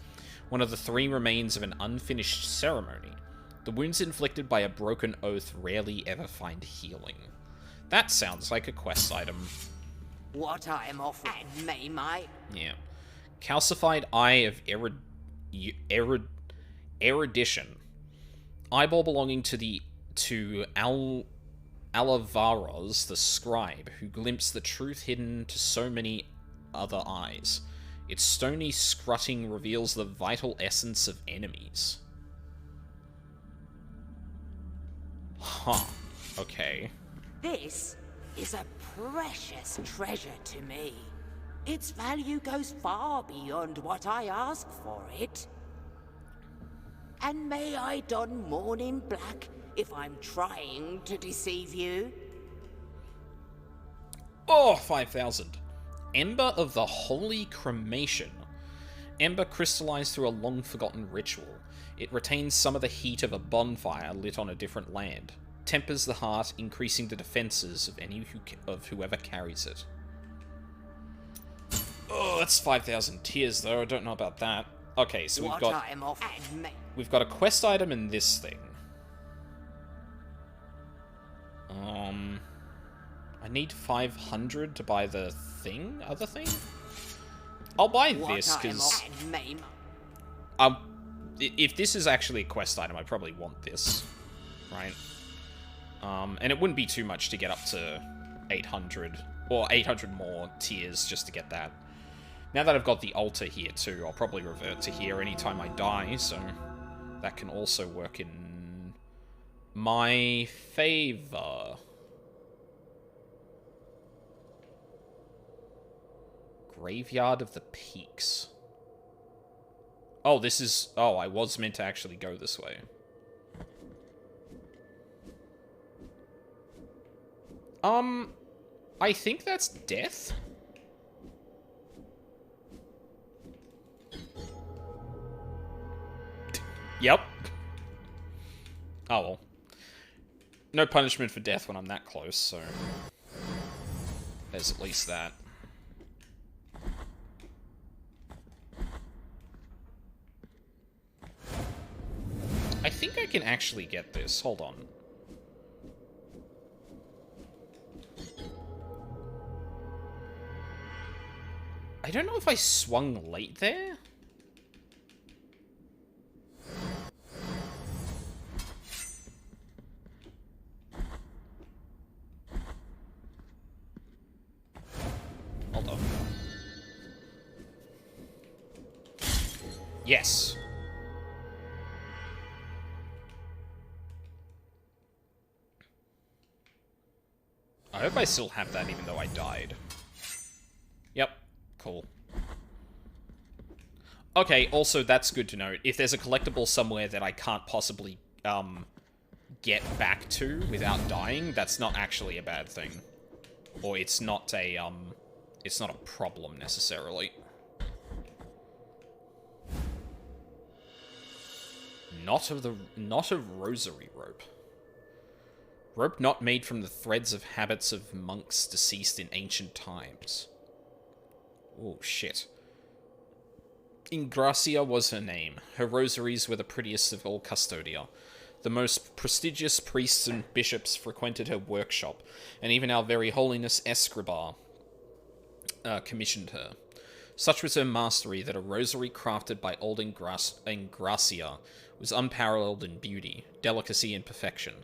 One of the 3 remains of an unfinished ceremony. The wounds inflicted by a broken oath rarely ever find healing. That sounds like a quest item. What I am offering, and may my... Yeah. Calcified Eye of Erudition. Eyeball belonging to Alavaros, the scribe, who glimpsed the truth hidden to so many other eyes. Its stony scrutting reveals the vital essence of enemies. Huh. Okay. This is a precious treasure to me. Its value goes far beyond what I ask for it. And may I don mourning black if I'm trying to deceive you? Oh, 5,000. Ember of the Holy Cremation. Ember crystallized through a long-forgotten ritual. It retains some of the heat of a bonfire lit on a different land. Tempers the heart, increasing the defenses of whoever carries it. Oh, that's 5,000 tears, though. I don't know about that. Okay, so we've got a quest item in this thing. I need 500 to buy the thing? Other thing? I'll buy this, because... if this is actually a quest item, I probably want this. Right? And it wouldn't be too much to get up to 800. Or 800 more tiers just to get that. Now that I've got the altar here too, I'll probably revert to here anytime I die, so that can also work in my favor. Graveyard of the Peaks. Oh, this is... Oh, I was meant to actually go this way. I think that's death? Yep. Oh well. No punishment for death when I'm that close, so... There's at least that. I think I can actually get this. Hold on. I don't know if I swung late there. Hold on. Yes. I hope I still have that even though I died. Yep. Cool. Okay, also that's good to note. If there's a collectible somewhere that I can't possibly get back to without dying, that's not actually a bad thing. Or it's not a problem necessarily. Knot of rosary rope. Rope not made from the threads of habits of monks deceased in ancient times. Oh, shit. Ingracia was her name. Her rosaries were the prettiest of all custodia. The most prestigious priests and bishops frequented her workshop, and even our very holiness Escribar commissioned her. Such was her mastery that a rosary crafted by old Ingracia was unparalleled in beauty, delicacy, and perfection.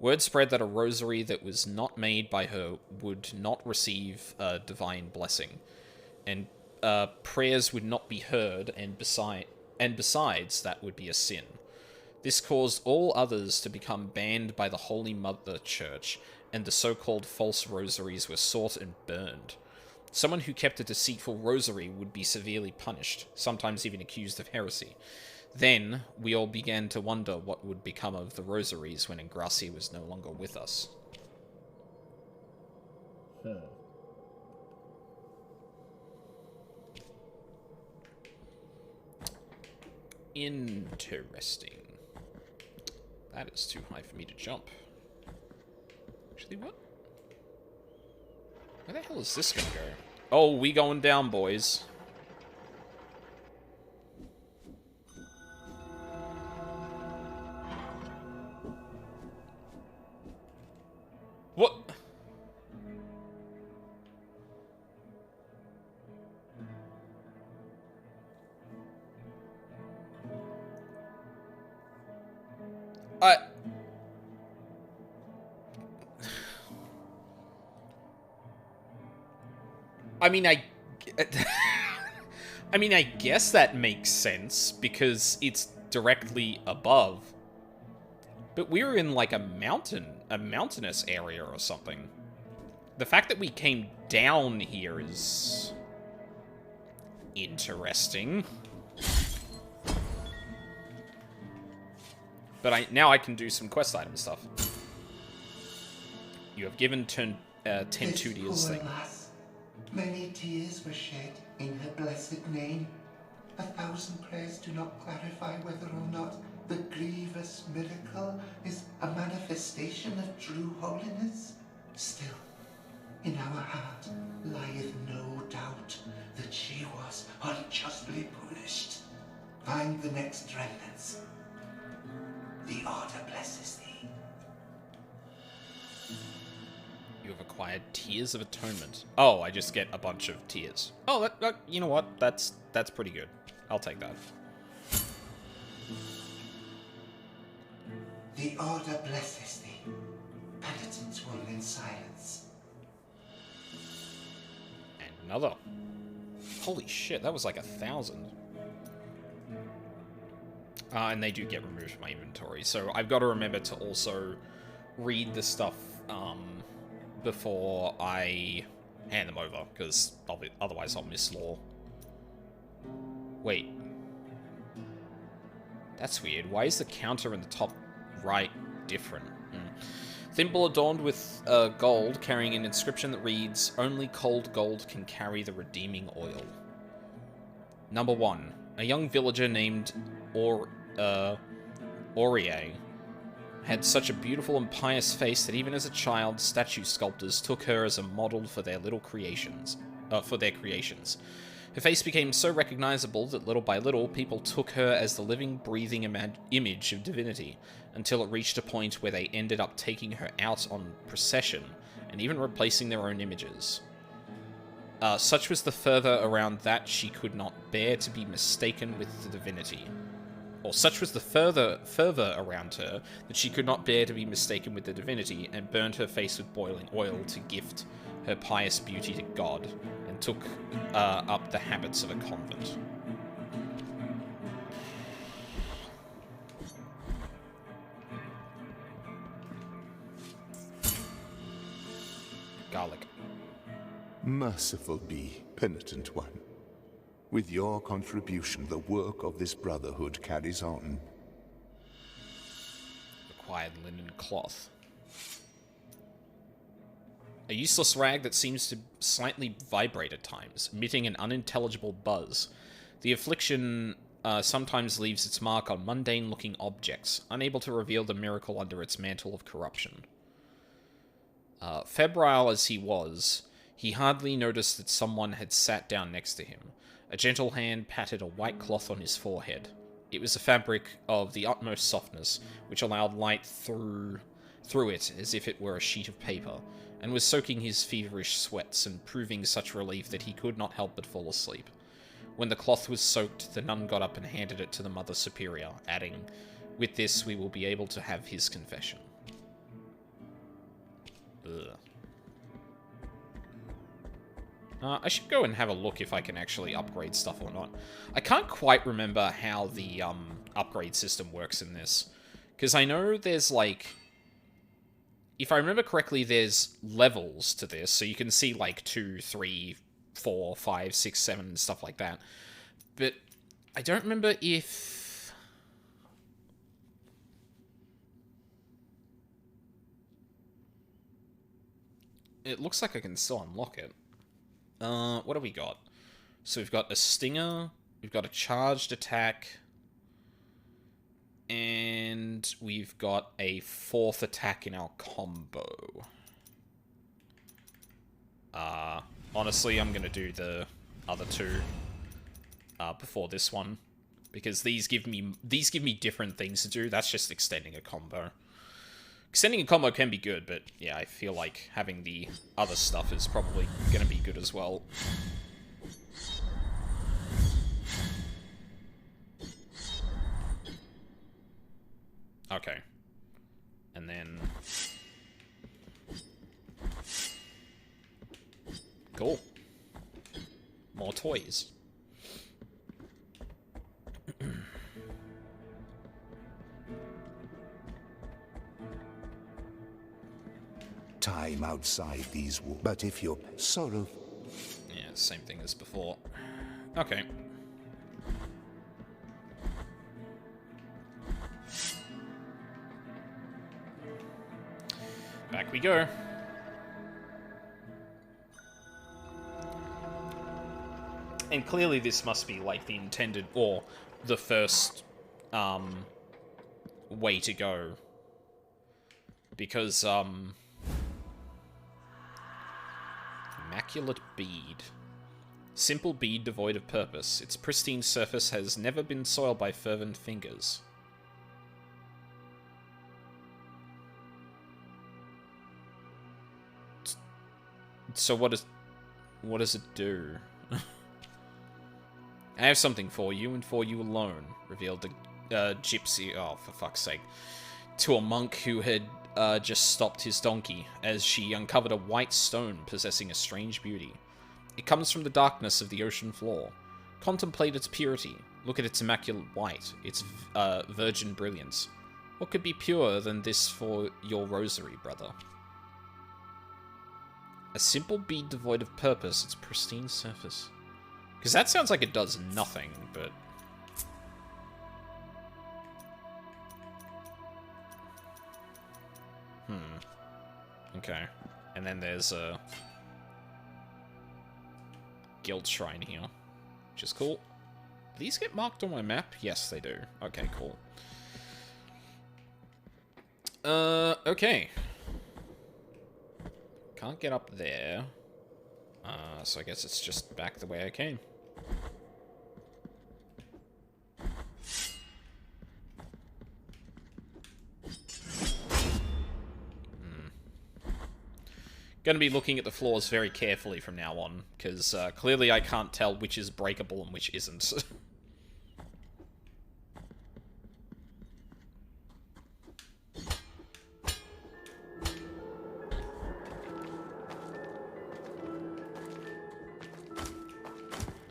Word spread that a rosary that was not made by her would not receive a divine blessing, and prayers would not be heard, and besides, that would be a sin. This caused all others to become banned by the Holy Mother Church, and the so-called false rosaries were sought and burned. Someone who kept a deceitful rosary would be severely punished, sometimes even accused of heresy. Then, we all began to wonder what would become of the rosaries when Ingracia was no longer with us. Interesting. That is too high for me to jump. Actually, what? Where the hell is this gonna go? Oh, we going down, boys. What? I mean, I mean, I guess that makes sense, because it's directly above. But we're in, like, a mountainous area or something. The fact that we came down here is interesting. But now I can do some quest item stuff. You have given 10 2Ds thing. Many tears were shed in her blessed name. 1,000 prayers do not clarify whether or not the grievous miracle is a manifestation of true holiness. Still, in our heart lieth no doubt that she was unjustly punished. Find the next remnants. The Order blesses thee. You have acquired Tears of Atonement. Oh, I just get a bunch of tears. Oh, that you know what? That's pretty good. I'll take that. The Order blesses thee. Penitents won in silence. And another. Holy shit, that was like 1,000. And they do get removed from my inventory, so I've got to remember to also read the stuff, before I hand them over, because otherwise I'll miss lore. Wait. That's weird. Why is the counter in the top right different? Thimble adorned with gold, carrying an inscription that reads, "Only cold gold can carry the redeeming oil." Number 1. A young villager named Aurie had such a beautiful and pious face that even as a child, statue sculptors took her as a model for their creations. Her face became so recognizable that little by little, people took her as the living, breathing image of divinity, until it reached a point where they ended up taking her out on procession, and even replacing their own images. Such was the fervor around that she could not bear to be mistaken with the divinity. Or such was the fervor around her that she could not bear to be mistaken with the divinity, and burned her face with boiling oil to gift her pious beauty to God, and took up the habits of a convent. Garlic. Merciful be, penitent one. With your contribution, the work of this brotherhood carries on. Acquired linen cloth. A useless rag that seems to slightly vibrate at times, emitting an unintelligible buzz. The affliction sometimes leaves its mark on mundane-looking objects, unable to reveal the miracle under its mantle of corruption. Febrile as he was, he hardly noticed that someone had sat down next to him. A gentle hand patted a white cloth on his forehead. It was a fabric of the utmost softness, which allowed light through it as if it were a sheet of paper, and was soaking his feverish sweats and proving such relief that he could not help but fall asleep. When the cloth was soaked, the nun got up and handed it to the Mother Superior, adding, "With this we will be able to have his confession." Ugh. I should go and have a look if I can actually upgrade stuff or not. I can't quite remember how the upgrade system works in this. Because I know there's, like... If I remember correctly, there's levels to this. So you can see, like, 2, 3, 4, 5, 6, 7, and stuff like that. But I don't remember if... It looks like I can still unlock it. What do we got? So we've got a stinger, we've got a charged attack, And we've got a 4th attack in our combo. Honestly, I'm gonna do the other 2 before this one, because these give me different things to do. That's just extending a combo. Extending a combo can be good, but yeah, I feel like having the other stuff is probably gonna be good as well. Okay. And then... Cool. More toys. Time outside these walls. But if you're sorrow... Yeah, same thing as before. Okay. Back we go. And clearly this must be like the intended, or the first way to go. Because immaculate bead. Simple bead devoid of purpose. Its pristine surface has never been soiled by fervent fingers. So what does it do? I have something for you, and for you alone, revealed the gypsy, oh, for fuck's sake, to a monk who had just stopped his donkey, as she uncovered a white stone possessing a strange beauty. It comes from the darkness of the ocean floor. Contemplate its purity. Look at its immaculate white, its virgin brilliance. What could be purer than this for your rosary, brother? A simple bead devoid of purpose, its pristine surface. Because that sounds like it does nothing, but... Okay. And then there's a... guild shrine here, which is cool. Do these get marked on my map? Yes, they do. Okay, cool. Okay. Can't get up there. So I guess it's just back the way I came. Gonna be looking at the floors very carefully from now on, because clearly I can't tell which is breakable and which isn't.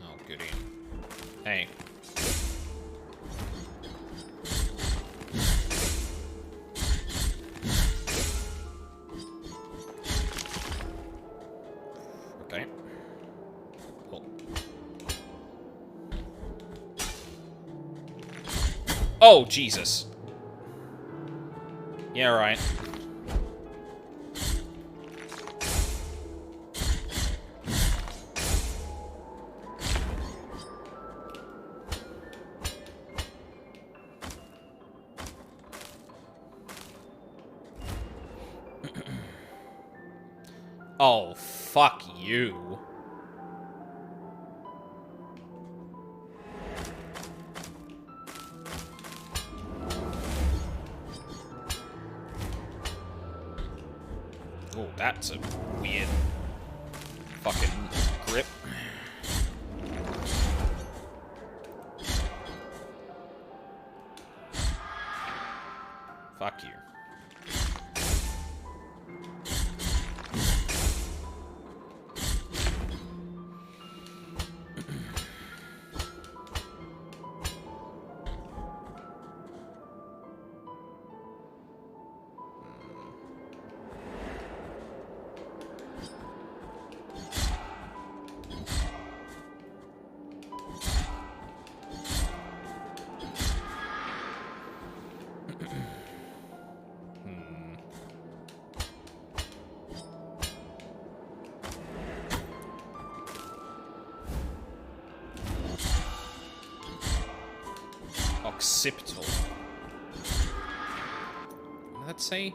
Oh, goody. Hey. Okay. Cool. Oh, Jesus. Yeah, right. Oh, fuck you. Oh, that's a weird fucking grip. Fuck you. Occipital. did that say?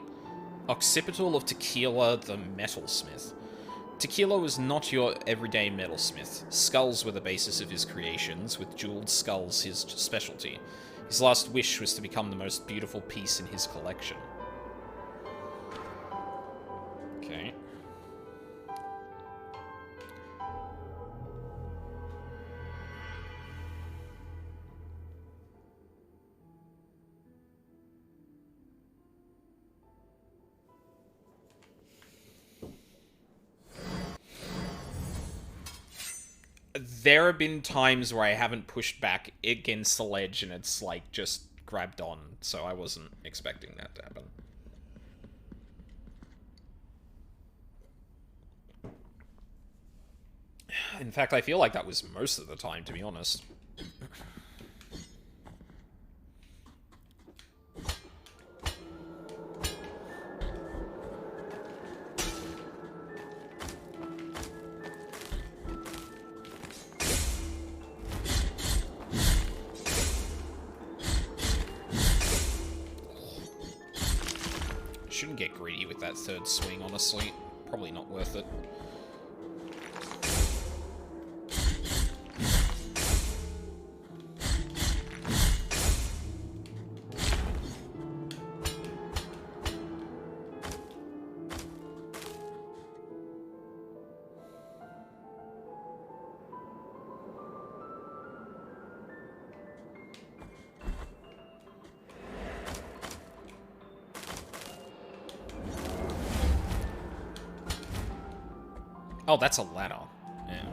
Occipital of Tequila, the metalsmith. Tequila was not your everyday metalsmith. Skulls were the basis of his creations, with jeweled skulls his specialty. His last wish was to become the most beautiful piece in his collection. Okay. There have been times where I haven't pushed back against the ledge and it's, like, just grabbed on, so I wasn't expecting that to happen. In fact, I feel like that was most of the time, to be honest. Shouldn't get greedy with that third swing, honestly. Probably not worth it. Oh, that's a ladder. Yeah.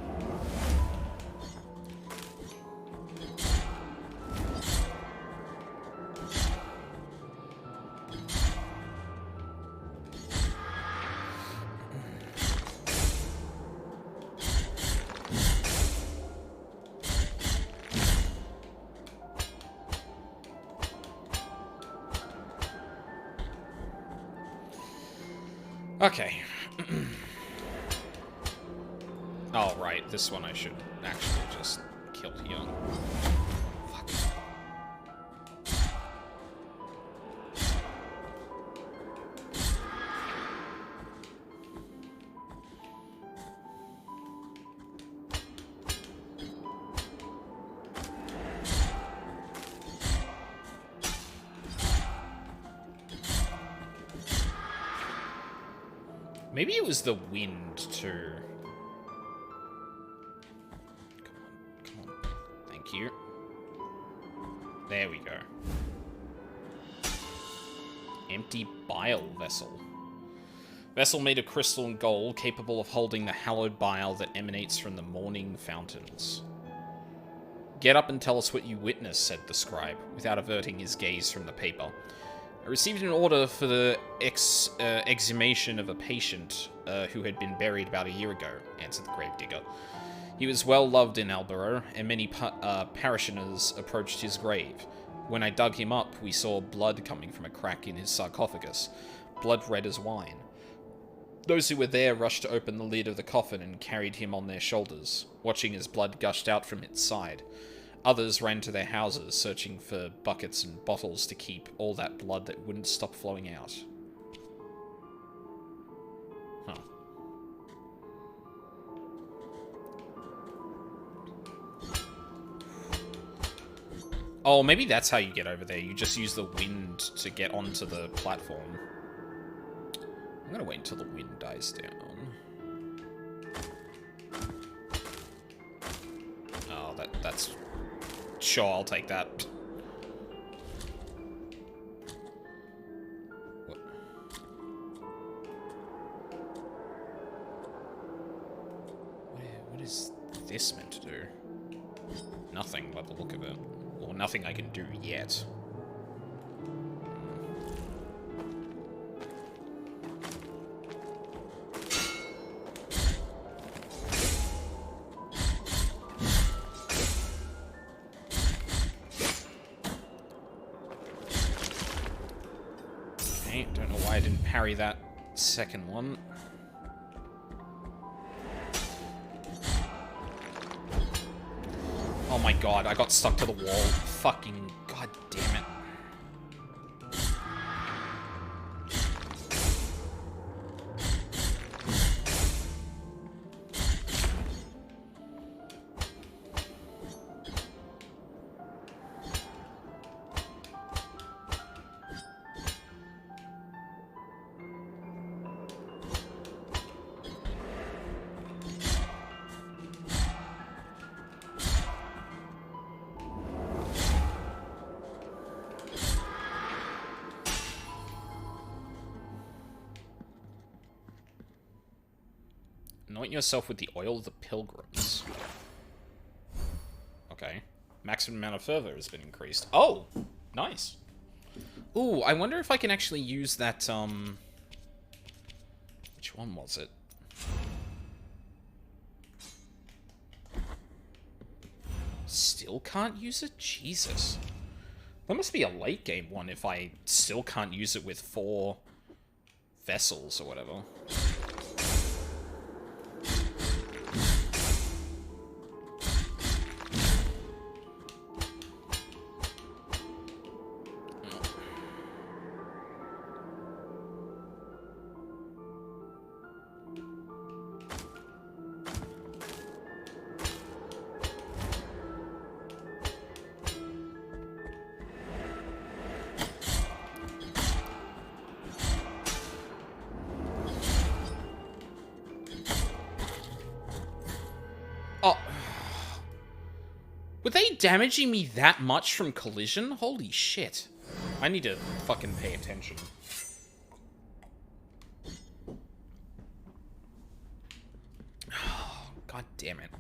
Okay. Oh, right. This one I should actually just kill here. Fuck. Maybe it was the wind, too. Come on. Thank you. There we go. Empty bile vessel. Vessel made of crystal and gold, capable of holding the hallowed bile that emanates from the morning fountains. Get up and tell us what you witnessed, said the scribe, without averting his gaze from the paper. I received an order for the exhumation of a patient who had been buried about a year ago, answered the gravedigger. He was well loved in Alborough, and many parishioners approached his grave. When I dug him up, we saw blood coming from a crack in his sarcophagus, blood red as wine. Those who were there rushed to open the lid of the coffin and carried him on their shoulders, watching as blood gushed out from its side. Others ran to their houses, searching for buckets and bottles to keep all that blood that wouldn't stop flowing out. Huh. Oh, maybe that's how you get over there. You just use the wind to get onto the platform. I'm gonna wait until the wind dies down. Oh, that's... Sure, I'll take that. What is this meant to do? Nothing by the look of it. Or nothing I can do yet. Don't know why I didn't parry that second one. Oh my god, I got stuck to the wall. Fucking god damn it. Anoint yourself with the oil of the pilgrims. Okay. Maximum amount of fervor has been increased. Oh! Nice. Ooh, I wonder if I can actually use that, Which one was it? Still can't use it? Jesus. That must be a late game one if I still can't use it with 4 vessels or whatever. Were they damaging me that much from collision? Holy shit. I need to fucking pay attention. God damn it.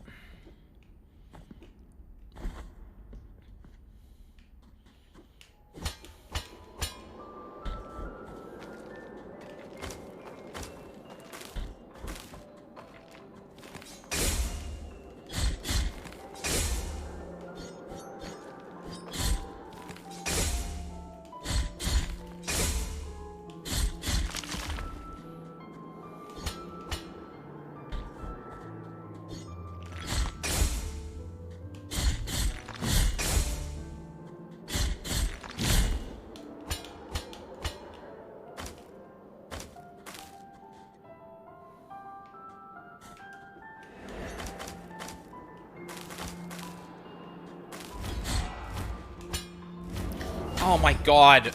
Oh my god.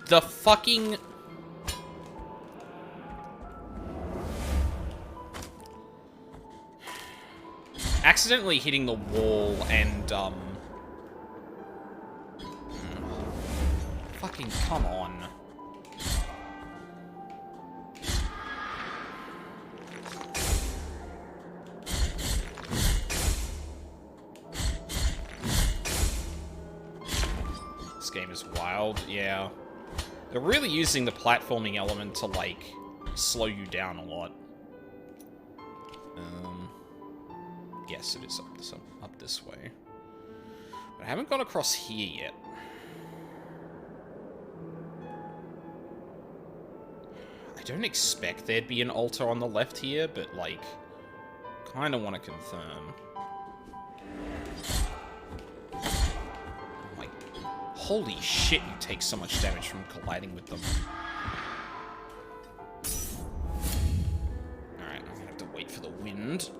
The fucking... Accidentally hitting the wall and, Fucking come on. This game is wild, yeah. They're really using the platforming element to, like, slow you down a lot. Yes, it is up this way. But I haven't gone across here yet. I don't expect there'd be an altar on the left here, but, like, kind of want to confirm. Holy shit, you take so much damage from colliding with them. Alright, I'm gonna have to wait for the wind.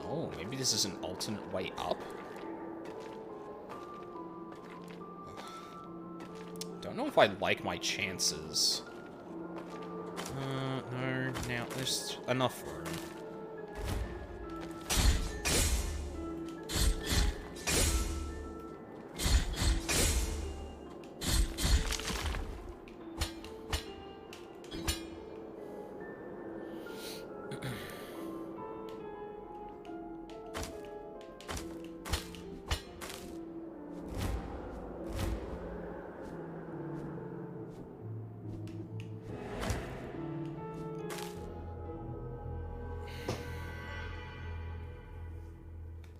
Oh, maybe this is an alternate way up? Don't know if I like my chances. No, now there's enough room.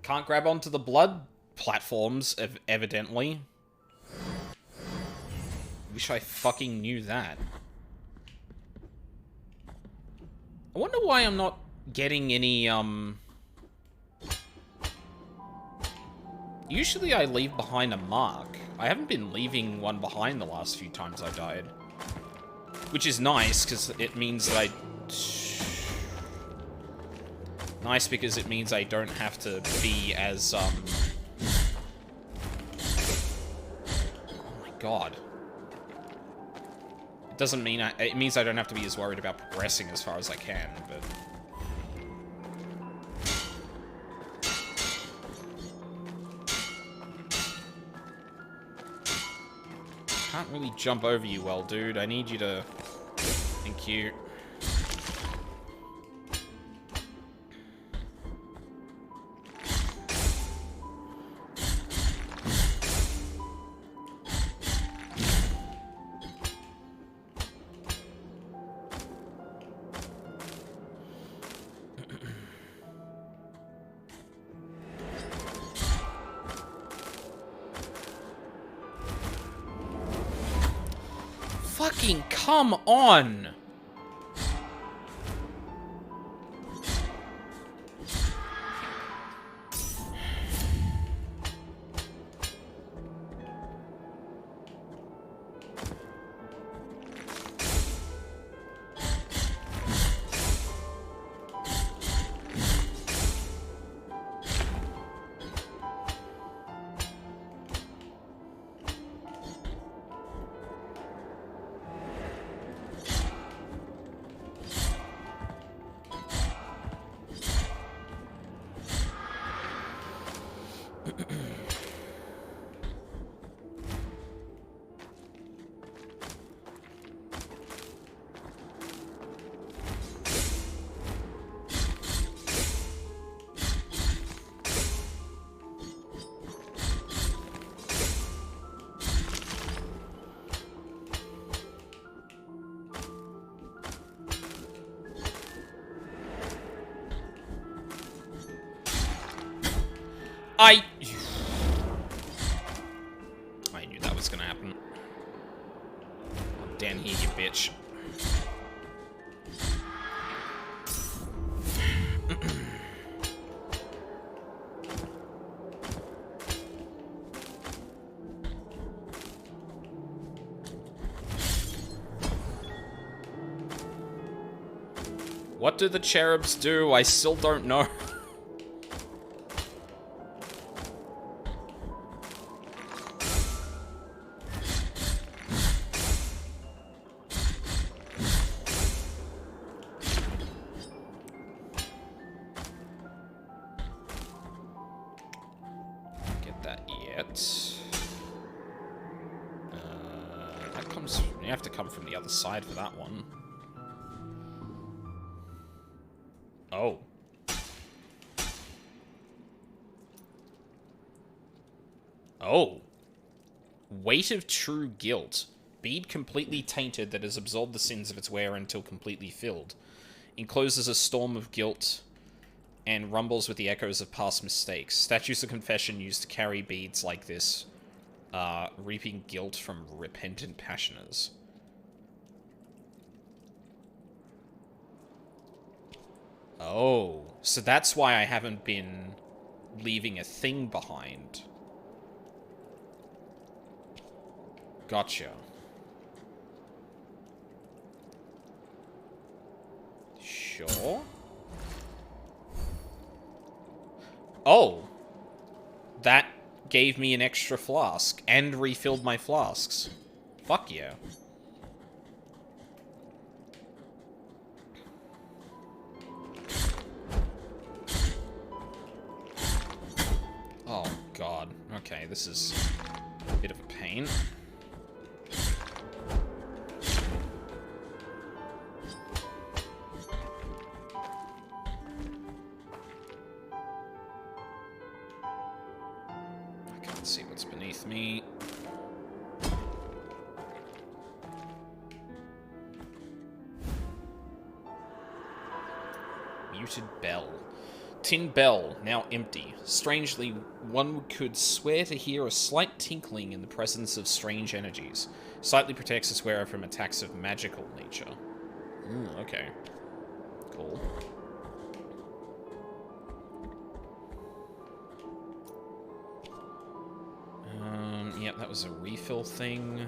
Can't grab onto the blood platforms, evidently. Wish I fucking knew that. I wonder why I'm not getting any, Usually I leave behind a mark. I haven't been leaving one behind the last few times I died. Which is nice, because it means that I... Nice because it means I don't have to be as, Oh my god. Doesn't mean it means I don't have to be as worried about progressing as far as I can, but... Can't really jump over you well, dude. I need you to... Thank you. Fucking come on! I knew that was gonna happen. Down here, you bitch. What do the cherubs do? I still don't know. Side for that one. Oh. Oh. Weight of true guilt. Bead completely tainted that has absorbed the sins of its wearer until completely filled. Encloses a storm of guilt and rumbles with the echoes of past mistakes. Statues of confession used to carry beads like this, reaping guilt from repentant passioners. Oh, so that's why I haven't been leaving a thing behind. Gotcha. Sure. Oh. That gave me an extra flask and refilled my flasks. Fuck yeah. Oh, God. Okay, this is a bit of a pain. I can't see what's beneath me. Muted bell. Tin bell, now empty. Strangely, one could swear to hear a slight tinkling in the presence of strange energies. Slightly protects its wearer from attacks of magical nature. Okay. Cool. Yep, that was a refill thing.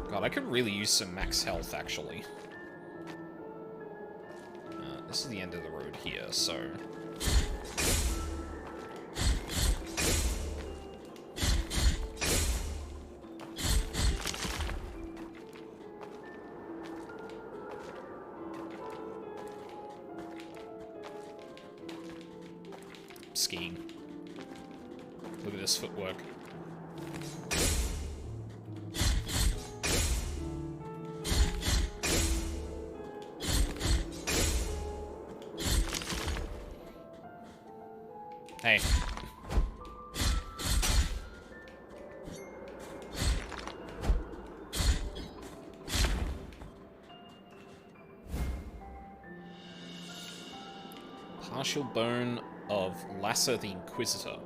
God, I could really use some max health, actually. This is the end of the road here, so... skiing. Look at this footwork. Hey. Partial bone of Lasser the Inquisitor.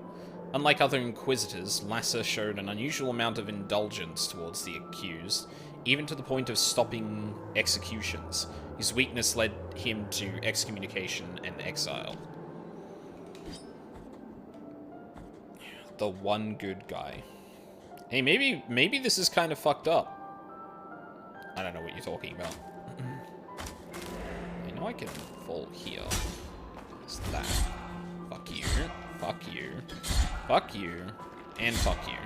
Unlike other Inquisitors, Lasser showed an unusual amount of indulgence towards the accused, even to the point of stopping executions. His weakness led him to excommunication and exile. The one good guy. Hey, maybe this is kind of fucked up. I don't know what you're talking about. I know I can fall here. What's that? Fuck you. Fuck you. Fuck you. And fuck you.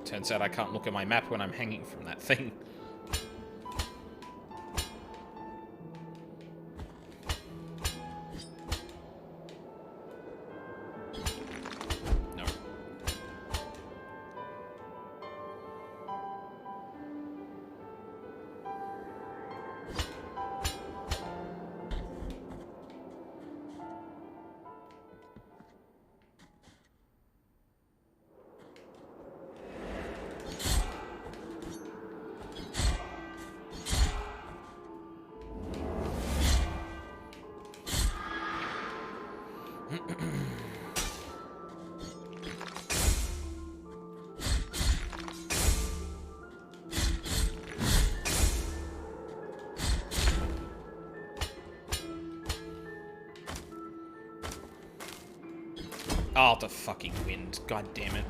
Turns out I can't look at my map when I'm hanging from that thing. No. Oh, the fucking wind. God damn it.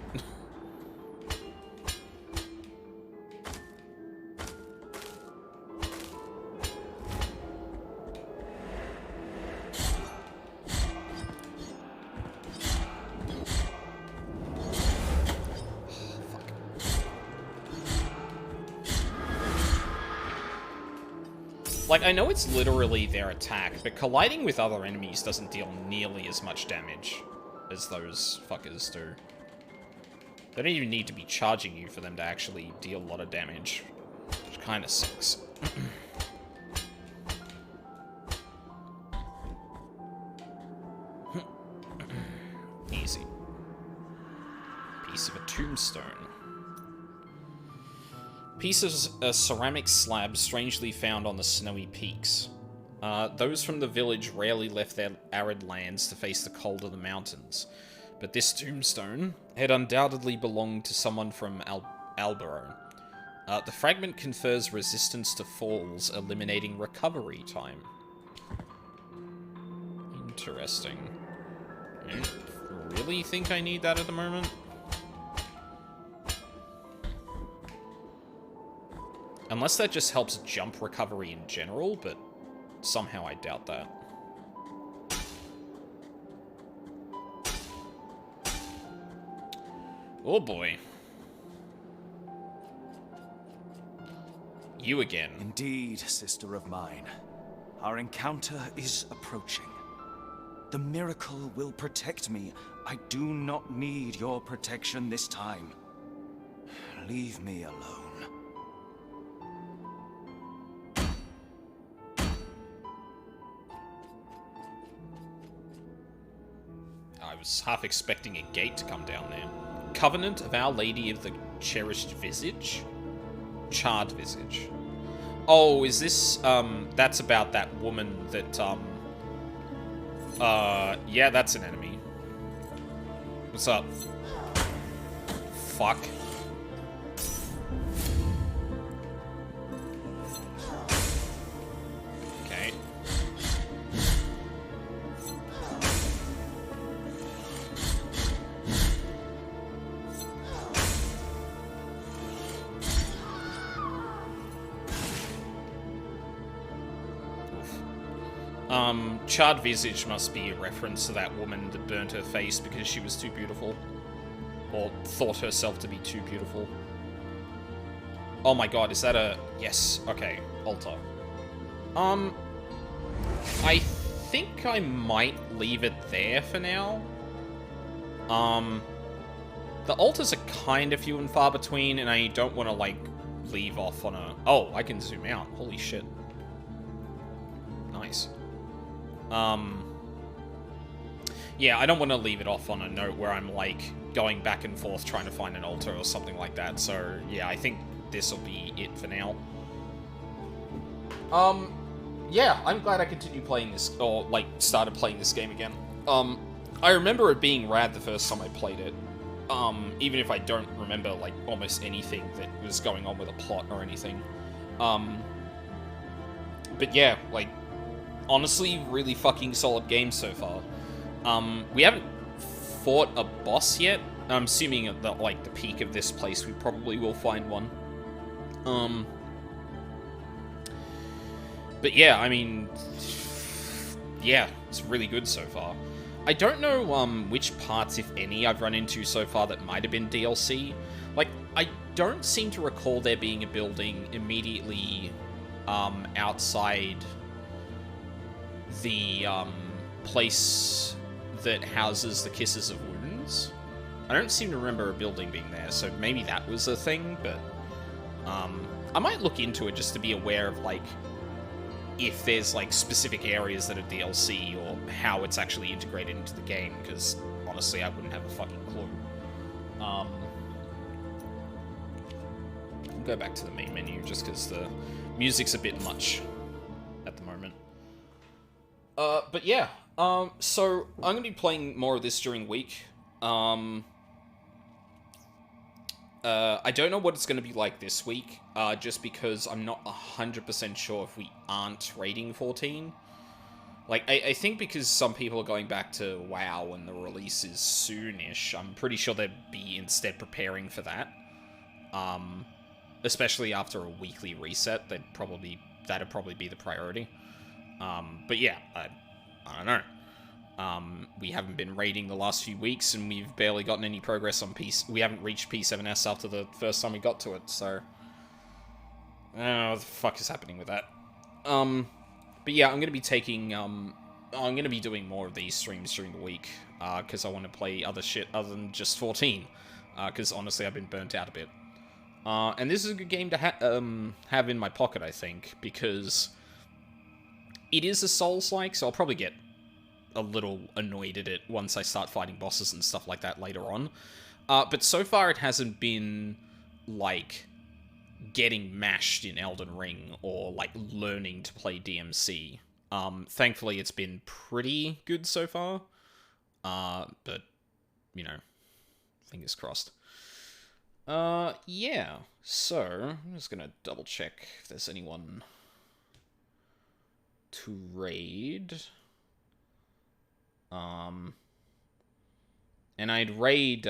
Like, I know it's literally their attack, but colliding with other enemies doesn't deal nearly as much damage as those fuckers do. They don't even need to be charging you for them to actually deal a lot of damage, which kind of sucks. Easy. Piece of a tombstone. Pieces of ceramic slab strangely found on the snowy peaks. Those from the village rarely left their arid lands to face the cold of the mountains, but this tombstone had undoubtedly belonged to someone from Albero. The fragment confers resistance to falls, eliminating recovery time. Interesting. I don't really think I need that at the moment. Unless that just helps jump recovery in general, but somehow I doubt that. Oh boy. You again. Indeed, sister of mine. Our encounter is approaching. The miracle will protect me. I do not need your protection this time. Leave me alone. I was half expecting a gate to come down there. Covenant of Our Lady of the Cherished Visage? Charred Visage. Oh, is this, that's about that woman that, yeah, that's an enemy. What's up? Fuck. Okay. Charred Visage must be a reference to that woman that burnt her face because she was too beautiful. Or thought herself to be too beautiful. Oh my god, is that a... Yes, okay, altar. I think I might leave it there for now. The altars are kind of few and far between, and I don't want to, like, leave off on a... Oh, I can zoom out. Holy shit. Nice. Yeah, I don't want to leave it off on a note where I'm, like, going back and forth trying to find an altar or something like that, so, yeah, I think this will be it for now. Yeah, I'm glad I continued playing this, or, like, started playing this game again. I remember it being rad the first time I played it, even if I don't remember, like, almost anything that was going on with a plot or anything. But yeah, like, honestly, really fucking solid game so far. We haven't fought a boss yet. I'm assuming at the, like, the peak of this place we probably will find one. But yeah, I mean, yeah, it's really good so far. I don't know which parts, if any, I've run into so far that might have been DLC. Like, I don't seem to recall there being a building immediately outside the place that houses the Kisses of Wounds. I don't seem to remember a building being there, so maybe that was a thing, but I might look into it just to be aware of, like, if there's, like, specific areas that are DLC or how it's actually integrated into the game, because honestly, I wouldn't have a fucking clue. I'll go back to the main menu just because the music's a bit much at the moment. But yeah, so I'm going to be playing more of this during the week. I don't know what it's going to be like this week, just because I'm not 100% sure if we aren't raiding 14. Like, I think because some people are going back to WoW and the release is soonish, I'm pretty sure they'd be instead preparing for that. Especially after a weekly reset, that'd probably be the priority. But yeah, I don't know. We haven't been raiding the last few weeks, and we've barely gotten any progress on we haven't reached P7S after the first time we got to it, so... I don't know what the fuck is happening with that. But yeah, I'm gonna be taking, I'm gonna be doing more of these streams during the week, because I want to play other shit other than just 14, because honestly I've been burnt out a bit. And this is a good game to have in my pocket, I think, because it is a Souls-like, so I'll probably get a little annoyed at it once I start fighting bosses and stuff like that later on. But so far it hasn't been, like, getting mashed in Elden Ring or, like, learning to play DMC. Thankfully it's been pretty good so far. But, you know, fingers crossed. Yeah. So, I'm just gonna double check if there's anyone to raid. And I'd raid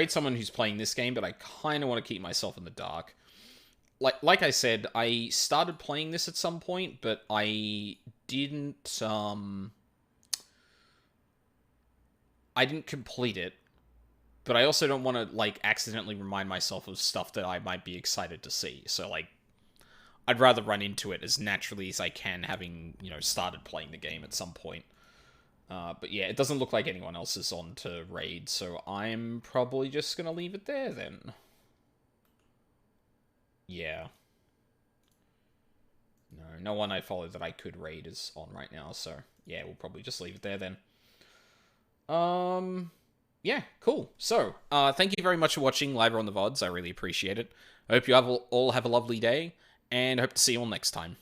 someone who's playing this game, but I kind of want to keep myself in the dark. Like I said, I started playing this at some point, but I didn't complete it. But I also don't want to, like, accidentally remind myself of stuff that I might be excited to see. So, like, I'd rather run into it as naturally as I can, having, you know, started playing the game at some point. But yeah, it doesn't look like anyone else is on to raid, so I'm probably just gonna leave it there, then. Yeah. No one I follow that I could raid is on right now, so yeah, we'll probably just leave it there, then. Yeah, cool. So, thank you very much for watching live or on the VODs. I really appreciate it. I hope you all have a lovely day, and hope to see you all next time.